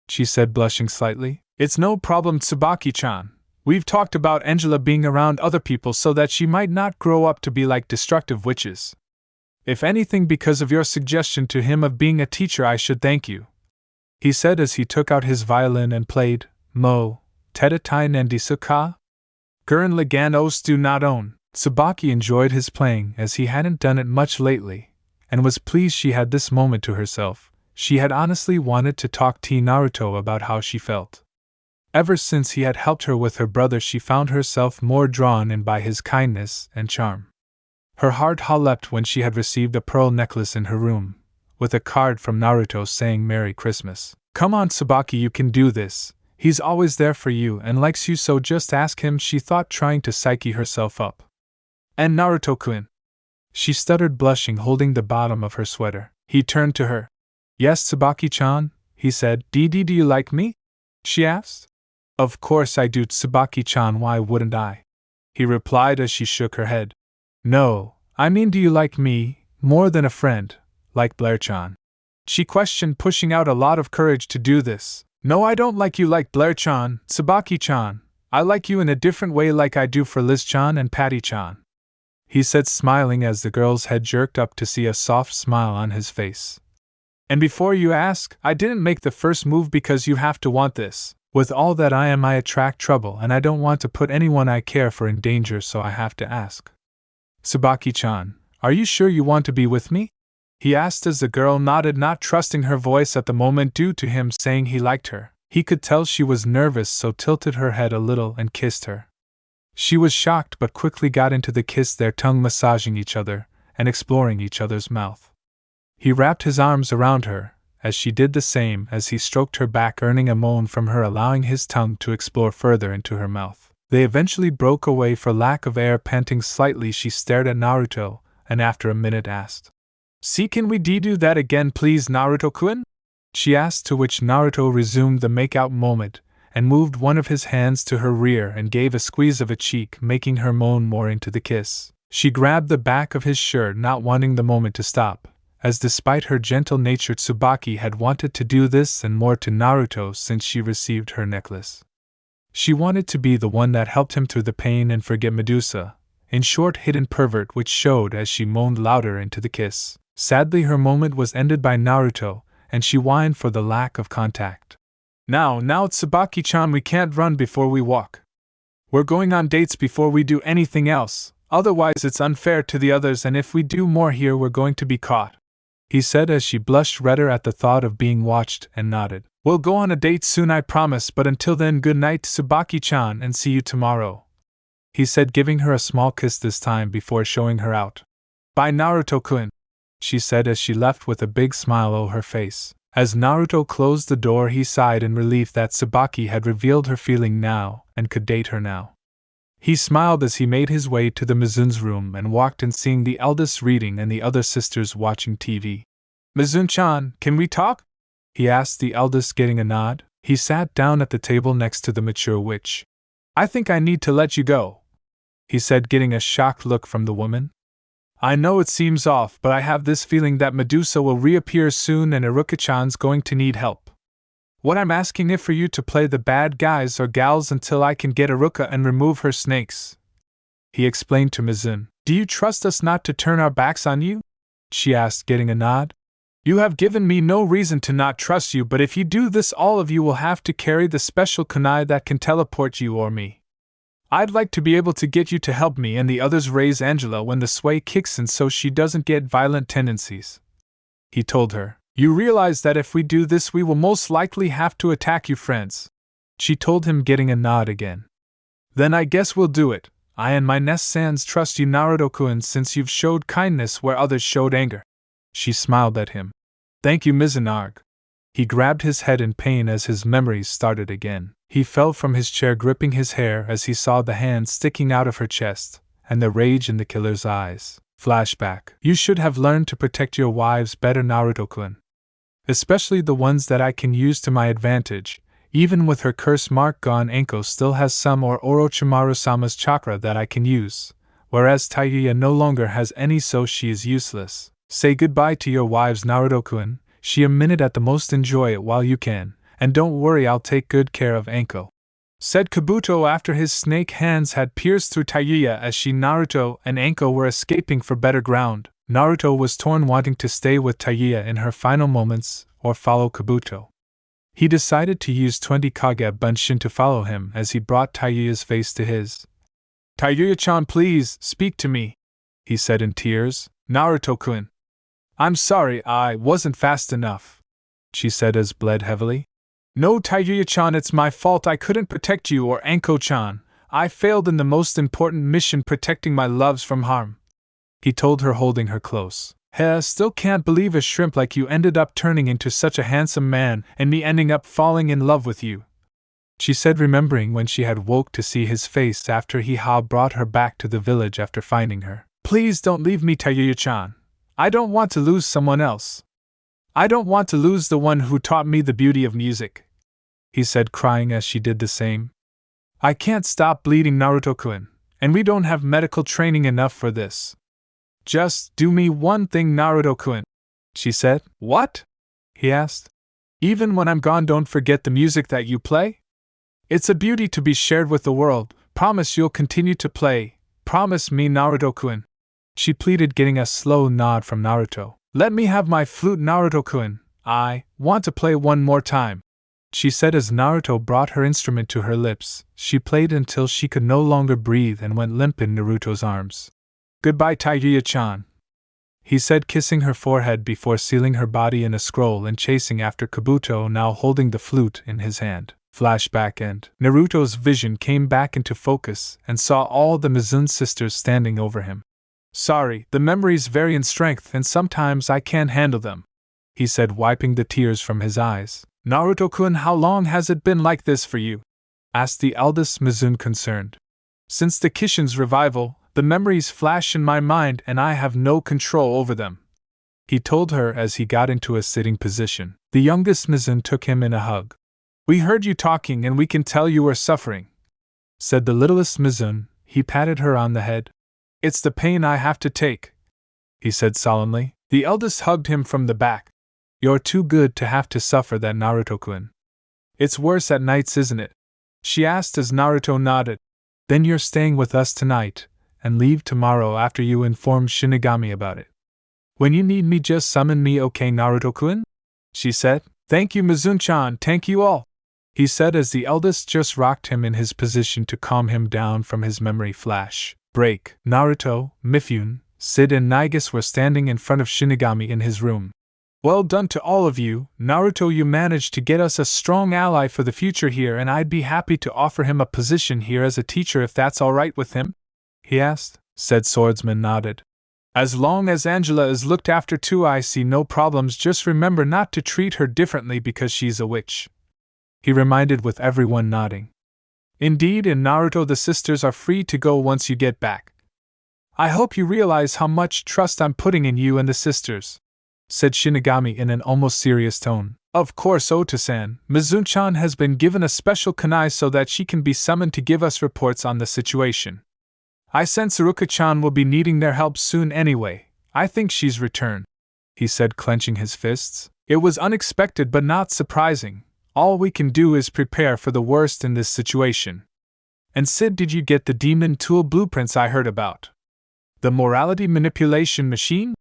she said, blushing slightly. "It's no problem, Tsubaki-chan. We've talked about Angela being around other people so that she might not grow up to be like destructive witches. If anything, because of your suggestion to him of being a teacher, I should thank you," he said as he took out his violin and played Mo, Tedatai Nandisuka? Gurren Lagann Os do not own. Tsubaki enjoyed his playing as he hadn't done it much lately, and was pleased she had this moment to herself. She had honestly wanted to talk to Naruto about how she felt. Ever since he had helped her with her brother, she found herself more drawn in by his kindness and charm. Her heart leapt when she had received a pearl necklace in her room, with a card from Naruto saying Merry Christmas. "Come on, Tsubaki, you can do this. He's always there for you and likes you, so just ask him," she thought, trying to psyche herself up. "And Naruto-kun," she stuttered, blushing, holding the bottom of her sweater. He turned to her. "Yes, Tsubaki-chan," he said. Do you like me?" she asked. "Of course I do, Tsubaki-chan, why wouldn't I?" he replied as she shook her head. "No, I mean, do you like me, more than a friend, like Blair-chan?" she questioned, pushing out a lot of courage to do this. "No, I don't like you like Blair-chan, Tsubaki-chan. I like you in a different way, like I do for Liz-chan and Patty-chan," he said, smiling as the girl's head jerked up to see a soft smile on his face. "And before you ask, I didn't make the first move because you have to want this. With all that I am, I attract trouble, and I don't want to put anyone I care for in danger, so I have to ask. Tsubaki-chan, are you sure you want to be with me?" he asked as the girl nodded, not trusting her voice at the moment due to him saying he liked her. He could tell she was nervous, so tilted her head a little and kissed her. She was shocked but quickly got into the kiss, their tongue massaging each other and exploring each other's mouth. He wrapped his arms around her, as she did the same as he stroked her back, earning a moan from her, allowing his tongue to explore further into her mouth. They eventually broke away for lack of air. Panting slightly, she stared at Naruto, and after a minute asked, "See, can we do that again, please, Naruto-kun?" she asked, to which Naruto resumed the make-out moment, and moved one of his hands to her rear and gave a squeeze of a cheek, making her moan more into the kiss. She grabbed the back of his shirt, not wanting the moment to stop, as despite her gentle nature, Tsubaki had wanted to do this and more to Naruto since she received her necklace. She wanted to be the one that helped him through the pain and forget Medusa, in short, hidden pervert, which showed as she moaned louder into the kiss. Sadly, her moment was ended by Naruto, and she whined for the lack of contact. Now, Tsubaki-chan, we can't run before we walk. We're going on dates before we do anything else, otherwise it's unfair to the others, and if we do more here we're going to be caught," he said as she blushed redder at the thought of being watched, and nodded. "We'll go on a date soon, I promise, but until then, good night, Tsubaki-chan, and see you tomorrow," he said, giving her a small kiss this time before showing her out. Bye Naruto-kun, she said as she left with a big smile on her face. As Naruto closed the door, he sighed in relief that Tsubaki had revealed her feeling now and could date her now. He smiled as he made his way to the Mizun's room and walked in, seeing the eldest reading and the other sisters watching TV. Mizun-chan, can we talk? He asked the eldest, getting a nod. He sat down at the table next to the mature witch. I think I need to let you go, he said, getting a shocked look from the woman. I know it seems off, but I have this feeling that Medusa will reappear soon and Iruka-chan's going to need help. What I'm asking is for you to play the bad guys or gals until I can get Iruka and remove her snakes, he explained to Mizun. Do you trust us not to turn our backs on you? She asked, getting a nod. You have given me no reason to not trust you, but if you do this, all of you will have to carry the special kunai that can teleport you or me. I'd like to be able to get you to help me and the others raise Angela when the sway kicks in so she doesn't get violent tendencies, he told her. You realize that if we do this, we will most likely have to attack you, friends, she told him, getting a nod again. Then I guess we'll do it. I and my Ness-sans trust you, Naruto-kun, since you've showed kindness where others showed anger. She smiled at him. Thank you, Mizunarg. He grabbed his head in pain as his memories started again. He fell from his chair, gripping his hair as he saw the hand sticking out of her chest, and the rage in the killer's eyes. Flashback. You should have learned to protect your wives better, Naruto-kun. Especially the ones that I can use to my advantage. Even with her curse mark gone, Anko still has some or Orochimaru-sama's chakra that I can use, whereas Taiuya no longer has any, so she is useless. Say goodbye to your wives, Naruto-kun. She a minute at the most, enjoy it while you can, and don't worry, I'll take good care of Anko, said Kabuto after his snake hands had pierced through Taiuya as she, Naruto, and Anko were escaping for better ground. Naruto was torn, wanting to stay with Taiuya in her final moments or follow Kabuto. He decided to use 20 Kage Bunshin to follow him as he brought Taiuya's face to his. Taiuya-chan, please, speak to me, he said in tears. Naruto-kun. I'm sorry, I wasn't fast enough, she said as bled heavily. No, Taiuya-chan, it's my fault. I couldn't protect you or Anko-chan. I failed in the most important mission, protecting my loves from harm, he told her, holding her close. Hey, still can't believe a shrimp like you ended up turning into such a handsome man and me ending up falling in love with you, she said, remembering when she had woke to see his face after he had brought her back to the village after finding her. Please don't leave me, Taiuya-chan. I don't want to lose someone else. I don't want to lose the one who taught me the beauty of music, he said, crying as she did the same. I can't stop bleeding, Naruto-kun, and we don't have medical training enough for this. Just do me one thing, Naruto-kun, she said. What? He asked. Even when I'm gone, don't forget the music that you play? It's a beauty to be shared with the world. Promise you'll continue to play. Promise me, Naruto-kun, she pleaded, getting a slow nod from Naruto. Let me have my flute, Naruto-kun. I want to play one more time, she said as Naruto brought her instrument to her lips. She played until she could no longer breathe and went limp in Naruto's arms. Goodbye, Taiuya-chan, he said, kissing her forehead before sealing her body in a scroll and chasing after Kabuto, now holding the flute in his hand. Flashback end. Naruto's vision came back into focus and saw all the Mizun sisters standing over him. Sorry, the memories vary in strength and sometimes I can't handle them, he said, wiping the tears from his eyes. Naruto-kun, how long has it been like this for you? Asked the eldest Mizun, concerned. Since the Kishin's revival, the memories flash in my mind and I have no control over them, he told her as he got into a sitting position. The youngest Mizun took him in a hug. We heard you talking and we can tell you are suffering, said the littlest Mizun. He patted her on the head. It's the pain I have to take, he said solemnly. The eldest hugged him from the back. You're too good to have to suffer that, Naruto-kun. It's worse at nights, isn't it? She asked as Naruto nodded. Then you're staying with us tonight, and leave tomorrow after you inform Shinigami about it. When you need me, just summon me, okay, Naruto-kun? She said. Thank you, Mizun-chan, thank you all, he said as the eldest just rocked him in his position to calm him down from his memory flash. Break. Naruto, Mifune, Sid and Nagus were standing in front of Shinigami in his room. Well done to all of you, Naruto, you managed to get us a strong ally for the future here, and I'd be happy to offer him a position here as a teacher if that's alright with him, he asked. Said swordsman nodded. As long as Angela is looked after too, I see no problems. Just remember not to treat her differently because she's a witch," he reminded, with everyone nodding. "Indeed, in Naruto the sisters are free to go once you get back. I hope you realize how much trust I'm putting in you and the sisters," said Shinigami in an almost serious tone. "Of course, Ota-san, Mizun-chan has been given a special kunai so that she can be summoned to give us reports on the situation. I sense Saruka-chan will be needing their help soon anyway. I think she's returned," he said, clenching his fists. "It was unexpected but not surprising. All we can do is prepare for the worst in this situation. And Sid, did you get the demon tool blueprints I heard about? The morality manipulation machine?"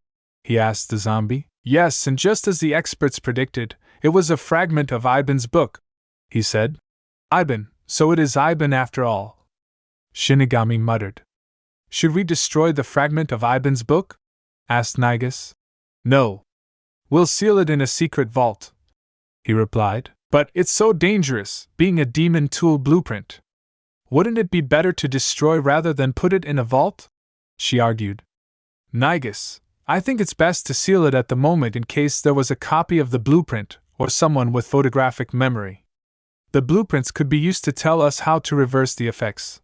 he asked the zombie. "Yes, and just as the experts predicted, it was a fragment of Iban's book," he said. "Iban, so it is Iban after all," Shinigami muttered. "Should we destroy the fragment of Iban's book?" asked Nigus. "No. We'll seal it in a secret vault," he replied. "But it's so dangerous, being a demon tool blueprint. Wouldn't it be better to destroy rather than put it in a vault?" she argued. "Nigus, I think it's best to seal it at the moment in case there was a copy of the blueprint, or someone with photographic memory. The blueprints could be used to tell us how to reverse the effects,"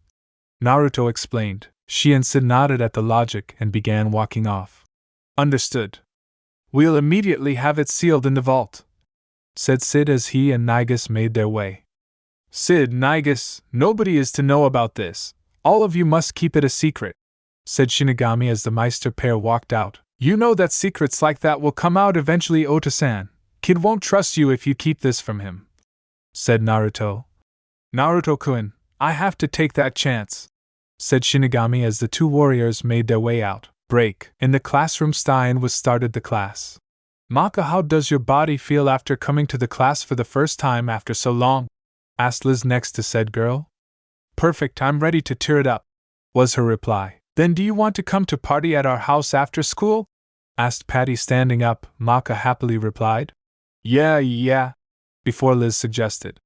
Naruto explained. She and Sid nodded at the logic and began walking off. "Understood. We'll immediately have it sealed in the vault," said Sid as he and Nigus made their way. "Sid, Nigus, nobody is to know about this. All of you must keep it a secret," said Shinigami as the Meister pair walked out. "You know that secrets like that will come out eventually, Ota-san. Kid won't trust you if you keep this from him," said Naruto. "Naruto-kun, I have to take that chance," said Shinigami as the two warriors made their way out. Break. In the classroom, Stein was started the class. "Maka, how does your body feel after coming to the class for the first time after so long?" asked Liz next to said girl. "Perfect, I'm ready to tear it up," was her reply. "Then do you want to come to party at our house after school?" asked Patty standing up. Maka happily replied. Yeah, before Liz suggested.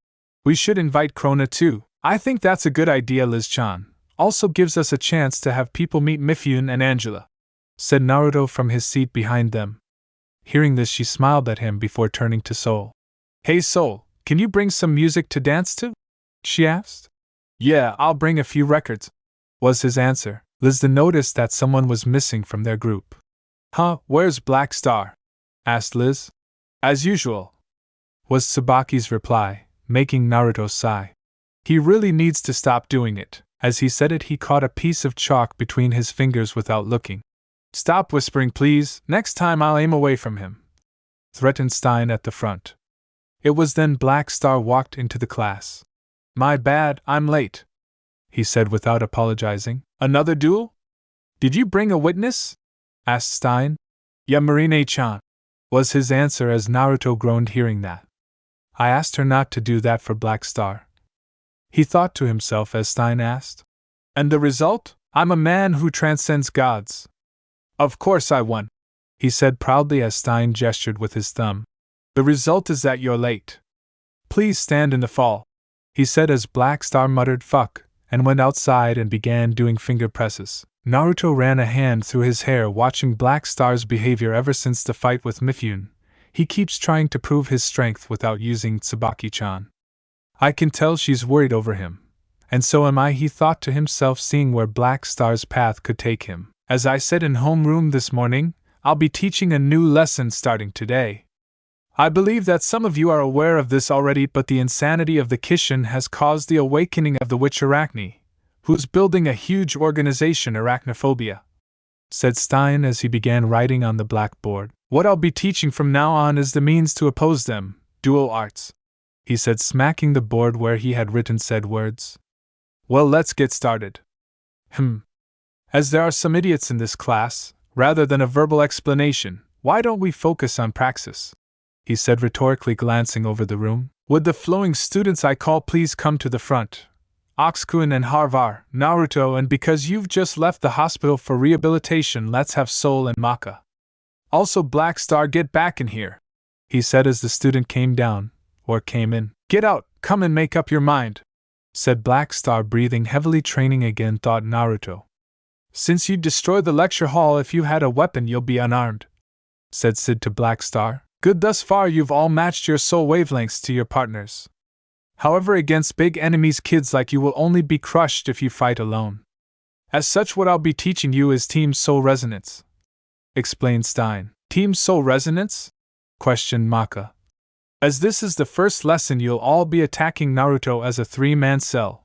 "We should invite Krona too." "I think that's a good idea, Liz-chan. Also gives us a chance to have people meet Mifune and Angela," said Naruto from his seat behind them. Hearing this, she smiled at him before turning to Soul. "Hey Soul, can you bring some music to dance to?" she asked. "Yeah, I'll bring a few records," was his answer. Liz then noticed that someone was missing from their group. "Huh, where's Black Star?" asked Liz. "As usual," was Tsubaki's reply, making Naruto sigh. "He really needs to stop doing it." As he said it, he caught a piece of chalk between his fingers without looking. "Stop whispering, please. Next time I'll aim away from him," threatened Stein at the front. It was then Black Star walked into the class. "My bad, I'm late," he said without apologizing. "Another duel? Did you bring a witness?" asked Stein. "Yeah, Marine-chan," was his answer as Naruto groaned hearing that. "I asked her not to do that for Black Star," he thought to himself as Stein asked. "And the result? I'm a man who transcends gods. Of course I won," he said proudly as Stein gestured with his thumb. "The result is that you're late. Please stand in the fall," he said as Black Star muttered fuck and went outside and began doing finger presses. Naruto ran a hand through his hair watching Black Star's behavior ever since the fight with Mifune. He keeps trying to prove his strength without using Tsubaki-chan. I can tell she's worried over him. And so am I, he thought to himself, seeing where Black Star's path could take him. As I said in homeroom this morning, I'll be teaching a new lesson starting today. I believe that some of you are aware of this already, but the insanity of the Kishin has caused the awakening of the witch Arachne, who's building a huge organization, Arachnophobia, said Stein as he began writing on the blackboard. What I'll be teaching from now on is the means to oppose them, dual arts, he said, smacking the board where he had written said words. Well, let's get started. As there are some idiots in this class, rather than a verbal explanation, why don't we focus on praxis? He said rhetorically, glancing over the room. Would the flowing students I call please come to the front? Oxkun and Harvar, Naruto, and because you've just left the hospital for rehabilitation, let's have Soul and Maka. Also Black Star, get back in here, he said as the student came down, or came in. Get out, come and make up your mind, said Black Star, breathing heavily. Training again, thought Naruto. Since you'd destroy the lecture hall if you had a weapon, you'll be unarmed, said Sid to Black Star. Good, thus far you've all matched your soul wavelengths to your partners. However, against big enemies, kids like you will only be crushed if you fight alone. As such, what I'll be teaching you is Team Soul Resonance, explained Stein. Team Soul Resonance? Questioned Maka. As this is the first lesson, you'll all be attacking Naruto as a three-man cell.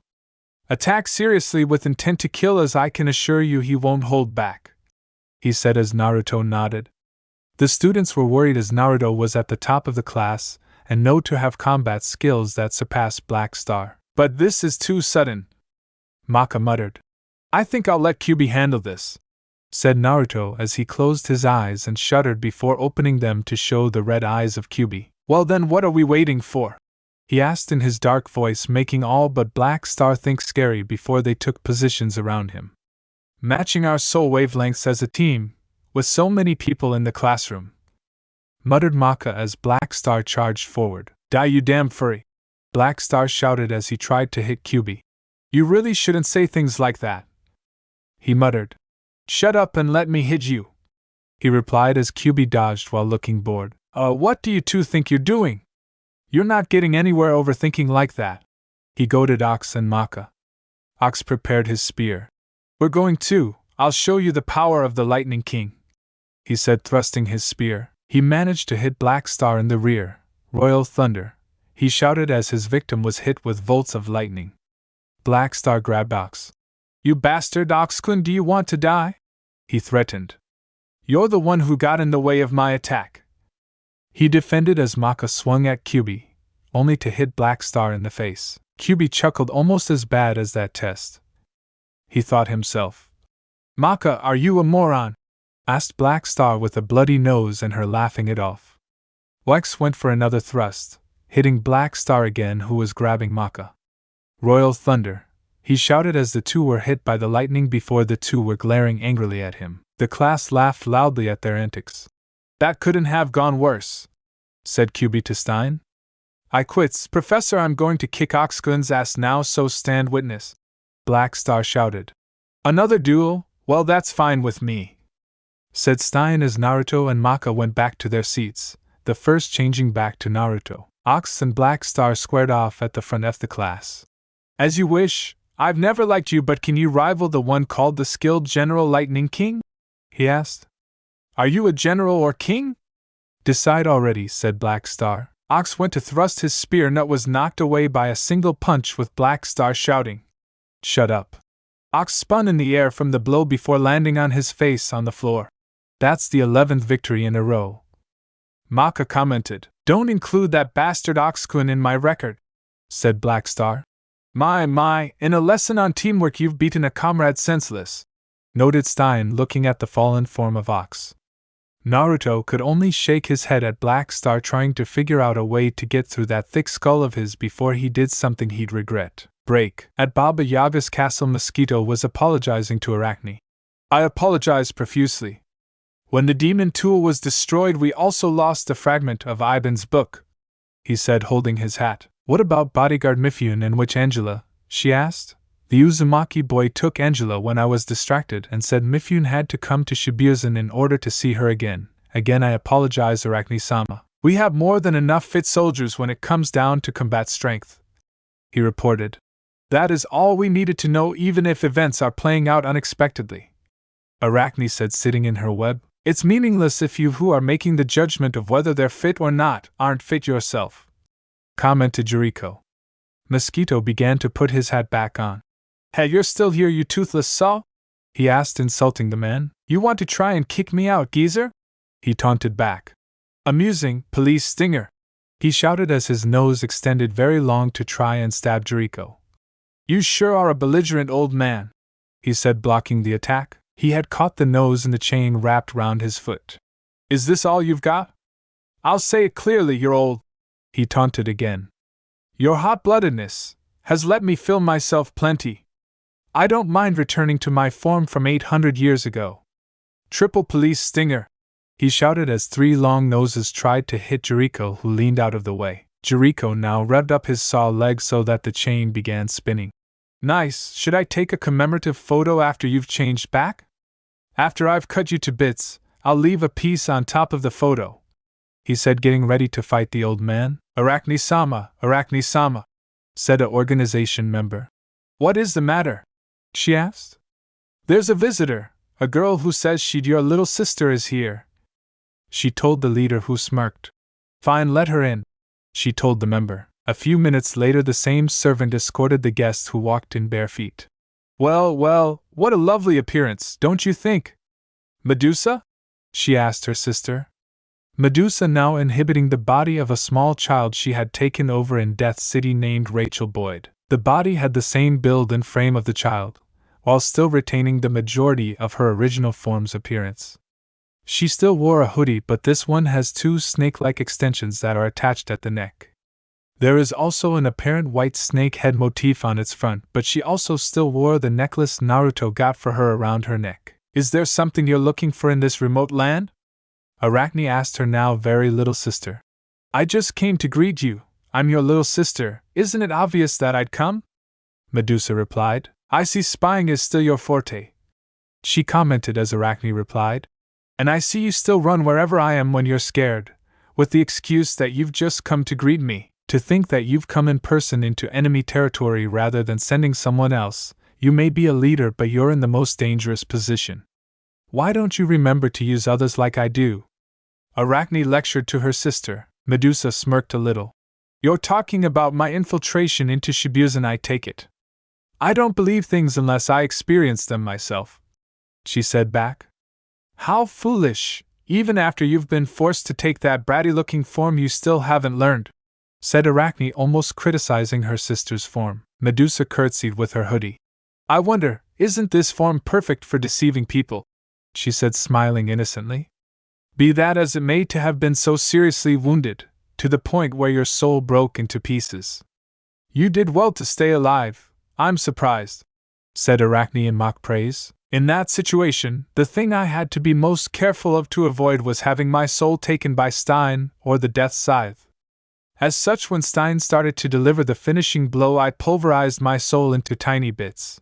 Attack seriously with intent to kill, as I can assure you he won't hold back, he said as Naruto nodded. The students were worried as Naruto was at the top of the class and known to have combat skills that surpassed Black Star. But this is too sudden, Maka muttered. I think I'll let Kyuubi handle this, said Naruto as he closed his eyes and shuddered before opening them to show the red eyes of Kyuubi. Well then, what are we waiting for? He asked in his dark voice, making all but Black Star think scary before they took positions around him. Matching our soul wavelengths as a team, with so many people in the classroom, muttered Maka as Black Star charged forward. Die, you damn furry! Black Star shouted as he tried to hit Kyuubi. You really shouldn't say things like that, he muttered. Shut up and let me hit you, he replied as Kyuubi dodged while looking bored. What do you two think you're doing? You're not getting anywhere overthinking like that, he goaded Ox and Maka. Ox prepared his spear. We're going to, I'll show you the power of the Lightning King, he said, thrusting his spear. He managed to hit Black Star in the rear. Royal Thunder, he shouted as his victim was hit with bolts of lightning. Black Star grabbed Ox. You bastard, Ox-kun, do you want to die? He threatened. You're the one who got in the way of my attack, he defended as Maka swung at Kyuubi, only to hit Black Star in the face. Kyuubi chuckled. Almost as bad as that test, he thought himself. Maka, are you a moron? Asked Black Star with a bloody nose and her laughing it off. Wax went for another thrust, hitting Black Star again, who was grabbing Maka. Royal Thunder, he shouted as the two were hit by the lightning before the two were glaring angrily at him. The class laughed loudly at their antics. That couldn't have gone worse, said Kyuubi to Stein. I quits, Professor. I'm going to kick Ox-kun's ass now, so stand witness, Black Star shouted. Another duel? Well, that's fine with me, said Stein as Naruto and Maka went back to their seats, the first changing back to Naruto. Ox and Black Star squared off at the front of the class. As you wish. I've never liked you, but can you rival the one called the skilled General Lightning King? He asked. Are you a general or king? Decide already, said Black Star. Ox went to thrust his spear, nut was knocked away by a single punch, with Black Star shouting, Shut up. Ox spun in the air from the blow before landing on his face on the floor. That's the 11th victory in a row, Maka commented. Don't include that bastard Ox-kun in my record, said Black Star. My, in a lesson on teamwork you've beaten a comrade senseless, noted Stein, looking at the fallen form of Ox. Naruto could only shake his head at Black Star, trying to figure out a way to get through that thick skull of his before he did something he'd regret. Break. At Baba Yaga's castle, Mosquito was apologizing to Arachne. I apologize profusely. When the demon tool was destroyed, we also lost a fragment of Iban's book, he said, holding his hat. What about bodyguard Mifune and Witch Angela? She asked. The Uzumaki boy took Angela when I was distracted and said Mifune had to come to Shibuya in order to see her again. Again, I apologize, Arachne-sama. We have more than enough fit soldiers when it comes down to combat strength, he reported. That is all we needed to know, even if events are playing out unexpectedly, Arachne said, sitting in her web. It's meaningless if you who are making the judgment of whether they're fit or not aren't fit yourself, commented Jericho. Mosquito began to put his hat back on. Hey, you're still here, you toothless saw? He asked, insulting the man. You want to try and kick me out, geezer? He taunted back. Amusing, police stinger, he shouted as his nose extended very long to try and stab Jericho. You sure are a belligerent old man, he said, blocking the attack. He had caught the nose in the chain wrapped round his foot. Is this all you've got? I'll say it clearly, you're old, he taunted again. Your hot-bloodedness has let me feel myself plenty. I don't mind returning to my form from 800 years ago. Triple police stinger, he shouted as three long noses tried to hit Jericho, who leaned out of the way. Jericho now revved up his saw leg so that the chain began spinning. Nice, should I take a commemorative photo after you've changed back? After I've cut you to bits, I'll leave a piece on top of the photo," he said, getting ready to fight the old man. Arachne-sama, said a organization member. "What is the matter?" she asked. "There's a visitor, a girl who says your little sister is here," she told the leader, who smirked. "Fine, let her in," she told the member. A few minutes later, the same servant escorted the guest, who walked in bare feet. Well, what a lovely appearance, don't you think? Medusa?" she asked her sister. Medusa, now inhabiting the body of a small child she had taken over in Death City named Rachel Boyd. The body had the same build and frame of the child, while still retaining the majority of her original form's appearance. She still wore a hoodie, but this one has two snake-like extensions that are attached at the neck. There is also an apparent white snake head motif on its front, but she also still wore the necklace Naruto got for her around her neck. "Is there something you're looking for in this remote land?" Arachne asked her now very little sister. "I just came to greet you. I'm your little sister. Isn't it obvious that I'd come?" Medusa replied. "I see spying is still your forte," she commented as Arachne replied. "And I see you still run wherever I am when you're scared, with the excuse that you've just come to greet me. To think that you've come in person into enemy territory rather than sending someone else. You may be a leader, but you're in the most dangerous position. Why don't you remember to use others like I do?" Arachne lectured to her sister. Medusa smirked a little. "You're talking about my infiltration into Shibuya, I take it. I don't believe things unless I experience them myself," she said back. "How foolish! Even after you've been forced to take that bratty-looking form, you still haven't learned," said Arachne, almost criticizing her sister's form. Medusa curtsied with her hoodie. "I wonder, isn't this form perfect for deceiving people?" she said, smiling innocently. "Be that as it may, to have been so seriously wounded, to the point where your soul broke into pieces. You did well to stay alive, I'm surprised," said Arachne in mock praise. "In that situation, the thing I had to be most careful of to avoid was having my soul taken by Stein or the Death Scythe. As such, when Stein started to deliver the finishing blow, I pulverized my soul into tiny bits.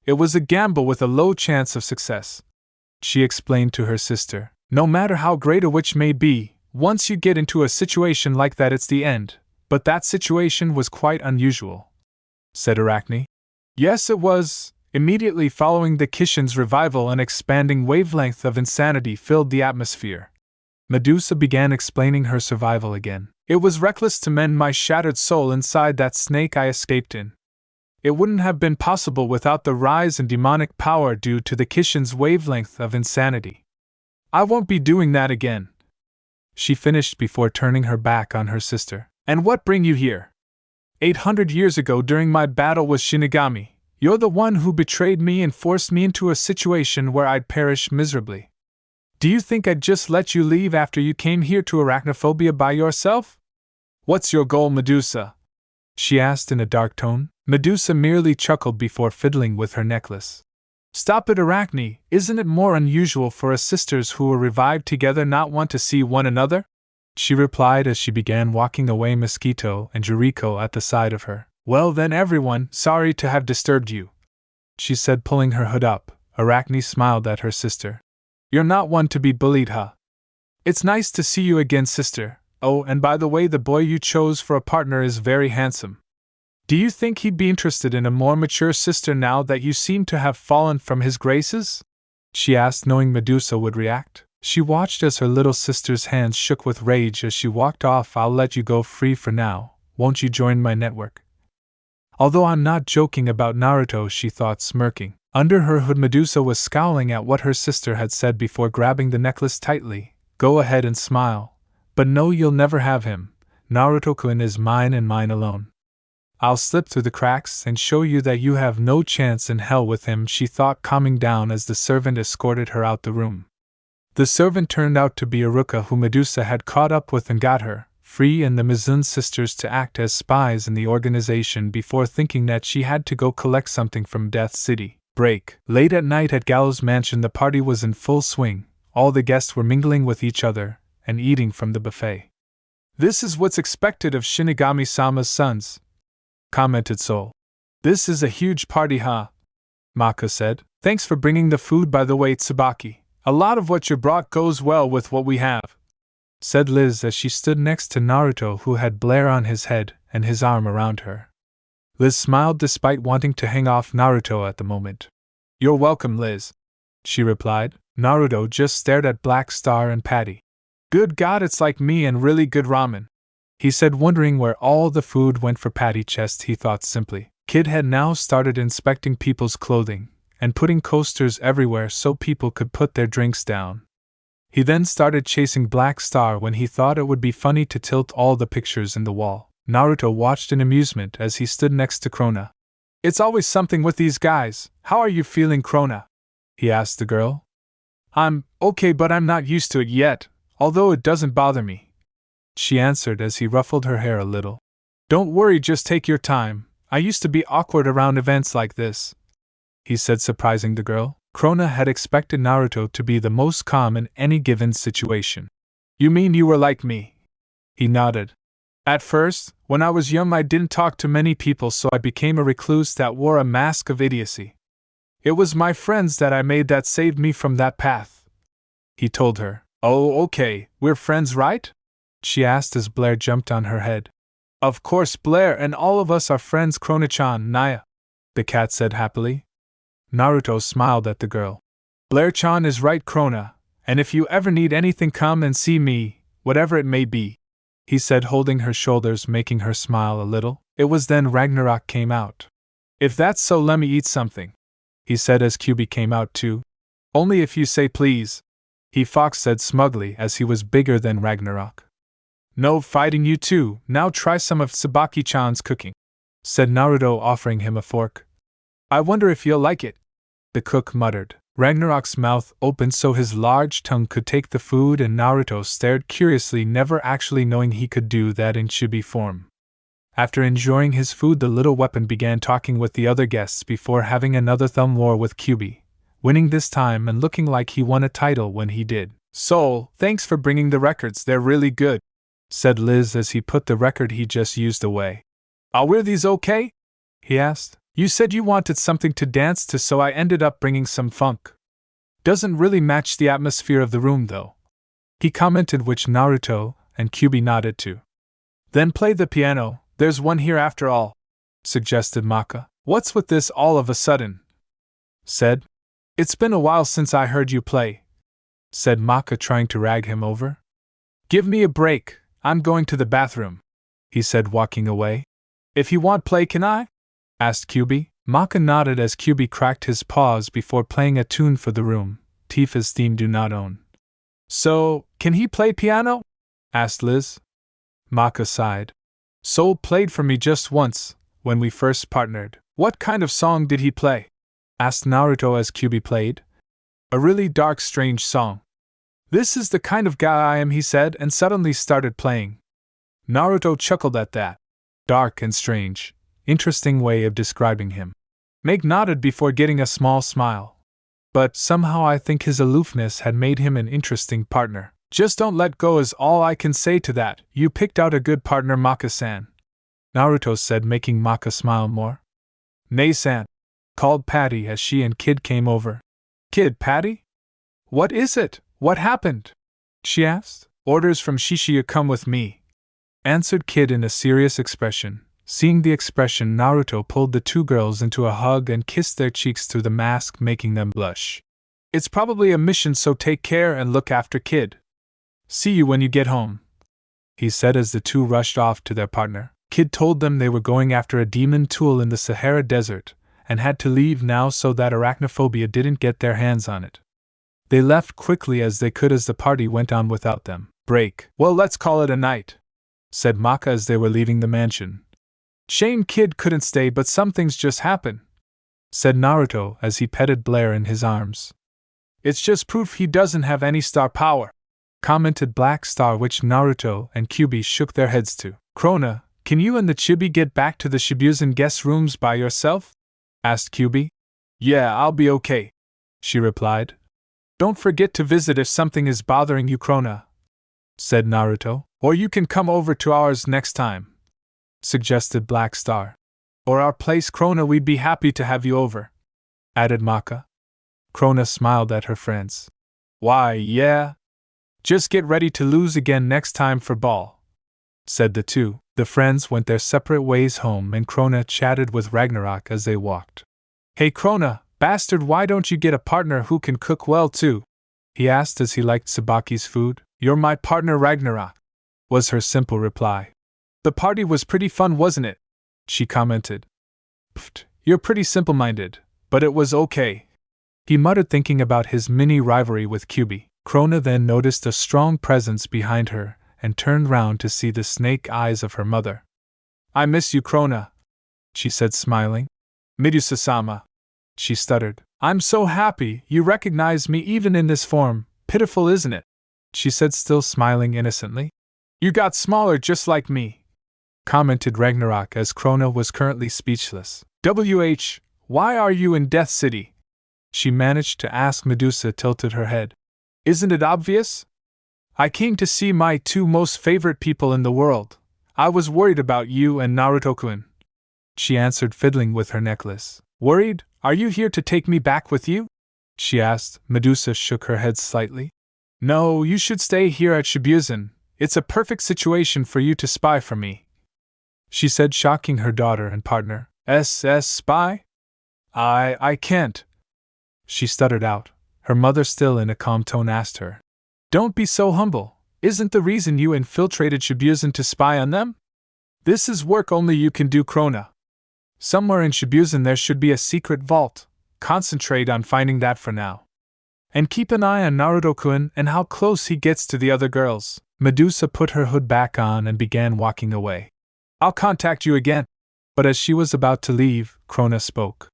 It was a gamble with a low chance of success," she explained to her sister. "No matter how great a witch may be, once you get into a situation like that, it's the end. But that situation was quite unusual," said Arachne. "Yes, it was. Immediately following the Kishin's revival, an expanding wavelength of insanity filled the atmosphere." Medusa began explaining her survival again. "It was reckless to mend my shattered soul inside that snake I escaped in. It wouldn't have been possible without the rise in demonic power due to the Kishin's wavelength of insanity. I won't be doing that again," she finished before turning her back on her sister. "And what bring you here? 800 years ago, during my battle with Shinigami, you're the one who betrayed me and forced me into a situation where I'd perish miserably. Do you think I'd just let you leave after you came here to arachnophobia by yourself? What's your goal, Medusa?" she asked in a dark tone. Medusa merely chuckled before fiddling with her necklace. "Stop it, Arachne, isn't it more unusual for us sisters who were revived together not want to see one another?" she replied as she began walking away, Mosquito and Jericho at the side of her. "Well then, everyone, sorry to have disturbed you," she said, pulling her hood up. Arachne smiled at her sister. "You're not one to be bullied, huh? It's nice to see you again, sister. Oh, and by the way, the boy you chose for a partner is very handsome. Do you think he'd be interested in a more mature sister now that you seem to have fallen from his graces?" she asked, knowing Medusa would react. She watched as her little sister's hands shook with rage as she walked off. "I'll let you go free for now, won't you join my network?" Although I'm not joking about Naruto, she thought, smirking. Under her hood, Medusa was scowling at what her sister had said before grabbing the necklace tightly. "Go ahead and smile. But no, you'll never have him. Naruto-kun is mine and mine alone. I'll slip through the cracks and show you that you have no chance in hell with him," she thought, calming down as the servant escorted her out the room. The servant turned out to be Iruka, who Medusa had caught up with and got her free, and the Mizun sisters to act as spies in the organization before thinking that she had to go collect something from Death City. Break. Late at night at Gallows Mansion, the party was in full swing. All the guests were mingling with each other and eating from the buffet. "This is what's expected of Shinigami-sama's sons," commented Sol. "This is a huge party, huh?" Maka said. Thanks for bringing the food, by the way, Tsubaki. A lot of what you brought goes well with what we have, said Liz as she stood next to Naruto, who had Blair on his head and his arm around her. Liz smiled despite wanting to hang off Naruto at the moment. You're welcome, Liz, she replied. Naruto just stared at Black Star and Patty. Good God, it's like me and really good ramen, he said, wondering where all the food went for Patty Chest. He thought simply. Kid had now started inspecting people's clothing and putting coasters everywhere so people could put their drinks down. He then started chasing Black Star when he thought it would be funny to tilt all the pictures in the wall. Naruto watched in amusement as he stood next to Krona. It's always something with these guys. How are you feeling, Krona? He asked the girl. I'm okay, but I'm not used to it yet, although it doesn't bother me, she answered as he ruffled her hair a little. Don't worry, just take your time. I used to be awkward around events like this, he said, surprising the girl. Krona had expected Naruto to be the most calm in any given situation. You mean you were like me? He nodded. At first, when I was young, I didn't talk to many people, so I became a recluse that wore a mask of idiocy. It was my friends that I made that saved me from that path, he told her. Oh, okay, we're friends, right? She asked as Blair jumped on her head. Of course, Blair and all of us are friends, Krona-chan. Naya, the cat said happily. Naruto smiled at the girl. Blair-chan is right, Krona, and if you ever need anything, come and see me, whatever it may be, he said, holding her shoulders, making her smile a little. It was then Ragnarok came out. If that's so, let me eat something, he said as Kyubi came out too. Only if you say please, he Fox said smugly as he was bigger than Ragnarok. No fighting, you two. Now try some of Tsubaki-chan's cooking, said Naruto, offering him a fork. I wonder if you'll like it, the cook muttered. Ragnarok's mouth opened so his large tongue could take the food, and Naruto stared curiously, never actually knowing he could do that in chibi form. After enjoying his food, the little weapon began talking with the other guests before having another thumb war with Kyubi, winning this time and looking like he won a title when he did. Soul, thanks for bringing the records, they're really good, said Liz as he put the record he just used away. I'll wear these, okay? He asked. You said you wanted something to dance to, so I ended up bringing some funk. Doesn't really match the atmosphere of the room, though, he commented, which Naruto and Kyubi nodded to. Then play the piano, there's one here after all, suggested Maka. What's with this all of a sudden? Said. It's been a while since I heard you play, said Maka, trying to rag him over. Give me a break, I'm going to the bathroom, he said, walking away. If you want play, can I? Asked Kyubi. Maka nodded as Kyubi cracked his paws before playing a tune for the room, Tifa's theme Do Not Own. So, can he play piano? Asked Liz. Maka sighed. Soul played for me just once, when we first partnered. What kind of song did he play? Asked Naruto as Kyubi played. A really dark, strange song. This is the kind of guy I am, he said, and suddenly started playing. Naruto chuckled at that. Dark and strange. Interesting way of describing him. Meg nodded before getting a small smile. But somehow I think his aloofness had made him an interesting partner. Just don't let go is all I can say to that. You picked out a good partner, Maka-san, Naruto said, making Maka smile more. Nei-san, called Patty as she and Kid came over. Kid, Patty? What is it? What happened? She asked. Orders from Shishiya, come with me, answered Kid in a serious expression. Seeing the expression, Naruto pulled the two girls into a hug and kissed their cheeks through the mask, making them blush. It's probably a mission, so take care and look after Kid. See you when you get home, he said as the two rushed off to their partner. Kid told them they were going after a demon tool in the Sahara Desert, and had to leave now so that arachnophobia didn't get their hands on it. They left quickly as they could as the party went on without them. Break. Well, let's call it a night, said Maka as they were leaving the mansion. Shame Kid couldn't stay, but some things just happen, said Naruto as he petted Blair in his arms. It's just proof he doesn't have any star power, commented Black Star, which Naruto and Kyubi shook their heads to. Krona, can you and the chibi get back to the Shibuyan guest rooms by yourself? Asked Kyubi. Yeah, I'll be okay, she replied. Don't forget to visit if something is bothering you, Krona, said Naruto. Or you can come over to ours next time, suggested Black Star. Or our place, Krona, we'd be happy to have you over, added Maka. Krona smiled at her friends. Why, yeah. Just get ready to lose again next time for ball, said the two. The friends went their separate ways home and Krona chatted with Ragnarok as they walked. Hey Krona, bastard, why don't you get a partner who can cook well too? He asked as he liked Tsubaki's food. You're my partner Ragnarok, was her simple reply. The party was pretty fun, wasn't it? She commented. Pfft, you're pretty simple-minded, but it was okay, he muttered, thinking about his mini rivalry with Kyubi. Krona then noticed a strong presence behind her and turned round to see the snake eyes of her mother. I miss you, Krona, she said, smiling. Medusa-sama, she stuttered. I'm so happy you recognize me even in this form. Pitiful, isn't it? She said, still smiling innocently. You got smaller just like me, commented Ragnarok as Krona was currently speechless. Why are you in Death City? She managed to ask. Medusa tilted her head. Isn't it obvious? I came to see my two most favorite people in the world. I was worried about you and Naruto-kun, she answered, fiddling with her necklace. Worried? Are you here to take me back with you? She asked. Medusa shook her head slightly. No, you should stay here at Shibuya. It's a perfect situation for you to spy for me, she said, shocking her daughter and partner. Spy? I can't, she stuttered out. Her mother, still in a calm tone, asked her. Don't be so humble. Isn't the reason you infiltrated Shibuya to spy on them? This is work only you can do, Krona. Somewhere in Shibuya there should be a secret vault. Concentrate on finding that for now. And keep an eye on Naruto-kun and how close he gets to the other girls. Medusa put her hood back on and began walking away. I'll contact you again. But as she was about to leave, Krona spoke.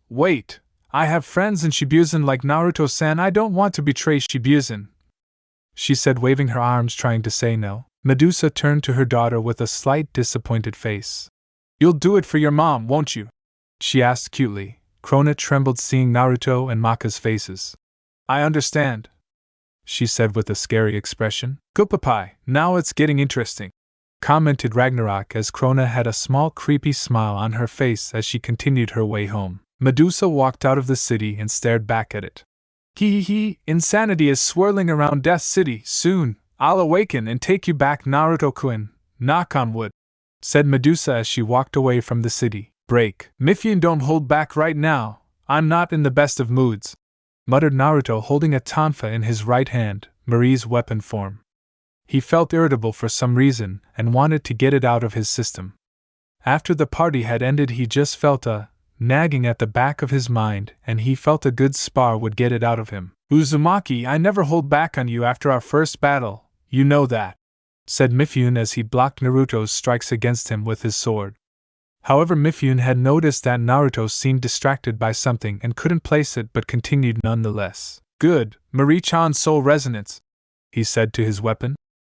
Wait. I have friends in Shibuya like Naruto-san. I don't want to betray Shibuya, she said, waving her arms, trying to say no. Medusa turned to her daughter with a slight disappointed face. You'll do it for your mom, won't you? She asked cutely. Krona trembled, seeing Naruto and Maka's faces. I understand, she said with a scary expression. Goopapai, now it's getting interesting, commented Ragnarok as Krona had a small creepy smile on her face as she continued her way home. Medusa walked out of the city and stared back at it. Insanity is swirling around Death City. Soon, I'll awaken and take you back, Naruto-kun. Knock on wood, said Medusa as she walked away from the city. Break. Mifune, don't hold back right now. I'm not in the best of moods, muttered Naruto, holding a tonfa in his right hand, Marie's weapon form. He felt irritable for some reason and wanted to get it out of his system. After the party had ended, he just felt a nagging at the back of his mind, and he felt a good spar would get it out of him. Uzumaki, I never hold back on you after our first battle, you know that, said Mifune as he blocked Naruto's strikes against him with his sword. However, Mifune had noticed that Naruto seemed distracted by something and couldn't place it, but continued nonetheless. Good, Marie-chan's soul resonance, he said to his weapon.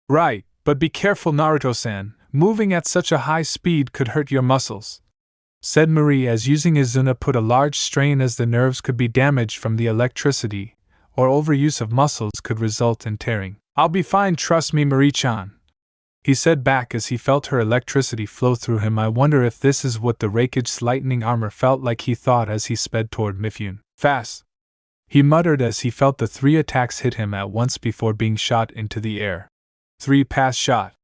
Right, but be careful, Naruto-san. Moving at such a high speed could hurt your muscles, said Marie, as using Izuna put a large strain, as the nerves could be damaged from the electricity, or overuse of muscles could result in tearing. I'll be fine, trust me, Marie-chan, he said back as he felt her electricity flow through him. I wonder if this is what the Raikage's lightning armor felt like, he thought as he sped toward Mifune. Fast, he muttered as he felt the 3 attacks hit him at once before being shot into the air. 3 pass shot,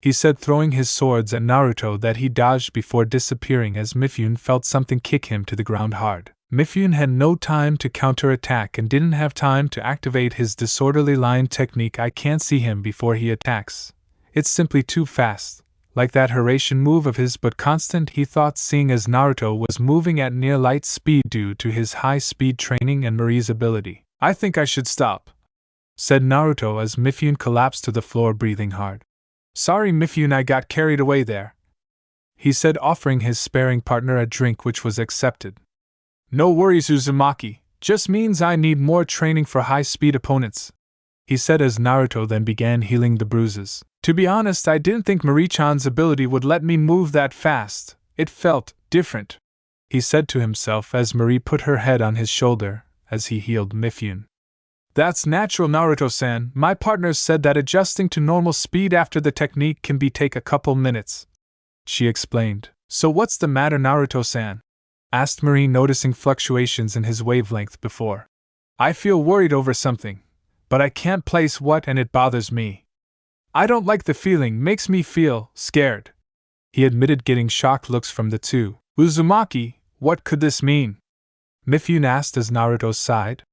he said, throwing his swords at Naruto that he dodged before disappearing as Mifune felt something kick him to the ground hard. Mifune had no time to counterattack and didn't have time to activate his disorderly line technique. I can't see him before he attacks. It's simply too fast, like that Harasian move of his, but constant, he thought, seeing as Naruto was moving at near light speed due to his high-speed training and Marie's ability. I think I should stop, said Naruto as Mifune collapsed to the floor, breathing hard. Sorry, Mifune, I got carried away there, he said, offering his sparring partner a drink, which was accepted. No worries, Uzumaki, just means I need more training for high-speed opponents, he said as Naruto then began healing the bruises. To be honest, I didn't think Marie-chan's ability would let me move that fast. It felt different, he said to himself as Marie put her head on his shoulder as he healed Mifune. That's natural, Naruto-san. My partners said that adjusting to normal speed after the technique can take a couple minutes, she explained. So what's the matter, Naruto-san? asked Marie, noticing fluctuations in his wavelength before. I feel worried over something, but I can't place what and it bothers me. I don't like the feeling, makes me feel scared. He admitted, getting shocked looks from the two. Uzumaki, what could this mean? Mifune asked as Naruto sighed.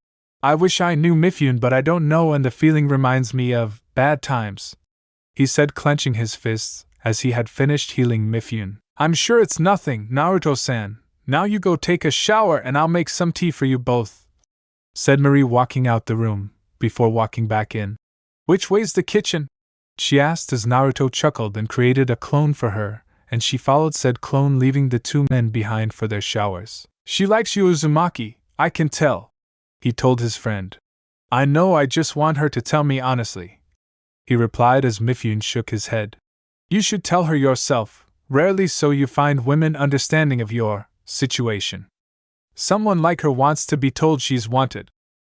I wish I knew, Mifune, but I don't know, and the feeling reminds me of bad times, he said, clenching his fists as he had finished healing Mifune. I'm sure it's nothing, Naruto-san. Now you go take a shower and I'll make some tea for you both, said Marie, walking out the room, before walking back in. Which way's the kitchen? She asked as Naruto chuckled and created a clone for her, and she followed said clone, leaving the two men behind for their showers. She likes you, Uzumaki, I can tell, he told his friend. I know, I just want her to tell me honestly, he replied as Mifune shook his head. You should tell her yourself, rarely so you find women understanding of your situation. Someone like her wants to be told she's wanted,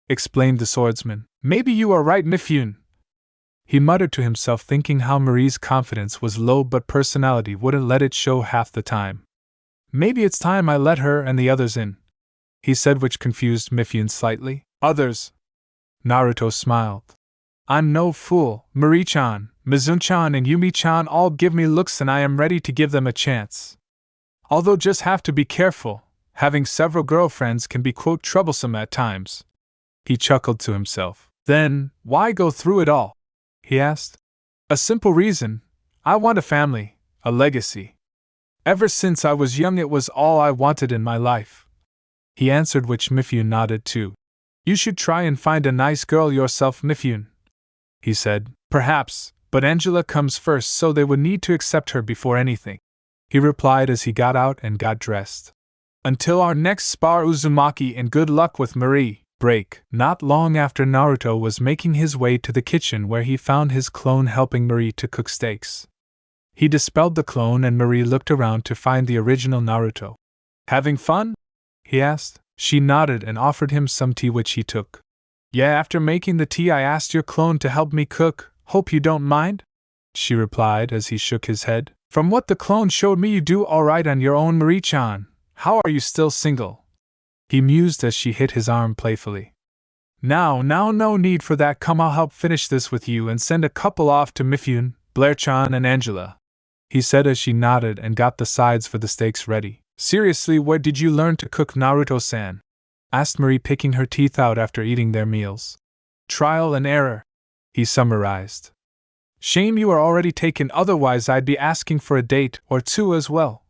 explained the swordsman. Maybe you are right, Mifune, he muttered to himself, thinking how Marie's confidence was low but personality wouldn't let it show half the time. Maybe it's time I let her and the others in, he said, which confused Mifune slightly. Others? Naruto smiled. I'm no fool. Marie-chan, Mizune-chan and Yumi-chan all give me looks and I am ready to give them a chance. Although just have to be careful, having several girlfriends can be quote troublesome at times. He chuckled to himself. Then, why go through it all? He asked. A simple reason. I want a family, a legacy. Ever since I was young it was all I wanted in my life, he answered, which Mifune nodded too. You should try and find a nice girl yourself, Mifune, he said. Perhaps, but Angela comes first, so they would need to accept her before anything, he replied as he got out and got dressed. Until our next spar, Uzumaki, and good luck with Marie. Break. Not long after, Naruto was making his way to the kitchen where he found his clone helping Marie to cook steaks. He dispelled the clone and Marie looked around to find the original Naruto. Having fun? He asked. She nodded and offered him some tea, which he took. Yeah, after making the tea I asked your clone to help me cook, hope you don't mind? She replied as he shook his head. From what the clone showed me you do alright on your own, Marie-chan. How are you still single? He mused as she hit his arm playfully. Now, no need for that, come I'll help finish this with you and send a couple off to Mifune, Blair-chan and Angela, he said as she nodded and got the sides for the steaks ready. Seriously, where did you learn to cook, Naruto-san? Asked Marie, picking her teeth out after eating their meals. Trial and error, he summarized. Shame you are already taken, otherwise I'd be asking for a date or two as well,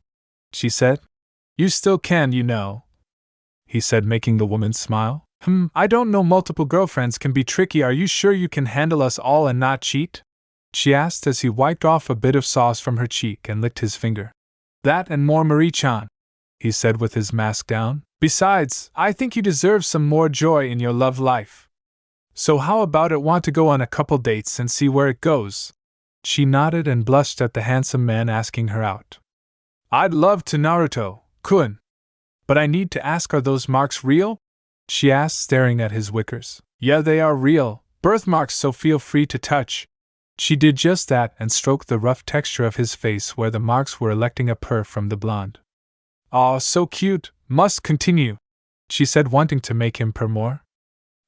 she said. You still can, you know, he said, making the woman smile. I don't know, multiple girlfriends can be tricky. Are you sure you can handle us all and not cheat? She asked as he wiped off a bit of sauce from her cheek and licked his finger. That and more, Marie-chan, he said with his mask down. Besides, I think you deserve some more joy in your love life. So how about it, want to go on a couple dates and see where it goes? She nodded and blushed at the handsome man asking her out. I'd love to, Naruto-kun. But I need to ask, are those marks real? She asked, staring at his wickers. Yeah, they are real, birthmarks, so feel free to touch. She did just that and stroked the rough texture of his face where the marks were electing a purr from the blonde. Aw, so cute, must continue, she said, wanting to make him purr more.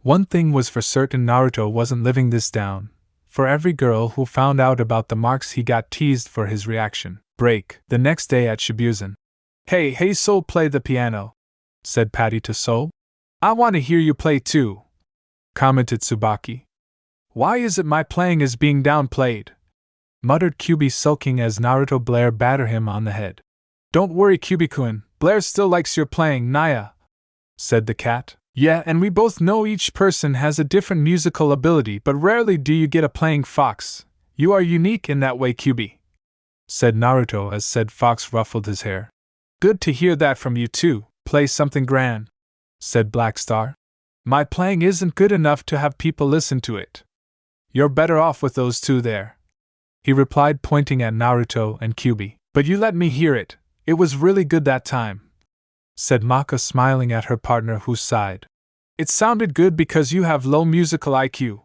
One thing was for certain, Naruto wasn't living this down. For every girl who found out about the marks he got teased for his reaction. Break. The next day at Shibuzen. Hey Soul, play the piano, said Patty to Soul. I want to hear you play too, commented Tsubaki. Why is it my playing is being downplayed? Muttered Kyubi, sulking as Naruto Blair battered him on the head. Don't worry, Kyubi-kun, Blair still likes your playing, Naya, said the cat. Yeah, and we both know each person has a different musical ability, but rarely do you get a playing fox. You are unique in that way, Kyubi, said Naruto as said fox ruffled his hair. Good to hear that from you too. Play something grand, said Black Star. My playing isn't good enough to have people listen to it. You're better off with those two there, he replied, pointing at Naruto and Kyubi. But you let me hear it. It was really good that time, said Maka, smiling at her partner, who sighed. It sounded good because you have low musical IQ,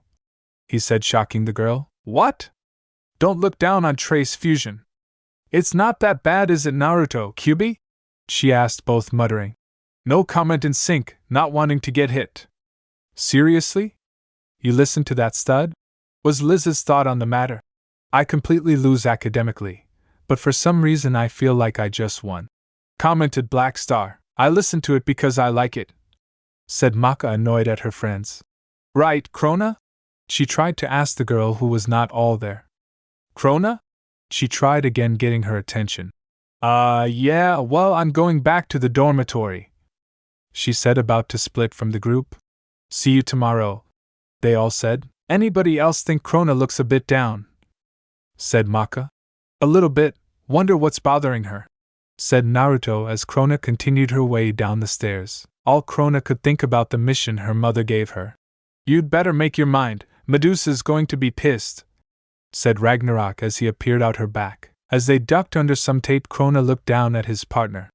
he said, shocking the girl. What? Don't look down on Trace Fusion. It's not that bad, is it, Naruto, Kyubi? she asked, both muttering. No comment in sync, not wanting to get hit. Seriously? You listened to that stud? Was Liz's thought on the matter. I completely lose academically, but for some reason I feel like I just won. Commented Black Star. I listened to it because I like it, said Maka, annoyed at her friends. Right, Krona? She tried to ask the girl who was not all there. Krona? She tried again, getting her attention. Yeah, well, I'm going back to the dormitory, she said, about to split from the group. See you tomorrow, they all said. Anybody else think Krona looks a bit down? Said Maka. A little bit, wonder what's bothering her, said Naruto as Krona continued her way down the stairs. All Krona could think about the mission her mother gave her. You'd better make your mind, Medusa's going to be pissed, said Ragnarok as he appeared out her back. As they ducked under some tape, Krona looked down at his partner.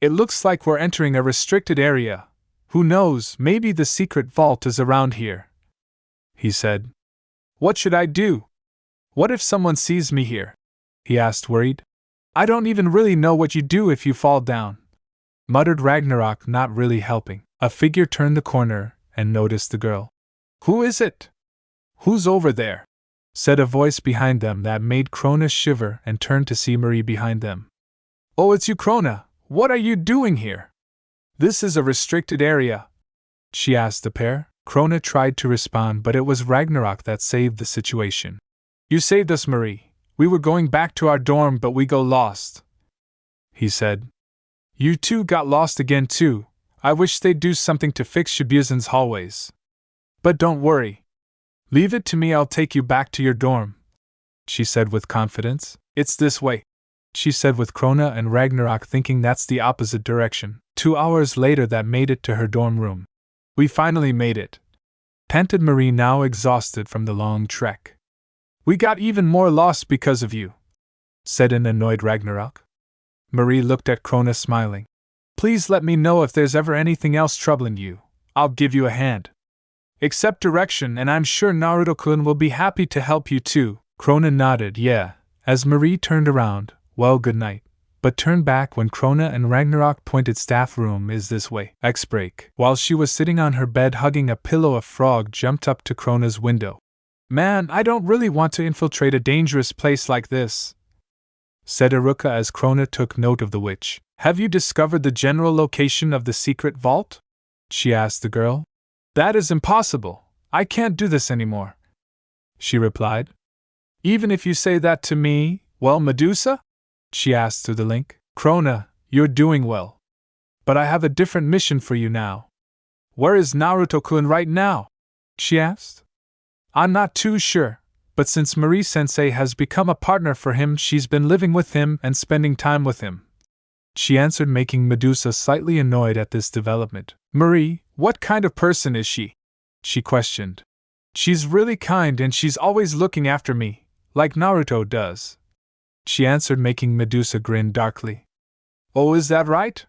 It looks like we're entering a restricted area. Who knows, maybe the secret vault is around here, he said. What should I do? What if someone sees me here? He asked, worried. I don't even really know what you do if you fall down, muttered Ragnarok, not really helping. A figure turned the corner and noticed the girl. Who is it? Who's over there? Said a voice behind them that made Krona shiver and turned to see Marie behind them. Oh, it's you, Krona. What are you doing here? This is a restricted area, she asked the pair. Krona tried to respond, but it was Ragnarok that saved the situation. You saved us, Marie. We were going back to our dorm, but we go lost, he said. You two got lost again too. I wish they'd do something to fix Shibuya's hallways. But don't worry. Leave it to me, I'll take you back to your dorm, she said with confidence. It's this way, she said, with Krona and Ragnarok thinking that's the opposite direction. 2 hours later, that made it to her dorm room. We finally made it, panted Marie, now exhausted from the long trek. We got even more lost because of you, said an annoyed Ragnarok. Marie looked at Krona, smiling. Please let me know if there's ever anything else troubling you. I'll give you a hand. Accept direction, and I'm sure Naruto-kun will be happy to help you too. Krona nodded, yeah, as Marie turned around. Well, good night. But turned back when Krona and Ragnarok pointed. Staff room is this way. X-break. While she was sitting on her bed hugging a pillow, a frog jumped up to Krona's window. Man, I don't really want to infiltrate a dangerous place like this, said Iruka as Krona took note of the witch. Have you discovered the general location of the secret vault? She asked the girl. That is impossible. I can't do this anymore, she replied. Even if you say that to me, well, Medusa? She asked through the link. Krona, you're doing well. But I have a different mission for you now. Where is Naruto-kun right now? She asked. I'm not too sure, but since Marie-sensei has become a partner for him, she's been living with him and spending time with him, she answered, making Medusa slightly annoyed at this development. Marie, what kind of person is she? She questioned. She's really kind and she's always looking after me, like Naruto does, she answered, making Medusa grin darkly. Oh, is that right?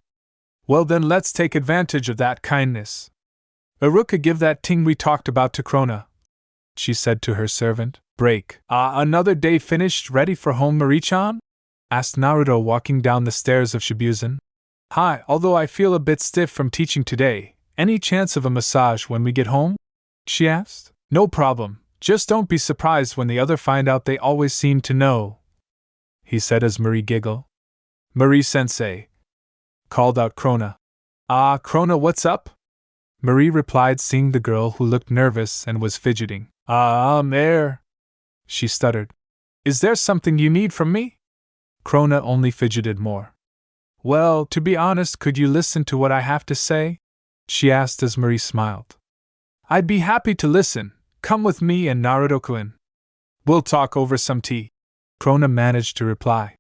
Well then let's take advantage of that kindness. Iruka, give that thing we talked about to Krona, she said to her servant. Break. Another day finished, ready for home, Marie-chan? Asked Naruto, walking down the stairs of Shibuya. Hi, although I feel a bit stiff from teaching today, any chance of a massage when we get home? She asked. No problem, just don't be surprised when the other find out, they always seem to know, he said as Marie giggled. Marie-sensei, called out Krona. Krona, what's up? Marie replied, seeing the girl who looked nervous and was fidgeting. She stuttered. Is there something you need from me? Krona only fidgeted more. Well, to be honest, could you listen to what I have to say? She asked as Marie smiled. I'd be happy to listen. Come with me and Naruto-kun. We'll talk over some tea, Krona managed to reply.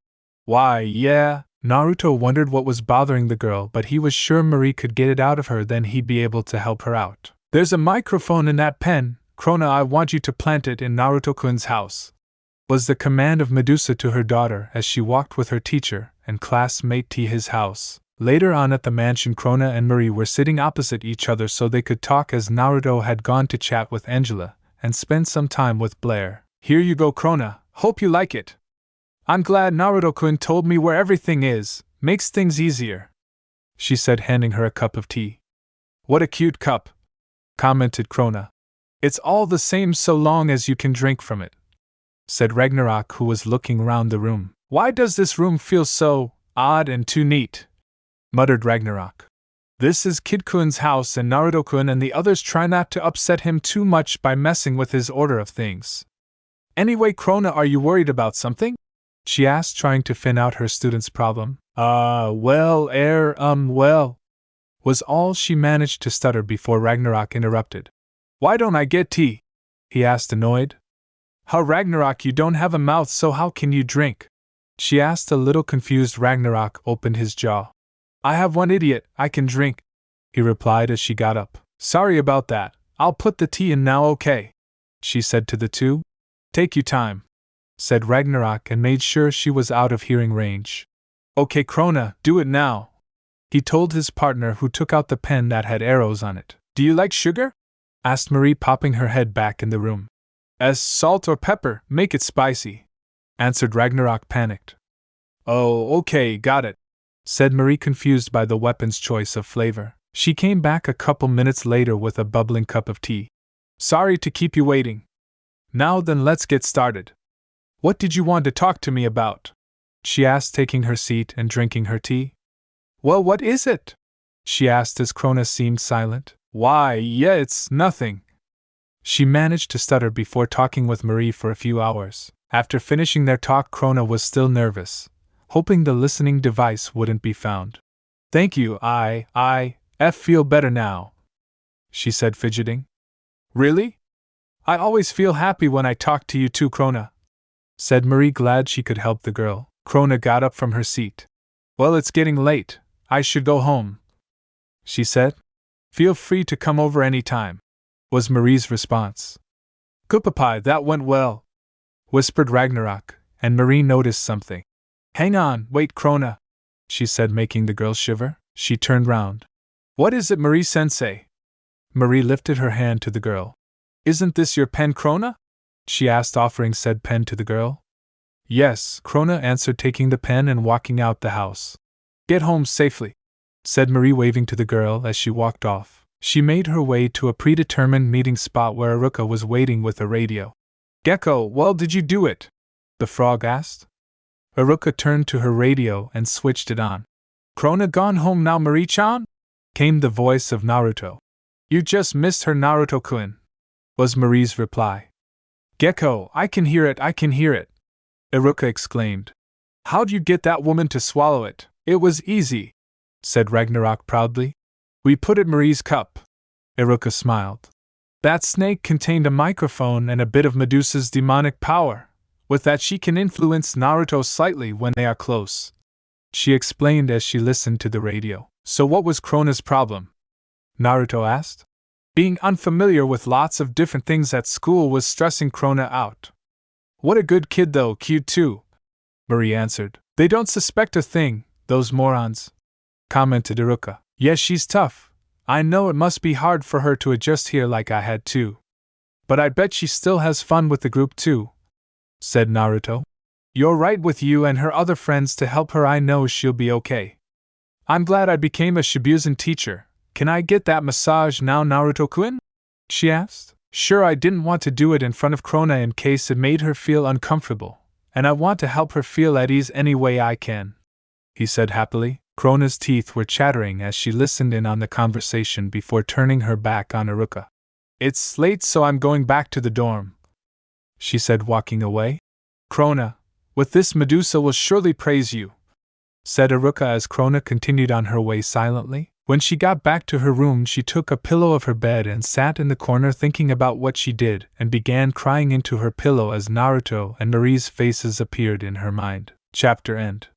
Why, yeah. Naruto wondered what was bothering the girl, but he was sure Marie could get it out of her, then he'd be able to help her out. There's a microphone in that pen, Krona, I want you to plant it in Naruto-kun's house, was the command of Medusa to her daughter as she walked with her teacher and classmate to his house. Later on at the mansion, Krona and Marie were sitting opposite each other so they could talk, as Naruto had gone to chat with Angela and spend some time with Blair. Here you go, Krona, hope you like it. I'm glad Naruto-kun told me where everything is, makes things easier, she said, handing her a cup of tea. What a cute cup, commented Krona. It's all the same so long as you can drink from it, said Ragnarok, who was looking round the room. Why does this room feel so odd and too neat? Muttered Ragnarok. This is Kid-kun's house, and Naruto-kun and the others try not to upset him too much by messing with his order of things. Anyway, Krona, are you worried about something? She asked, trying to fin out her student's problem. Well, was all she managed to stutter before Ragnarok interrupted. Why don't I get tea? He asked, annoyed. How, Ragnarok, you don't have a mouth, so how can you drink? She asked, a little confused. Ragnarok opened his jaw. I have one, idiot, I can drink, he replied as she got up. Sorry about that, I'll put the tea in now, okay? She said to the two. Take your time, said Ragnarok, and made sure she was out of hearing range. Okay, Krona, do it now, he told his partner, who took out the pen that had arrows on it. Do you like sugar? Asked Marie, popping her head back in the room. Salt or pepper, make it spicy, answered Ragnarok, panicked. Oh, okay, got it, said Marie, confused by the weapon's choice of flavor. She came back a couple minutes later with a bubbling cup of tea. Sorry to keep you waiting. Now then, let's get started. What did you want to talk to me about? She asked, taking her seat and drinking her tea. Well, what is it? She asked as Krona seemed silent. Why, yeah, it's nothing. She managed to stutter before talking with Marie for a few hours. After finishing their talk, Krona was still nervous, hoping the listening device wouldn't be found. Thank you, I feel better now, she said, fidgeting. Really? I always feel happy when I talk to you too, Krona, said Marie, glad she could help the girl. Krona got up from her seat. Well, it's getting late, I should go home, she said. Feel free to come over any time, was Marie's response. Goodbye, that went well, whispered Ragnarok, and Marie noticed something. Hang on, wait, Krona, she said, making the girl shiver. She turned round. What is it, Marie-sensei? Marie lifted her hand to the girl. Isn't this your pen, Krona? She asked, offering said pen to the girl. Yes, Krona answered, taking the pen and walking out the house. Get home safely, said Marie, waving to the girl as she walked off. She made her way to a predetermined meeting spot where Aruka was waiting with a radio. Gecko, well, did you do it? The frog asked. Aruka turned to her radio and switched it on. Krona gone home now, Marie-chan? Came the voice of Naruto. You just missed her, Naruto-kun, was Marie's reply. Gecko, I can hear it, Aruka exclaimed. How'd you get that woman to swallow it? It was easy, said Ragnarok proudly. We put it in Marie's cup. Aruka smiled. That snake contained a microphone and a bit of Medusa's demonic power. With that, she can influence Naruto slightly when they are close, she explained as she listened to the radio. So what was Krona's problem? Naruto asked. Being unfamiliar with lots of different things at school was stressing Krona out. What a good kid though, cute too, Marie answered. They don't suspect a thing, those morons, commented Aruka. Yes, she's tough. I know it must be hard for her to adjust here like I had to. But I bet she still has fun with the group too, said Naruto. You're right, with you and her other friends to help her, I know she'll be okay. I'm glad I became a Shibuzen teacher. Can I get that massage now, Naruto-kun? She asked. Sure, I didn't want to do it in front of Krona in case it made her feel uncomfortable, and I want to help her feel at ease any way I can, he said happily. Krona's teeth were chattering as she listened in on the conversation before turning her back on Aruka. It's late, so I'm going back to the dorm, she said, walking away. Krona, with this Medusa will surely praise you, said Aruka as Krona continued on her way silently. When she got back to her room, she took a pillow of her bed and sat in the corner thinking about what she did, and began crying into her pillow as Naruto and Marie's faces appeared in her mind. Chapter end.